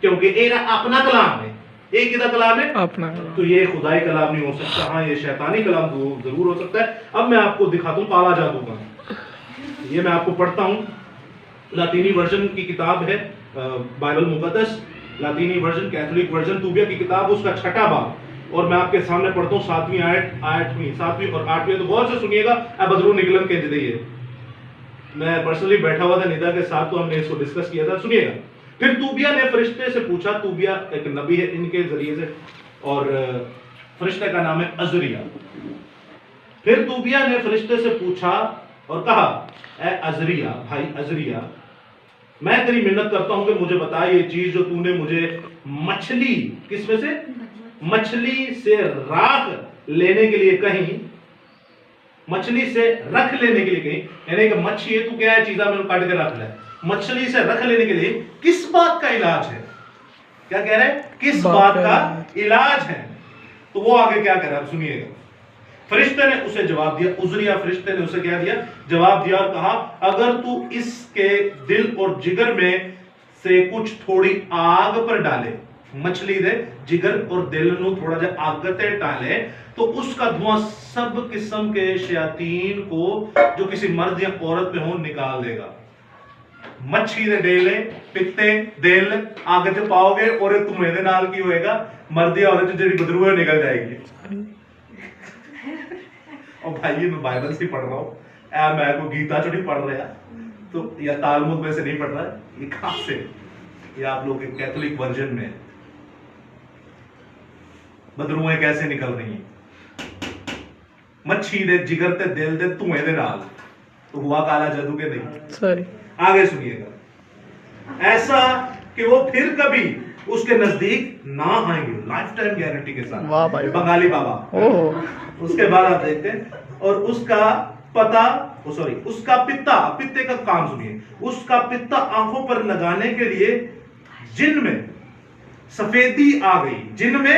क्योंकि ये अपना कलाम है एक ही कलाम है अपना तो ये खुदाई कलाम नहीं हो सकता हाँ ये शैतानी कलाम जरूर हो सकता है अब मैं आपको दिखाता हूँ काला जादू का ये मैं आपको पढ़ता हूँ लातीनी वर्जन की किताब है बाइबल मुकद्दस लातीनी वर्जन कैथोलिक वर्जन तूबिया की किताब उसका 6वां बाब और मैं आपके सामने पढ़ता हूँ 7वीं आयत 7वीं और 8वीं तो बहुत से सुनिएगा बदरू निकलन के जरिए मैं पर्सनली बैठा हुआ था निदा के साथ तो हमने इसको डिस्कस किया था सुनिएगा फिर तूबिया ने फरिश्ते से पूछा तूबिया एक नबी है इनके जरिए से और फरिश्ते का नाम है अजरिया फिर तूबिया ने फरिश्ते से पूछा और कहा ए अजरिया भाई अजरिया मैं तेरी मिन्नत करता हूं कि मुझे बता ये चीज जो तूने मुझे मछली किसमें से मछली से राख लेने के लिए कहीं मछली से रख लेने के लिए कहीं यानी कि मच्छी है तू क्या है चीजा में काट के रख ले मछली से रख लेने के लिए किस बात का इलाज है क्या कह रहे हैं किस बात का इलाज है तो वो आगे क्या कह रहा है सुनिएगा फरिश्ते ने उसे जवाब दिया उजरिया फरिश्ते ने उसे क्या दिया जवाब दिया और कहा अगर तू इसके दिल और जिगर में से कुछ थोड़ी आग पर डाले मछली दे जिगर और दिल ਨੂੰ थोड़ा जा आग ते डाले तो उसका धुआं सब किस्म के शयातीन को जो किसी मर्द या औरत पे हो निकाल देगा मच्छी दे डेले पित्ते दिल आग ते पाओगे और धुएं दे नाल की होएगा मर्द या औरत जेडी बदरू है निकल जाएगी और भाई ये मैं बाइबल से पढ़ रहा हूँ मैं को गीता चो नहीं पढ़ रहा तो या तालमुद में से नहीं पढ़ रहा ये कहां से ये आप लोग के कैथोलिक वर्जन में बदरूएं कैसे निकल रही हैं मच्छी दे जिगर ते दिल दे धुएं दे नाल तो हुआ काला जादू के नहीं सही आगे सुनिएगा ऐसा कि वो फिर कभी उसके नजदीक ना आएंगे लाइफ टाइम गारंटी के साथ वाह भाई बंगाली बाबा ओह उसके बाद आप देखते हैं और उसका पता उसका पित्ते का काम सुनिए उसका पित्ता आंखों पर लगाने के लिए जिन में सफेदी आ गई जिन में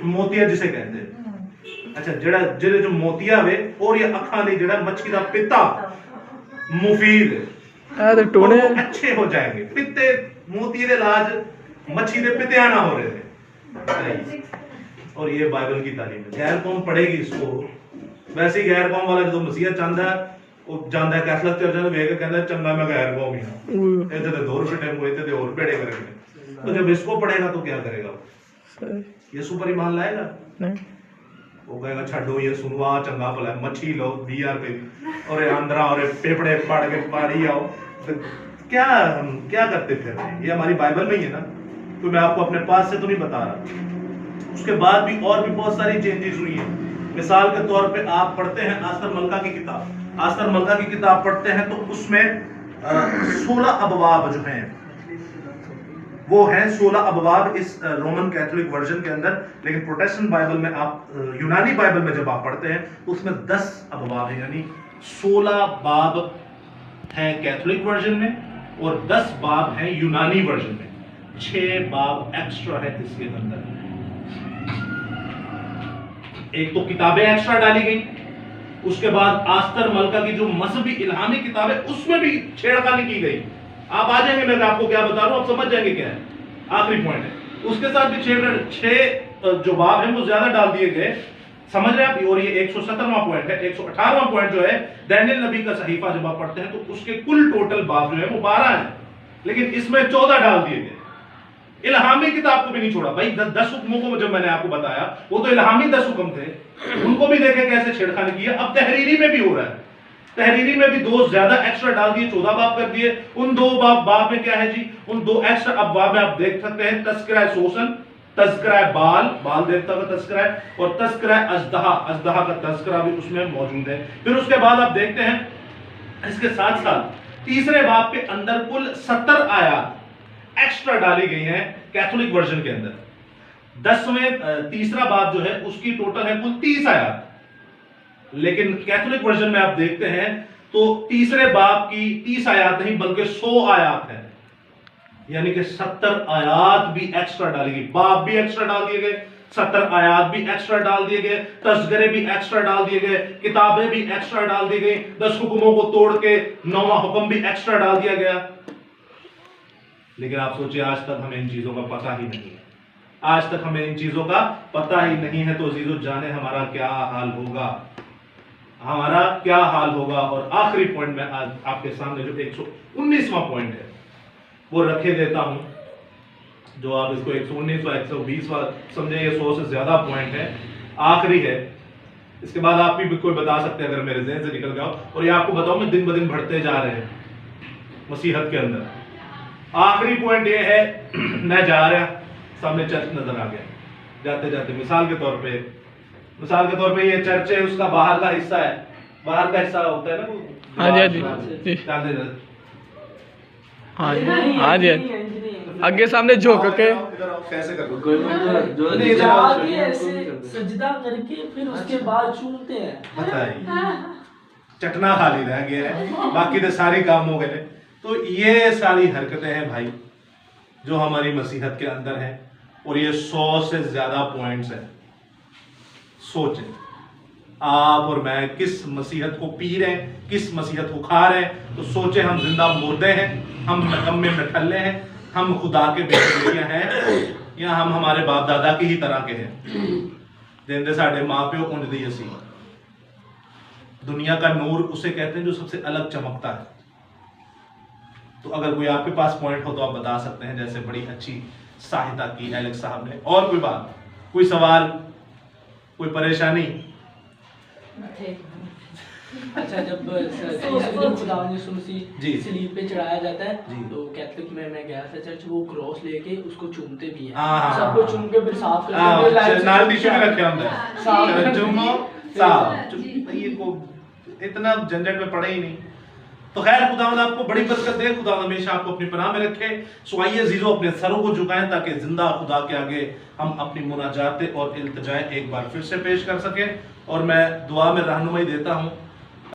मोतिया जिसे कहते हैं अच्छा जेड़ा जेड़े जो मोतिया वे और ये अखा नहीं जेड़ा मच्छी का पित्ता मुफीद तो टोने अच्छे हो जाएंगे पित्ते मोती दे इलाज मच्छी दे पित्ते ना हो रहे थे और ये बाइबल की तालीम है गैर कौम पढ़ेगी इसको वैसे ही गैर कौम वाला जो मसीहा चाहता है वो जानता है कैथलिक चर्च में वेख कहता है चंगा मैं गैर कौम ही हूं इधर तो 2 रुपए टेम्पो इधर तो और पेड़े करेंगे तो जब इसको पढ़ेगा तो क्या करेगा यीशु पर ईमान लाएगा नहीं वो कहेगा छाड़ो ये सुनवा चंगा भला मच्छी लो 20 रुपए और आंध्रा और पेपड़े पड़ के पारी आओ क्या क्या करते फिर रहे हैं? ये हमारी बाइबल में ही है ना, तो मैं आपको अपने पास से तो नहीं बता रहा। उसके बाद भी और भी बहुत सारी चेंजेस हुई हैं। मिसाल के तौर पे आप पढ़ते हैं आस्तर मलका की किताब, आस्तर मलका की किताब पढ़ते हैं तो उसमें 16 अबवाब जो हैं वो हैं 16 अबवाब इस रोमन कैथोलिक वर्जन के अंदर। लेकिन प्रोटेस्टेंट बाइबल में आप यूनानी बाइबल में जब आप पढ़ते हैं तो उसमें 10 अबवाब है, यानी 16 बाब हैं कैथोलिक वर्जन में और 10 बाब हैं यूनानी वर्जन में। 6 बाब एक्स्ट्रा है इसके अंदर। एक तो किताबें एक्स्ट्रा डाली गई, उसके बाद आस्तर मलका की जो मजहबी इल्हामी किताब है उसमें भी छेड़खानी की गई। आप आ जाएंगे, मैं आपको क्या बता रहा हूं, आप समझ जाएंगे क्या है। आखिरी पॉइंट है, उसके साथ भी 6 जो बाब है वो ज्यादा डाल दिए गए, समझ रहे हैं आप। और ये 117वां पॉइंट है। 118वां पॉइंट जो है दानियल नबी का सहीफा जब आप पढ़ते हैं तो उसके कुल टोटल बाब जो है वो 12 है, लेकिन इसमें 14 डाल दिए गए। इल्हामी किताब को भी नहीं छोड़ा भाई। 10 हुक्मों को जब मैंने आपको बताया वो तो इल्हामी 10 हुक्म थे, उनको भी देखे कैसे छेड़खानी की है। अब तहरीरी में भी हो रहा है, तहरीरी में भी 2 ज्यादा एक्स्ट्रा डाल दिए, 14 बाब कर दिए। उन 2 बाब में क्या है जी, उन 2 एक्स्ट्रा अब बाब में आप देख सकते हैं तस्करा शोषण, तस्करा बाल देवता का तस्करा है, और तस्करा अजदहा का तस्करा भी उसमें मौजूद है। फिर उसके बाद आप देखते हैं इसके साथ साथ तीसरे बाब के अंदर कुल 70 आयात एक्स्ट्रा डाली गई हैं कैथोलिक वर्जन के अंदर। 10वें तीसरा बाब जो है उसकी टोटल है कुल 30 आयात, लेकिन कैथोलिक वर्जन में आप देखते हैं तो तीसरे बाब की 30 आयात नहीं बल्कि 100 आयात है, यानी कि 70 आयात भी एक्स्ट्रा डाली गई। बाब भी एक्स्ट्रा डाल दिए गए, 70 आयात भी एक्स्ट्रा डाल दिए गए, तस्करे भी एक्स्ट्रा डाल दिए गए, किताबें भी एक्स्ट्रा डाल दी गई, 10 हुक्मों को तोड़ के 9वां हुक्म भी एक्स्ट्रा डाल दिया गया। लेकिन आप सोचिए आज तक हमें इन चीजों का पता ही नहीं है, आज तक हमें इन चीजों का पता ही नहीं है। तो अजीजों जाने हमारा क्या हाल होगा, हमारा क्या हाल होगा। और आखिरी पॉइंट में आज आपके सामने जो 119वां पॉइंट है वो रखे देता हूं, जो आप इसको 119 व 120वां समझे, ये 100 से ज्यादा पॉइंट है, आखिरी है। इसके बाद आप भी कोई बता सकते हैं अगर मेरे ज़हन से निकल गया हो। और ये आपको बताऊं मैं दिन ब दिन बढ़ते जा रहे हैं मसीहत के अंदर। आखिरी पॉइंट ये है, मैं जा रहा सामने चर्च नजर आ गया, जाते जाते मिसाल के तौर पे ये चर्च है, उसका बाहर का हिस्सा है, बाहर का हिस्सा होता है ना वो, हाँ जी हाँ जी आगे सामने झोंक के कैसे कर जाके ऐसे सजदा करके फिर उसके बाद चूमते हैं। बताइए, चटना खाली रह गया है, बाकी तो सारे काम हो गए। तो ये सारी हरकतें हैं भाई जो हमारी मसीहत के अंदर हैं, और ये 100 से ज्यादा पॉइंट्स हैं। सोचें आप और मैं किस मसीहत को पी रहे हैं, किस मसीहत को खा रहे हैं। तो सोचें हम जिंदा मुर्दे हैं, हम नकम्मे नठल्ले हैं, हम खुदा के बेटियां हैं, या हम हमारे बाप दादा की ही तरह के हैं जिंदे साडे माँ प्यो उंज दी असी। दुनिया का नूर उसे कहते हैं जो सबसे अलग चमकता है। तो अगर कोई आपके पास पॉइंट हो तो आप बता सकते हैं, जैसे बड़ी अच्छी सहायता की एलेक्स साहब ने। और कोई बात, कोई सवाल, कोई परेशानी? अच्छा, जब खुदावंद यीशु मसीह सलीब पे चढ़ाया जाता है तो कैथोलिक में मैं गया था चर्च, वो क्रॉस लेके उसको चूमते भी हैं, सबको चूम के फिर साफ करते हैं, नाल टिश्यू भी रखे होंगे, साफ ये को इतना झंझट में पड़े ही नहीं। तो खैर खुदावंद आपको बड़ी बरकत दे, खुदावंद हमेशा आपको अपनी पनाह में रखे। सो आइए अजीजों अपने सरों को झुकाएं ताकि जिंदा खुदा के आगे हम अपनी मुनाजातें और इल्तिजाएं एक बार फिर से पेश कर सकें। और मैं दुआ में रहनुमाई देता हूं